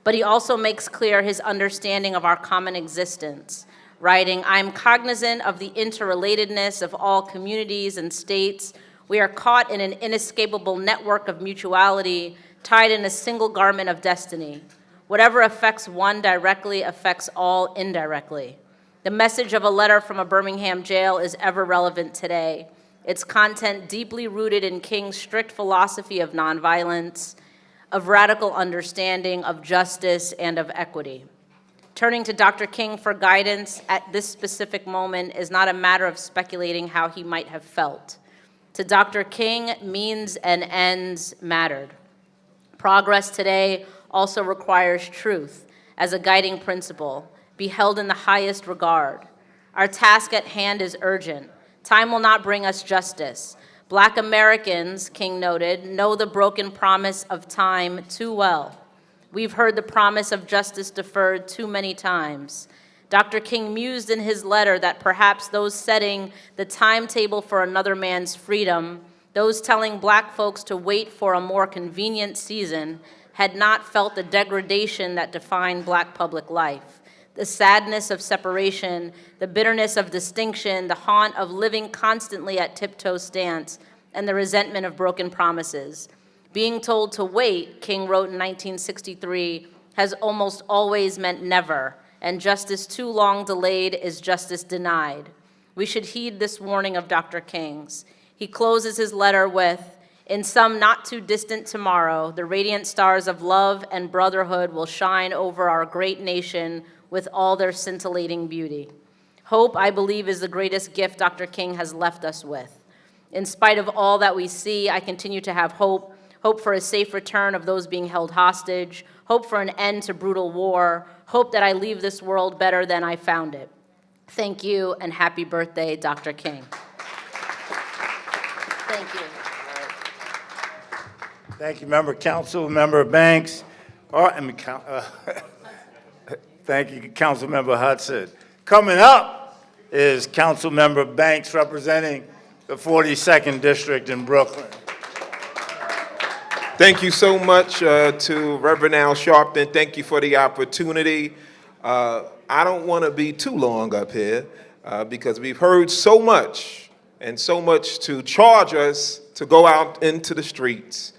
But he also makes clear his understanding of our common existence, writing, "I'm cognizant of the interrelatedness of all communities and states. We are caught in an inescapable network of mutuality, tied in a single garment of destiny. Whatever affects one directly affects all indirectly." The message of a letter from a Birmingham jail is ever relevant today. Its content deeply rooted in King's strict philosophy of nonviolence, of radical understanding of justice and of equity. Turning to Dr. King for guidance at this specific moment is not a matter of speculating how he might have felt. To Dr. King, means and ends mattered. Progress today also requires truth as a guiding principle, be held in the highest regard. Our task at hand is urgent. Time will not bring us justice. Black Americans, King noted, know the broken promise of time too well. We've heard the promise of justice deferred too many times. Dr. King mused in his letter that perhaps those setting the timetable for another man's freedom, those telling Black folks to wait for a more convenient season, had not felt the degradation that defined Black public life, the sadness of separation, the bitterness of distinction, the haunt of living constantly at tiptoe stance, and the resentment of broken promises. Being told to wait, King wrote in 1963, has almost always meant never, and justice too long delayed is justice denied. We should heed this warning of Dr. King's. He closes his letter with, "In some not too distant tomorrow, the radiant stars of love and brotherhood will shine over our great nation with all their scintillating beauty." Hope, I believe, is the greatest gift Dr. King has left us with. In spite of all that we see, I continue to have hope. Hope for a safe return of those being held hostage, hope for an end to brutal war, hope that I leave this world better than I found it. Thank you, and happy birthday, Dr. King. Thank you. Thank you, Member Banks. Thank you, Councilmember Hudson. Coming up is Councilmember Banks representing the 42nd District in Brooklyn. Thank you so much to Reverend Al Sharpton. Thank you for the opportunity. I don't want to be too long up here because we've heard so much and so much to charge us to go out into the streets.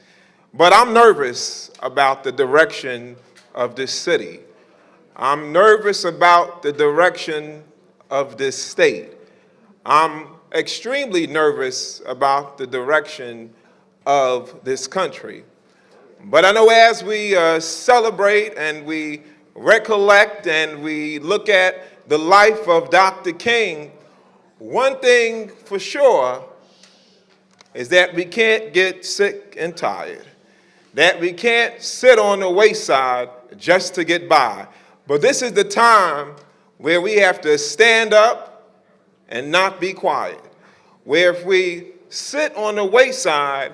But I'm nervous about the direction of this city. I'm nervous about the direction of this state. I'm extremely nervous about the direction of this country. But I know as we celebrate and we recollect and we look at the life of Dr. King, one thing for sure, is that we can't get sick and tired, that we can't sit on the wayside just to get by. But this is the time where we have to stand up and not be quiet, where if we sit on the wayside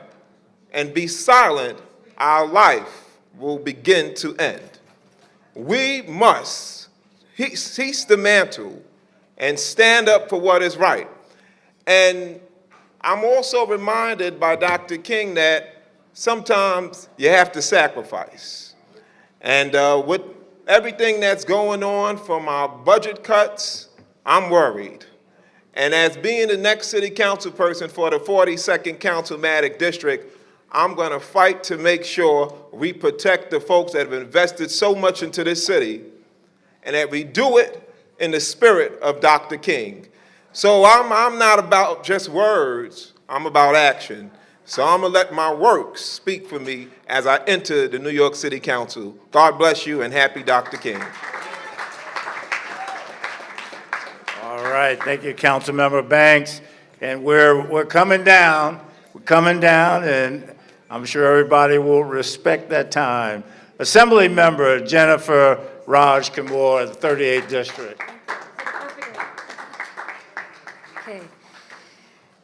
and be silent, our life will begin to end. We must seize the mantle and stand up for what is right. And I'm also reminded by Dr. King that sometimes you have to sacrifice. And with everything that's going on from our budget cuts, I'm worried. And as being the next city council person for the 42nd Councilmatic District, I'm going to fight to make sure we protect the folks that have invested so much into this city, and that we do it in the spirit of Dr. King. So I'm not about just words, I'm about action. So I'm going to let my works speak for me as I enter the New York City Council. God bless you, and happy Dr. King. All right, thank you, Councilmember Banks. And we're coming down. We're coming down, and I'm sure everybody will respect that time. Assembly Member Jennifer Raj Kamor, the 38th District. Okay.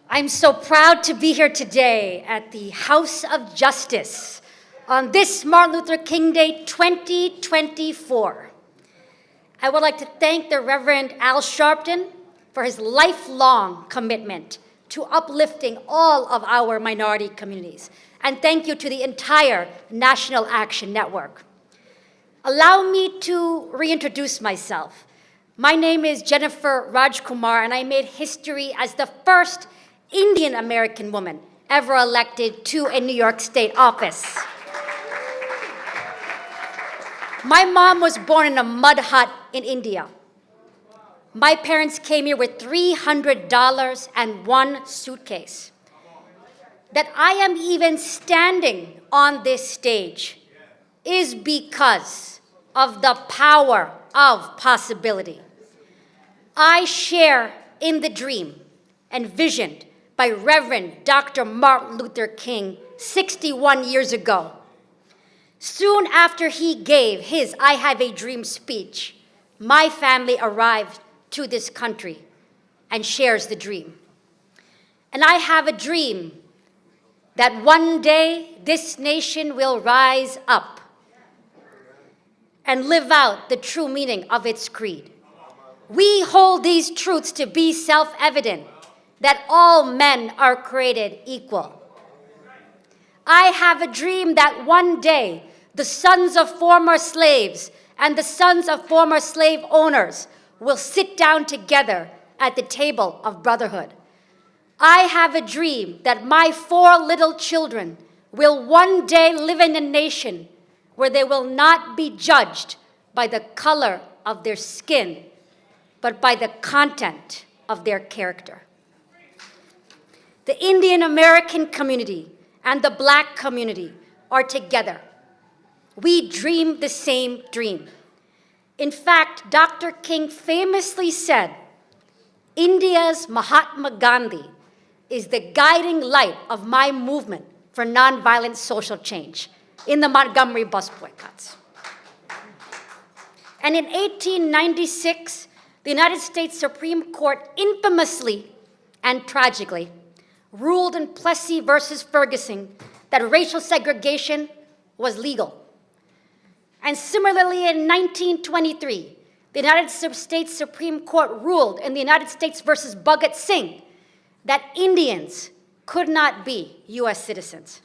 I'm so proud to be here today at the House of Justice on this Martin Luther King Day 2024. I would like to thank the Reverend Al Sharpton for his lifelong commitment to uplifting all of our minority communities. And thank you to the entire National Action Network. Allow me to reintroduce myself. My name is Jennifer Rajkumar, and I made history as the first Indian American woman ever elected to a New York State office. My mom was born in a mud hut in India. My parents came here with $300 and one suitcase. That I am even standing on this stage is because of the power of possibility. I share in the dream envisioned by Reverend Dr. Martin Luther King 61 years ago. Soon after he gave his I Have a Dream speech, my family arrived to this country and shares the dream. And I have a dream that one day this nation will rise up and live out the true meaning of its creed. We hold these truths to be self-evident, that all men are created equal. I have a dream that one day the sons of former slaves and the sons of former slave owners will sit down together at the table of brotherhood. I have a dream that my 4 little children will one day live in a nation where they will not be judged by the color of their skin, but by the content of their character. The Indian American community and the Black community are together. We dream the same dream. In fact, Dr. King famously said, India's Mahatma Gandhi is the guiding light of my movement for nonviolent social change in the Montgomery bus boycotts. And in 1896, the United States Supreme Court infamously and tragically ruled in Plessy versus Ferguson that racial segregation was legal. And similarly, in 1923, the United States Supreme Court ruled in the United States versus Bhagat Singh that Indians could not be US citizens.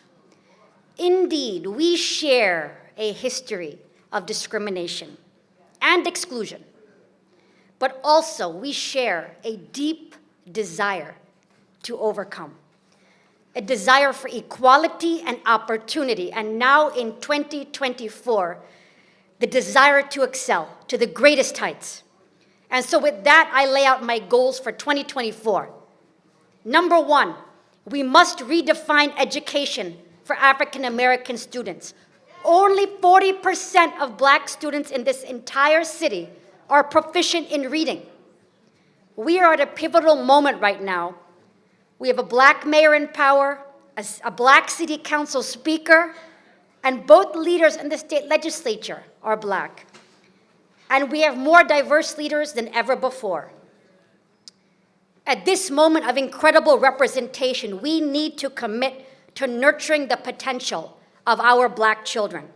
Indeed, we share a history of discrimination and exclusion, but also we share a deep desire to overcome, a desire for equality and opportunity, and now in 2024, the desire to excel to the greatest heights. And so with that, I lay out my goals for 2024. Number 1, we must redefine education for African American students. Only 40% of Black students in this entire city are proficient in reading. We are at a pivotal moment right now We have a black mayor in power, a black city council speaker, and both leaders in the state legislature are black. And we have more diverse leaders than ever before. At this moment of incredible representation, we need to commit to nurturing the potential of our black children.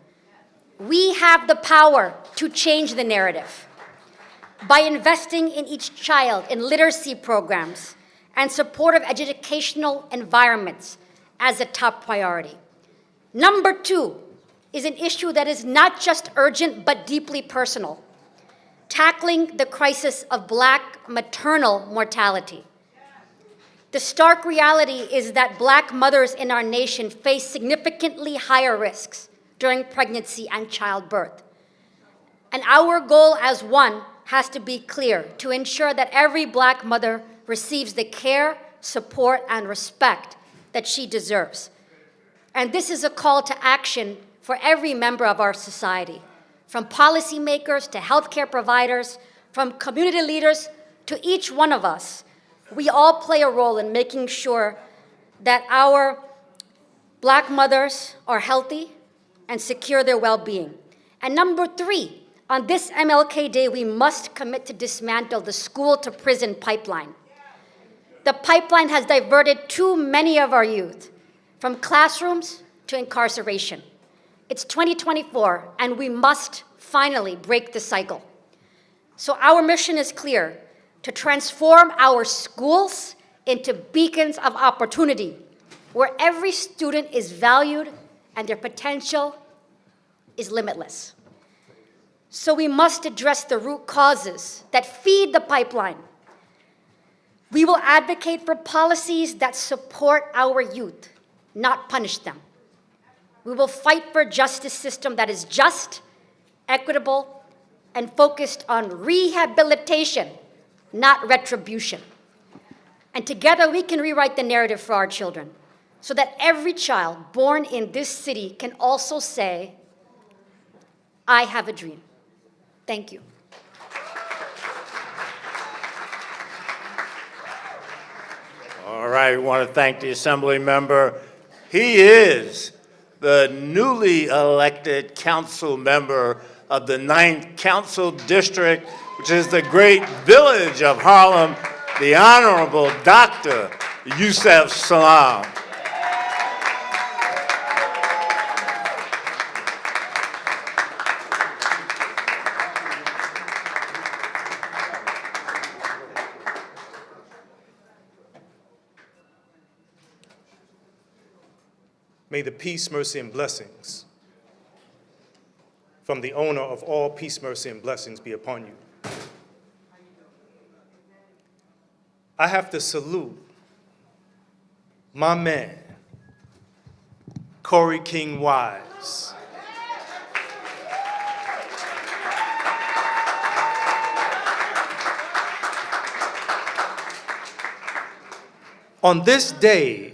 We have the power to change the narrative by investing in each child in literacy programs and supportive educational environments as a top priority. Number 2 is an issue that is not just urgent but deeply personal: tackling the crisis of black maternal mortality. The stark reality is that black mothers in our nation face significantly higher risks during pregnancy and childbirth. And our goal as one has to be clear: to ensure that every black mother receives the care, support, and respect that she deserves. And this is a call to action for every member of our society, from policymakers to healthcare providers, from community leaders to each one of us. We all play a role in making sure that our black mothers are healthy and secure their well-being. And number 3, on this MLK Day, we must commit to dismantle the school-to-prison pipeline. The pipeline has diverted too many of our youth from classrooms to incarceration. It's 2024, and we must finally break the cycle. So our mission is clear: to transform our schools into beacons of opportunity, where every student is valued and their potential is limitless. So we must address the root causes that feed the pipeline. We will advocate for policies that support our youth, not punish them. We will fight for a justice system that is just, equitable, and focused on rehabilitation, not retribution. And together we can rewrite the narrative for our children so that every child born in this city can also say, "I have a dream." Thank you. All right, we want to thank the Assembly member. He is the newly elected council member of the 9th Council District, which is the great village of Harlem, the Honorable Dr. Yusef Salaam. May the peace, mercy, and blessings from the owner of all peace, mercy, and blessings be upon you. I have to salute my man, Corey King Wise. On this day,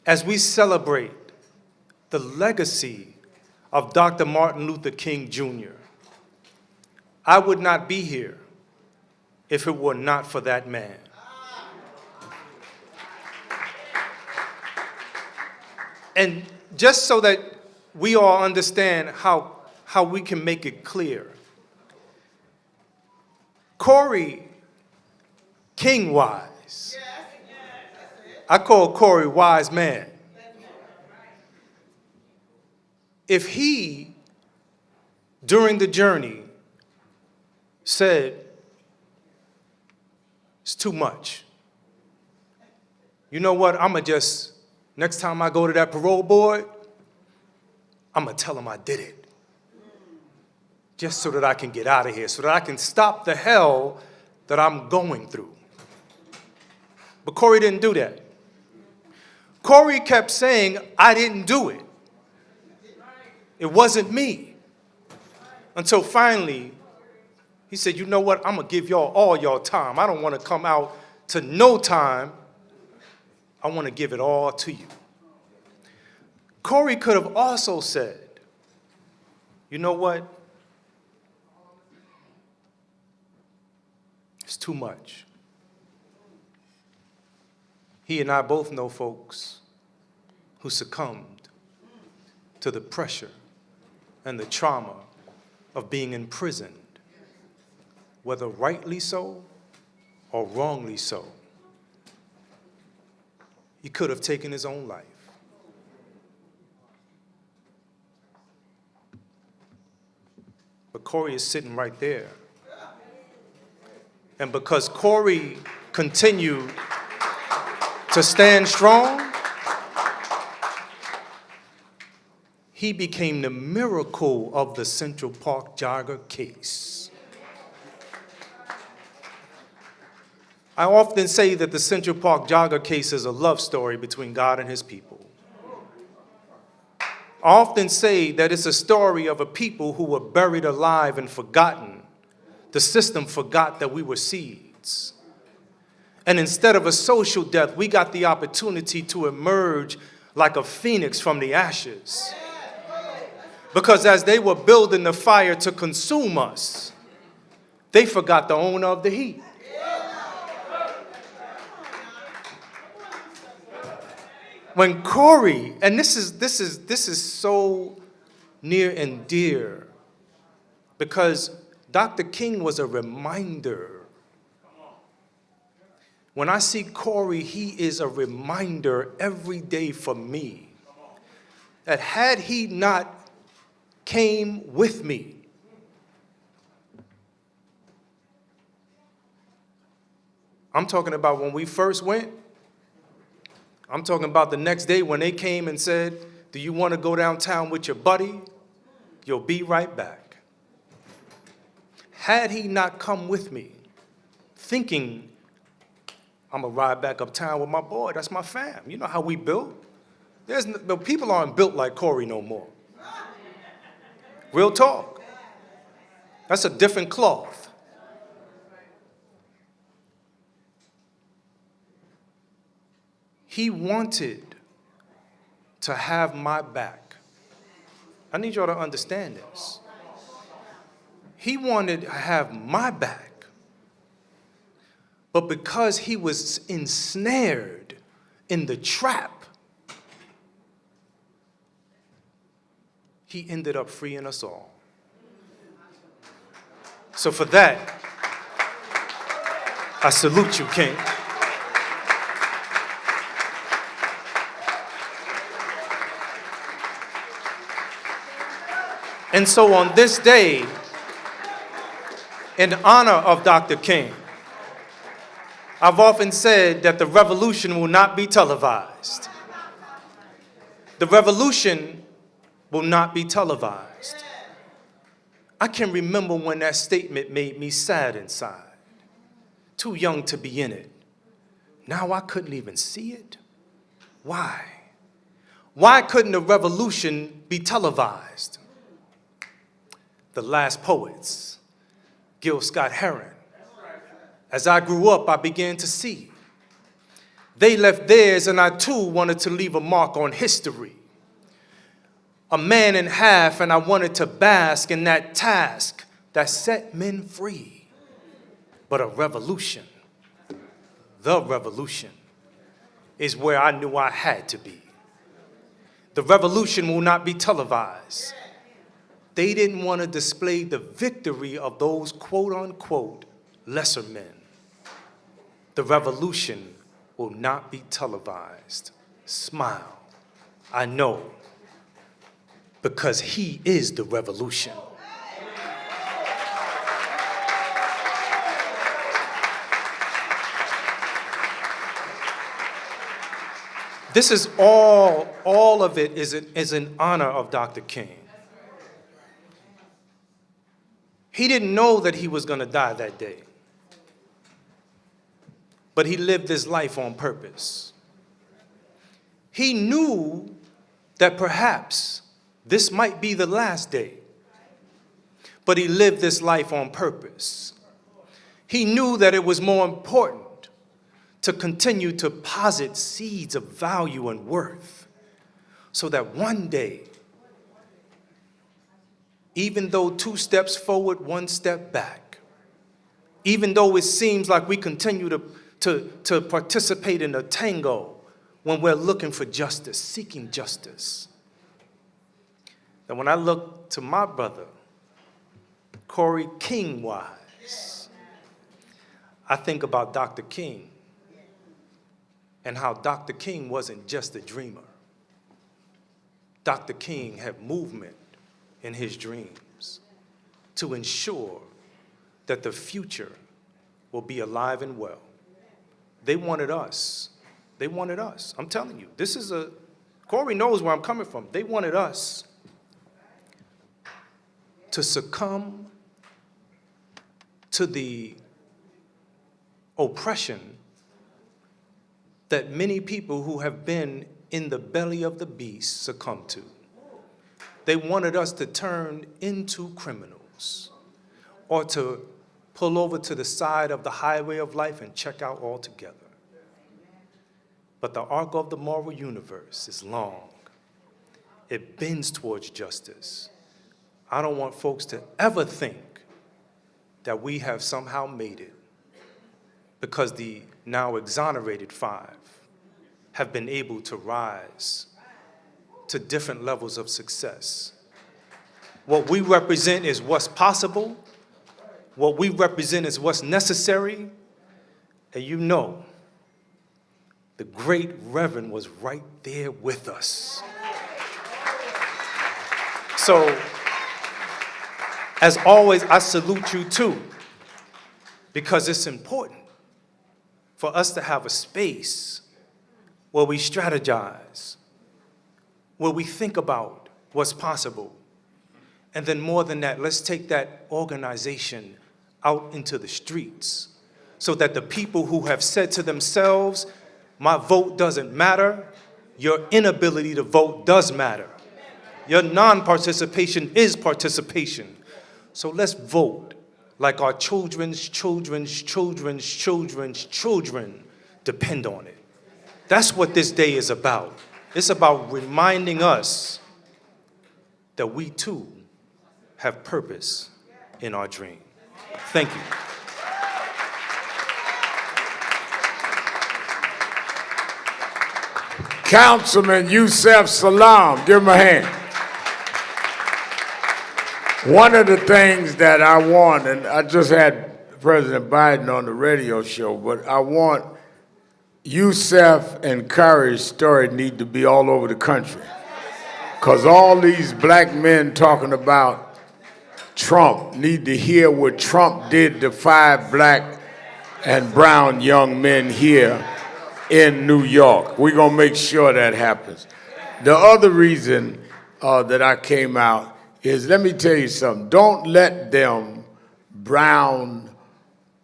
as we celebrate the legacy of Dr. Martin Luther King Jr., I would not be here if it were not for that man. And just so that we all understand how we can make it clear, Corey King Wise, I call Corey Wise Man. If he, during the journey, said, "It's too much. You know what, next time I go to that parole board, I'm gonna tell him I did it. Just so that I can get out of here, so that I can stop the hell that I'm going through." But Corey didn't do that. Corey kept saying, "I didn't do it. It wasn't me." Until finally, he said, "You know what, I'm gonna give y'all all y'all time. I don't wanna come out to no time. I wanna give it all to you." Corey could have also said, "You know what? It's too much." He and I both know folks who succumbed to the pressure and the trauma of being imprisoned, whether rightly so or wrongly so. He could have taken his own life. But Corey is sitting right there. And because Corey continued to stand strong, he became the miracle of the Central Park jogger case. I often say that the Central Park jogger case is a love story between God and his people. I often say that it's a story of a people who were buried alive and forgotten. The system forgot that we were seeds. And instead of a social death, we got the opportunity to emerge like a phoenix from the ashes. Because as they were building the fire to consume us, they forgot the owner of the heat. When Corey, and this is so near and dear, because Dr. King was a reminder. When I see Corey, he is a reminder every day for me that had he not came with me, I'm talking about when we first went, I'm talking about the next day when they came and said, do you want to go downtown with your buddy? You'll be right back. Had he not come with me, thinking, I'm going to ride back uptown with my boy, that's my fam. You know how we built? People aren't built like Corey no more. Real talk. That's a different cloth. He wanted to have my back. I need y'all to understand this. He wanted to have my back, but because he was ensnared in the trap, he ended up freeing us all. So for that, I salute you, King. And so on this day, in honor of Dr. King, I've often said that the revolution will not be televised. The revolution will not be televised. I can remember when that statement made me sad inside. Too young to be in it. Now I couldn't even see it. Why? Why couldn't the revolution be televised? The Last Poets, Gil Scott-Heron. As I grew up, I began to see. They left theirs, and I too wanted to leave a mark on history. A man in half, and I wanted to bask in that task that set men free. But a revolution, the revolution, is where I knew I had to be. The revolution will not be televised. They didn't want to display the victory of those quote-unquote lesser men. The revolution will not be televised. Smile. I know, because he is the revolution. This is all of it is in honor of Dr. King. He didn't know that he was going to die that day. But he lived his life on purpose. He knew that perhaps this might be the last day. But he lived this life on purpose. He knew that it was more important to continue to posit seeds of value and worth so that one day, even though 2 steps forward, 1 step back, even though it seems like we continue to participate in a tango when we're looking for justice, seeking justice. And when I look to my brother, Corey King Wise, I think about Dr. King and how Dr. King wasn't just a dreamer. Dr. King had movement in his dreams to ensure that the future will be alive and well. They wanted us. They wanted us. I'm telling you, Corey knows where I'm coming from. They wanted us to succumb to the oppression that many people who have been in the belly of the beast succumb to. They wanted us to turn into criminals or to pull over to the side of the highway of life and check out altogether. But the arc of the moral universe is long. It bends towards justice. I don't want folks to ever think that we have somehow made it because the now exonerated 5 have been able to rise to different levels of success. What we represent is what's possible. What we represent is what's necessary. And you know, the great Reverend was right there with us. So, as always, I salute you too, because it's important for us to have a space where we strategize, where we think about what's possible. And then more than that, let's take that organization out into the streets so that the people who have said to themselves, my vote doesn't matter, your inability to vote does matter. Your non-participation is participation. So let's vote like our children's children's children's children's children depend on it. That's what this day is about. It's about reminding us that we too have purpose in our dream. Thank you. Councilman Yusef Salaam, give him a hand. One of the things that I want, and I just had President Biden on the radio show, but I want Yusef and Kari's story need to be all over the country. Because all these black men talking about Trump need to hear what Trump did to 5 black and brown young men here in New York. We're going to make sure that happens. The other reason that I came out is, let me tell you something. Don't let them brown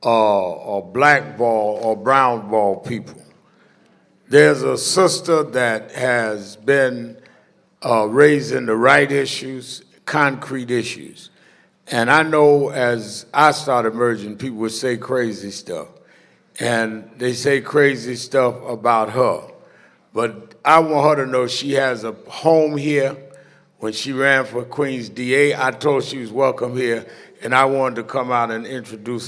or blackball or brownball people. There's a sister that has been raising the right issues, concrete issues. And I know as I start emerging, people would say crazy stuff. And they say crazy stuff about her. But I want her to know she has a home here. When she ran for Queens DA, I told her she was welcome here, and I wanted to come out and introduce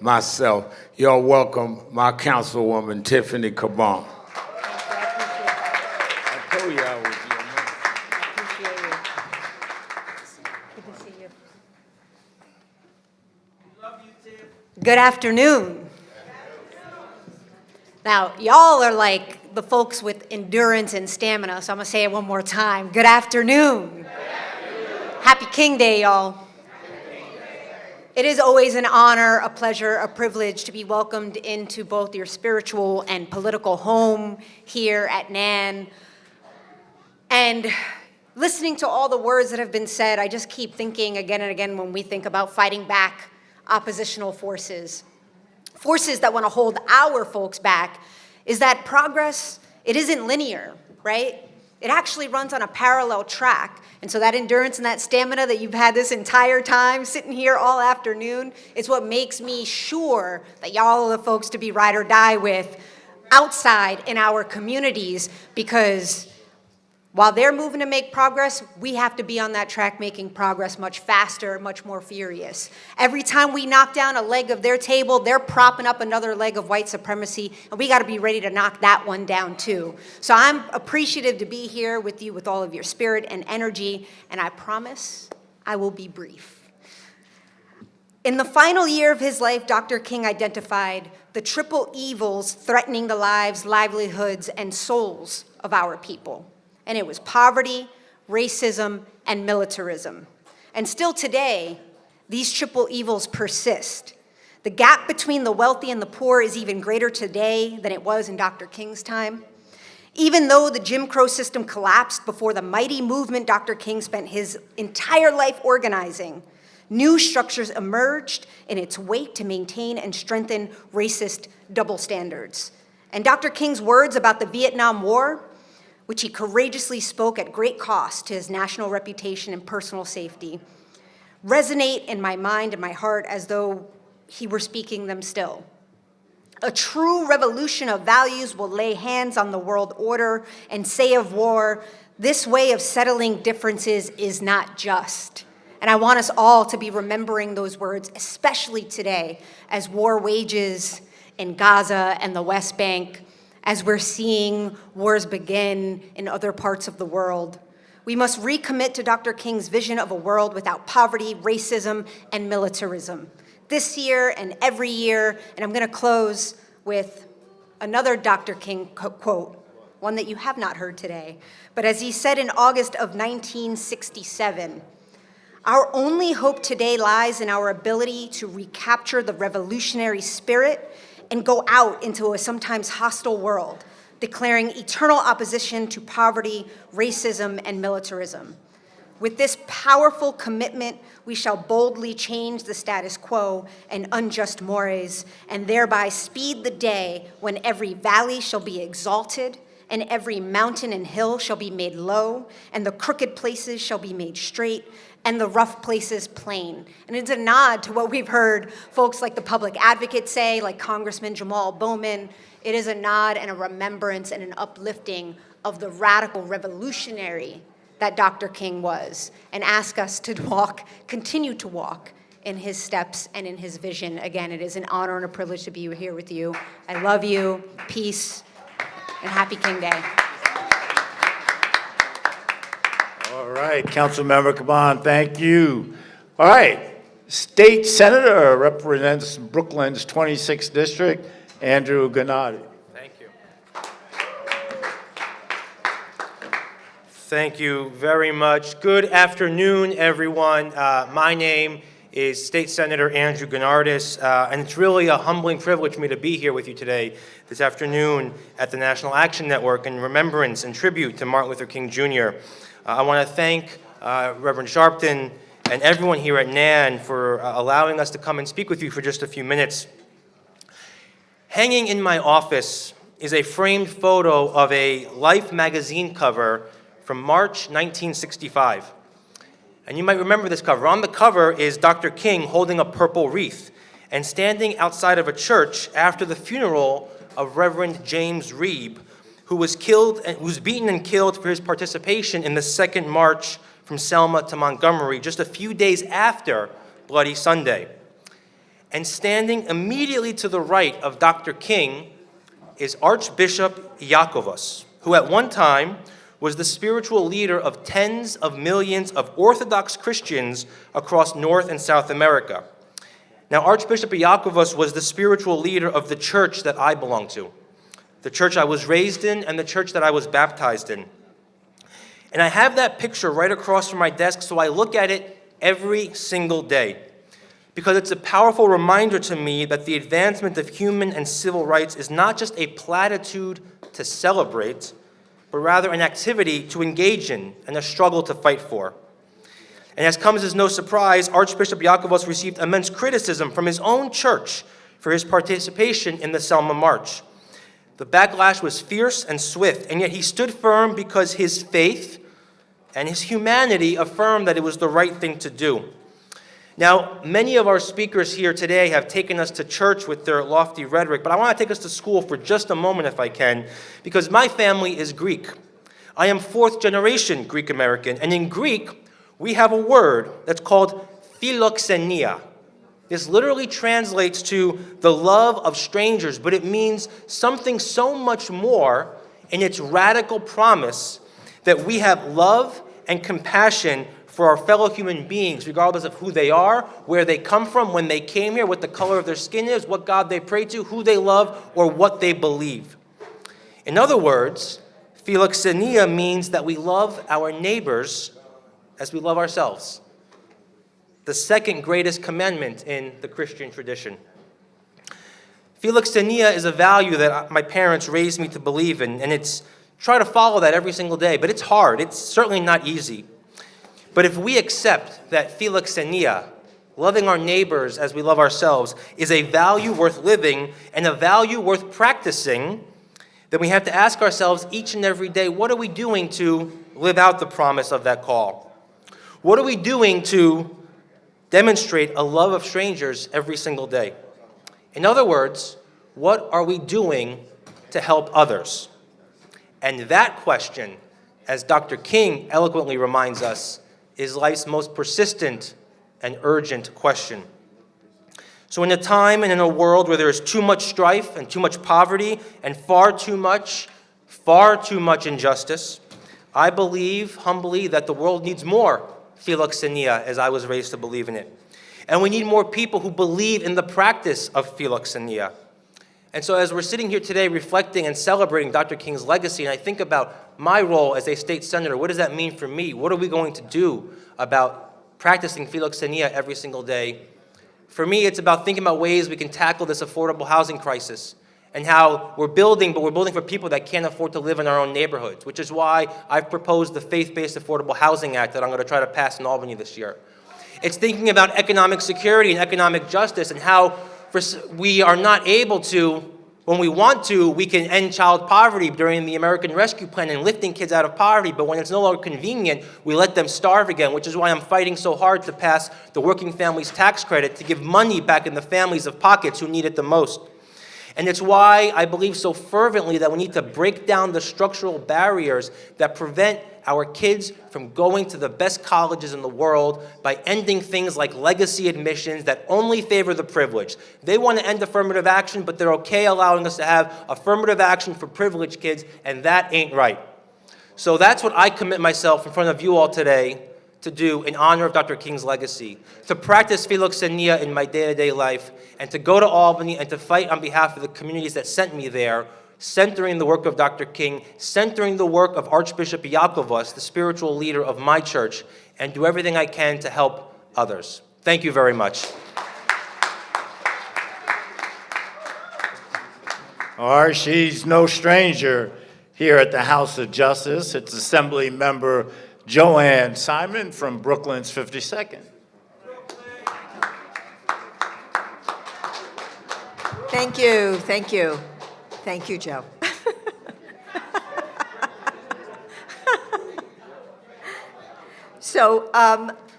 myself. Y'all welcome my councilwoman, Tiffany Caban. I told you I was here, man. Good to see you. Good afternoon. Now, y'all are like the folks with endurance and stamina, so I'm gonna say it one more time. Good afternoon. Good afternoon. Happy King Day, y'all. It is always an honor, a pleasure, a privilege to be welcomed into both your spiritual and political home here at NAN. And listening to all the words that have been said, I just keep thinking again and again when we think about fighting back oppositional forces that want to hold our folks back, is that progress, it isn't linear, right? It actually runs on a parallel track. And so that endurance and that stamina that you've had this entire time, sitting here all afternoon, is what makes me sure that y'all are the folks to be ride or die with outside in our communities, because While they're moving to make progress, we have to be on that track making progress much faster, much more furious. Every time we knock down a leg of their table, they're propping up another leg of white supremacy, and we gotta be ready to knock that one down too. So I'm appreciative to be here with you with all of your spirit and energy, and I promise I will be brief. In the final year of his life, Dr. King identified the triple evils threatening the lives, livelihoods, and souls of our people. And it was poverty, racism, and militarism. And still today, these triple evils persist. The gap between the wealthy and the poor is even greater today than it was in Dr. King's time. Even though the Jim Crow system collapsed before the mighty movement Dr. King spent his entire life organizing, new structures emerged in its wake to maintain and strengthen racist double standards. And Dr. King's words about the Vietnam War, which he courageously spoke at great cost to his national reputation and personal safety, resonate in my mind and my heart as though he were speaking them still. A true revolution of values will lay hands on the world order and say of war, this way of settling differences is not just. And I want us all to be remembering those words, especially today, as war wages in Gaza and the West Bank, as we're seeing wars begin in other parts of the world. We must recommit to Dr. King's vision of a world without poverty, racism, and militarism. This year and every year, and I'm gonna close with another Dr. King quote, one that you have not heard today. But as he said in August of 1967, our only hope today lies in our ability to recapture the revolutionary spirit and go out into a sometimes hostile world, declaring eternal opposition to poverty, racism, and militarism. With this powerful commitment, we shall boldly change the status quo and unjust mores, and thereby speed the day when every valley shall be exalted, and every mountain and hill shall be made low, and the crooked places shall be made straight, and the rough places plain. And it's a nod to what we've heard folks like the public advocate say, like Congressman Jamal Bowman. It is a nod and a remembrance and an uplifting of the radical revolutionary that Dr. King was, and ask us to walk, continue to walk in his steps and in his vision. Again, it is an honor and a privilege to be here with you. I love you, peace, and happy King Day. All right, Councilmember Caban, thank you. All right, State Senator represents Brooklyn's 26th District, Andrew Gennady. Thank you. Thank you very much. Good afternoon, everyone. My name is State Senator Andrew Gennady, and it's really a humbling privilege for me to be here with you today, this afternoon, at the National Action Network in remembrance and tribute to Martin Luther King Jr. I want to thank Reverend Sharpton and everyone here at NAN for allowing us to come and speak with you for just a few minutes. Hanging in my office is a framed photo of a Life magazine cover from March 1965. And you might remember this cover. On the cover is Dr. King holding a purple wreath and standing outside of a church after the funeral of Reverend James Reeb, who was beaten and killed for his participation in the Second March from Selma to Montgomery just a few days after Bloody Sunday. And standing immediately to the right of Dr. King is Archbishop Iakovos, who at one time was the spiritual leader of tens of millions of Orthodox Christians across North and South America. Now, Archbishop Iakovos was the spiritual leader of the church that I belong to, the church I was raised in and the church that I was baptized in. And I have that picture right across from my desk, so I look at it every single day, because it's a powerful reminder to me that the advancement of human and civil rights is not just a platitude to celebrate, but rather an activity to engage in and a struggle to fight for. And as comes as no surprise, Archbishop Iakovos received immense criticism from his own church for his participation in the Selma March. The backlash was fierce and swift, and yet he stood firm because his faith and his humanity affirmed that it was the right thing to do. Now, many of our speakers here today have taken us to church with their lofty rhetoric, but I want to take us to school for just a moment, if I can, because my family is Greek. I am fourth generation Greek American, and in Greek, we have a word that's called philoxenia. This literally translates to the love of strangers, but it means something so much more in its radical promise that we have love and compassion for our fellow human beings, regardless of who they are, where they come from, when they came here, what the color of their skin is, what God they pray to, who they love, or what they believe. In other words, philoxenia means that we love our neighbors as we love ourselves. The second greatest commandment in the Christian tradition. Philoxenia is a value that my parents raised me to believe in, and it's try to follow that every single day, but it's hard. It's certainly not easy. But if we accept that philoxenia, loving our neighbors as we love ourselves, is a value worth living and a value worth practicing, then we have to ask ourselves each and every day, what are we doing to live out the promise of that call? What are we doing to demonstrate a love of strangers every single day? In other words, what are we doing to help others? And that question, as Dr. King eloquently reminds us, is life's most persistent and urgent question. So in a time and in a world where there is too much strife and too much poverty and far too much injustice, I believe humbly that the world needs more philoxenia, as I was raised to believe in it. And we need more people who believe in the practice of philoxenia. And so as we're sitting here today reflecting and celebrating Dr. King's legacy, and I think about my role as a state senator, what does that mean for me? What are we going to do about practicing philoxenia every single day? For me, it's about thinking about ways we can tackle this affordable housing crisis and how we're building, but we're building for people that can't afford to live in our own neighborhoods, which is why I've proposed the Faith-Based Affordable Housing Act that I'm going to try to pass in Albany this year. It's thinking about economic security and economic justice and how we are not able to, when we want to, we can end child poverty during the American Rescue Plan and lifting kids out of poverty, but when it's no longer convenient, we let them starve again, which is why I'm fighting so hard to pass the Working Families Tax Credit to give money back in the families of pockets who need it the most. And it's why I believe so fervently that we need to break down the structural barriers that prevent our kids from going to the best colleges in the world by ending things like legacy admissions that only favor the privileged. They want to end affirmative action, but they're okay allowing us to have affirmative action for privileged kids, and that ain't right. So that's what I commit myself in front of you all today to do in honor of Dr. King's legacy, to practice philoxenia in my day-to-day life, and to go to Albany and to fight on behalf of the communities that sent me there, centering the work of Dr. King, centering the work of Archbishop Iakovos, the spiritual leader of my church, and do everything I can to help others. Thank you very much. All right, she's no stranger here at the House of Justice. It's Assembly Member Joanne Simon from Brooklyn's 52nd. Thank you, thank you. Thank you, Joe. So,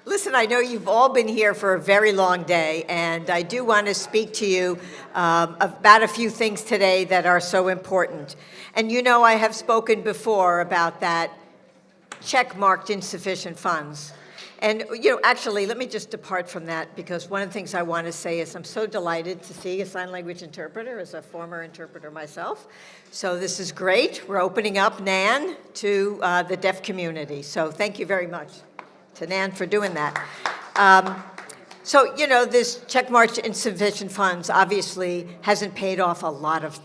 listen, I know you've all been here for a very long day, and I do want to speak to you about a few things today that are so important. And you know I have spoken before about that check-marked insufficient funds. And, you know, actually, let me just depart from that, because one of the things I want to say is I'm so delighted to see a sign language interpreter as a former interpreter myself. So this is great. We're opening up NAN to the deaf community. So thank you very much to NAN for doing that. So, you know, this check-marked insufficient funds obviously hasn't paid off a lot of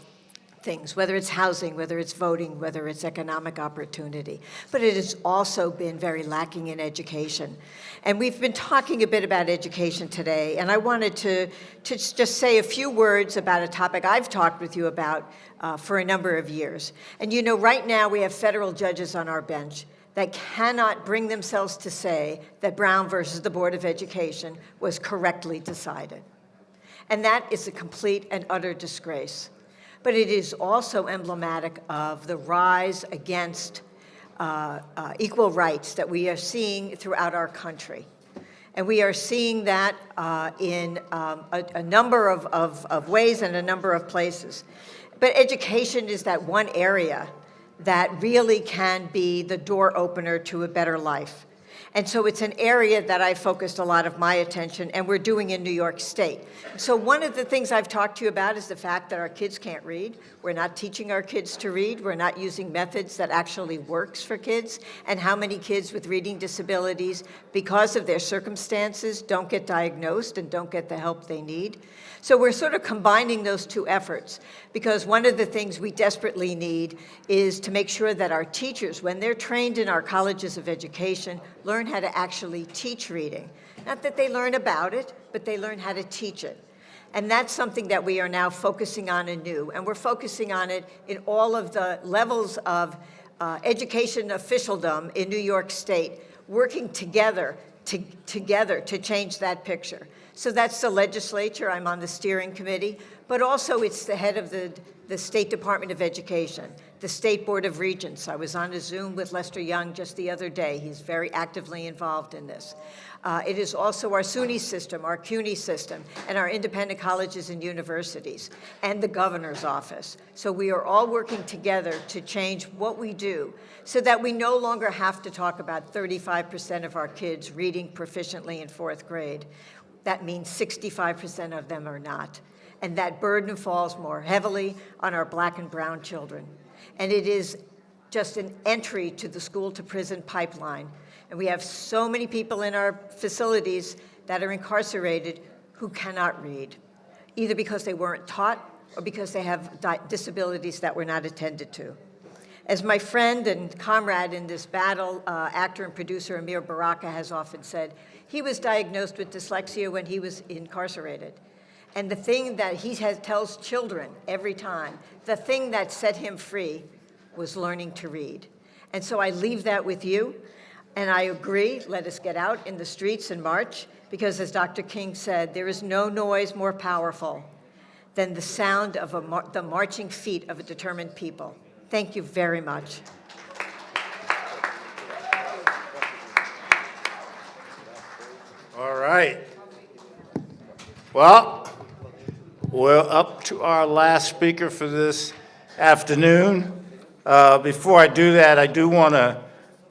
things, whether it's housing, whether it's voting, whether it's economic opportunity. But it has also been very lacking in education. And we've been talking a bit about education today, and I wanted to just say a few words about a topic I've talked with you about for a number of years. And you know, right now we have federal judges on our bench that cannot bring themselves to say that Brown versus the Board of Education was correctly decided. And that is a complete and utter disgrace. But it is also emblematic of the rise against equal rights that we are seeing throughout our country. And we are seeing that in a number of ways and a number of places. But education is that one area that really can be the door opener to a better life. And so it's an area that I focused a lot of my attention, and we're doing in New York State. So one of the things I've talked to you about is the fact that our kids can't read. We're not teaching our kids to read. We're not using methods that actually works for kids. And how many kids with reading disabilities, because of their circumstances, don't get diagnosed and don't get the help they need. So we're sort of combining those two efforts, because one of the things we desperately need is to make sure that our teachers, when they're trained in our colleges of education, learn how to actually teach reading. Not that they learn about it, but they learn how to teach it. And that's something that we are now focusing on anew. And we're focusing on it in all of the levels of education officialdom in New York State, working together to change that picture. So that's the legislature. I'm on the steering committee, but also it's the head of the State Department of Education, the State Board of Regents. I was on a Zoom with Lester Young just the other day. He's very actively involved in this. It is also our SUNY system, our CUNY system, and our independent colleges and universities, and the governor's office. So we are all working together to change what we do so that we no longer have to talk about 35% of our kids reading proficiently in 4th grade. That means 65% of them are not. And that burden falls more heavily on our Black and brown children. And it is just an entry to the school-to-prison pipeline. And we have so many people in our facilities that are incarcerated who cannot read, either because they weren't taught or because they have disabilities that were not attended to. As my friend and comrade in this battle, actor and producer Amir Baraka has often said, he was diagnosed with dyslexia when he was incarcerated. And the thing that he tells children every time, the thing that set him free was learning to read. And so I leave that with you. And I agree, let us get out in the streets and march, because as Dr. King said, there is no noise more powerful than the sound of the marching feet of a determined people. Thank you very much. All right. Well, we're up to our last speaker for this afternoon. Before I do that, I do want to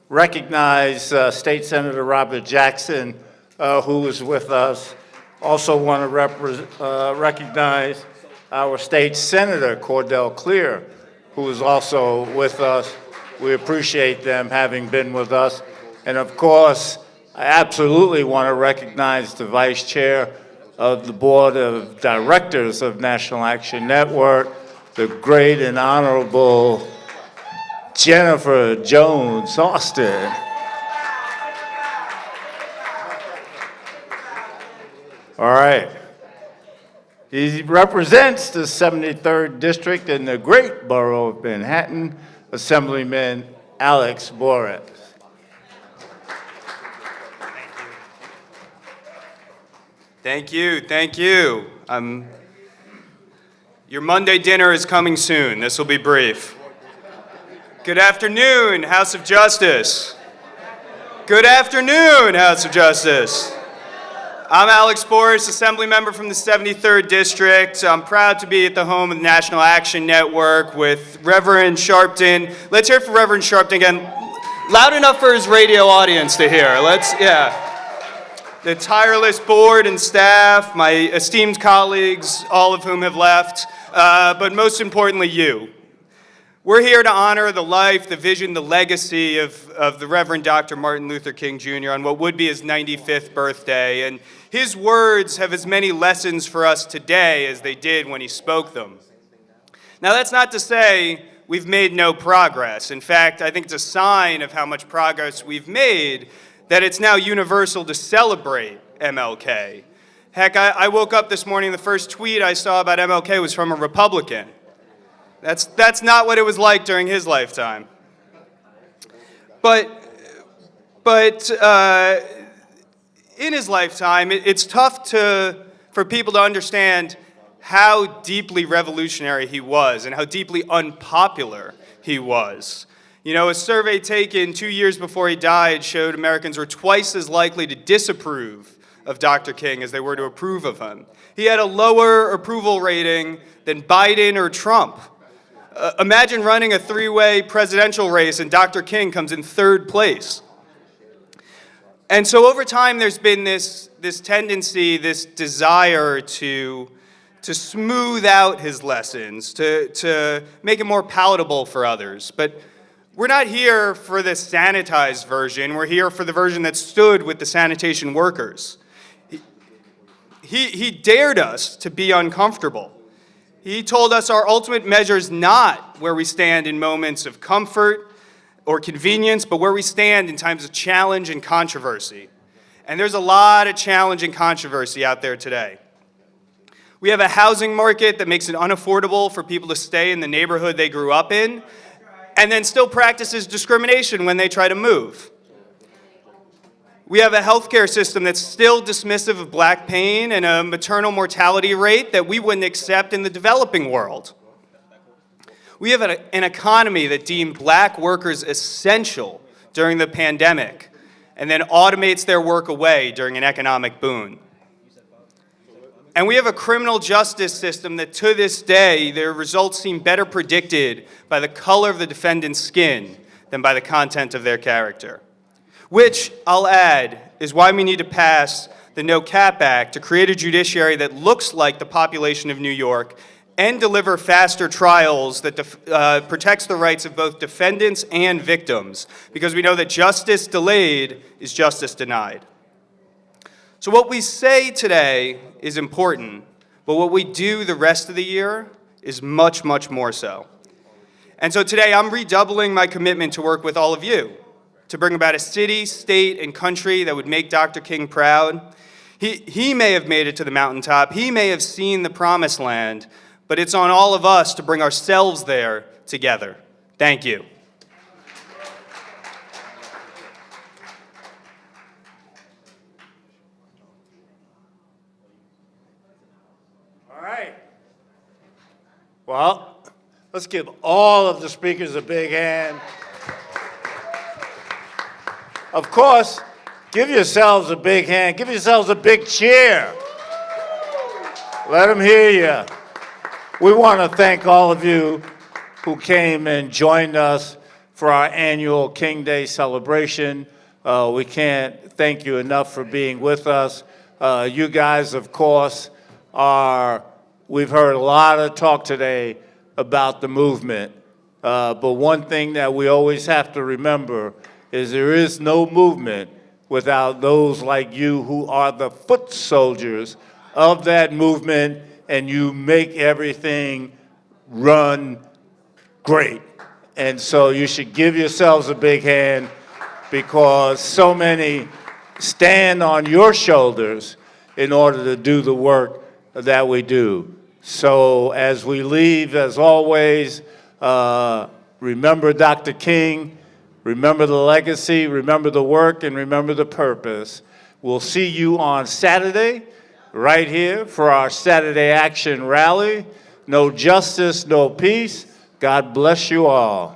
recognize State Senator Robert Jackson, who is with us. Also want to recognize our State Senator, Cordell Clear, who is also with us. We appreciate them having been with us. And of course, I absolutely want to recognize the Vice Chair of the Board of Directors of National Action Network, the great and honorable Jennifer Jones Austin. All right. He represents the 73rd District in the great borough of Manhattan, Assemblyman Alex Boris. Thank you, thank you. Your Monday dinner is coming soon. This will be brief. Good afternoon, House of Justice. Good afternoon, House of Justice. I'm Alex Boris, Assembly Member from the 73rd District. I'm proud to be at the home of the National Action Network with Reverend Sharpton. Let's hear it for Reverend Sharpton again. Loud enough for his radio audience to hear. The tireless board and staff, my esteemed colleagues, all of whom have left, but most importantly, you. We're here to honor the life, the vision, the legacy of the Reverend Dr. Martin Luther King Jr. on what would be his 95th birthday. And his words have as many lessons for us today as they did when he spoke them. Now, that's not to say we've made no progress. In fact, I think it's a sign of how much progress we've made that it's now universal to celebrate MLK. Heck, I woke up this morning, the first tweet I saw about MLK was from a Republican. That's not what it was like during his lifetime. But in his lifetime, it's tough for people to understand how deeply revolutionary he was and how deeply unpopular he was. You know, a survey taken 2 years before he died showed Americans were twice as likely to disapprove of Dr. King as they were to approve of him. He had a lower approval rating than Biden or Trump. Imagine running a three-way presidential race and Dr. King comes in third place. And so over time, there's been this tendency, this desire to smooth out his lessons, to make it more palatable for others. But we're not here for the sanitized version. We're here for the version that stood with the sanitation workers. He dared us to be uncomfortable. He told us our ultimate measure is not where we stand in moments of comfort or convenience, but where we stand in times of challenge and controversy. And there's a lot of challenge and controversy out there today. We have a housing market that makes it unaffordable for people to stay in the neighborhood they grew up in, and then still practices discrimination when they try to move. We have a healthcare system that's still dismissive of black pain and a maternal mortality rate that we wouldn't accept in the developing world. We have an economy that deemed black workers essential during the pandemic and then automates their work away during an economic boom. And we have a criminal justice system that to this day, their results seem better predicted by the color of the defendant's skin than by the content of their character. Which, I'll add, is why we need to pass the No Cap Act to create a judiciary that looks like the population of New York and deliver faster trials that protects the rights of both defendants and victims, because we know that justice delayed is justice denied. So what we say today is important, but what we do the rest of the year is much, much more so. And so today I'm redoubling my commitment to work with all of you, to bring about a city, state, and country that would make Dr. King proud. He may have made it to the mountaintop, he may have seen the promised land, but it's on all of us to bring ourselves there together. Thank you. All right. Well, let's give all of the speakers a big hand. Of course, give yourselves a big hand. Give yourselves a big cheer. Let them hear you. We want to thank all of you who came and joined us for our annual King Day celebration. We can't thank you enough for being with us. You guys, of course, we've heard a lot of talk today about the movement. But one thing that we always have to remember is there is no movement without those like you who are the foot soldiers of that movement, and you make everything run great. And so you should give yourselves a big hand, because so many stand on your shoulders in order to do the work that we do. So as we leave, as always, remember Dr. King, remember the legacy, remember the work, and remember the purpose. We'll see you on Saturday, right here for our Saturday Action Rally. No justice, no peace. God bless you all.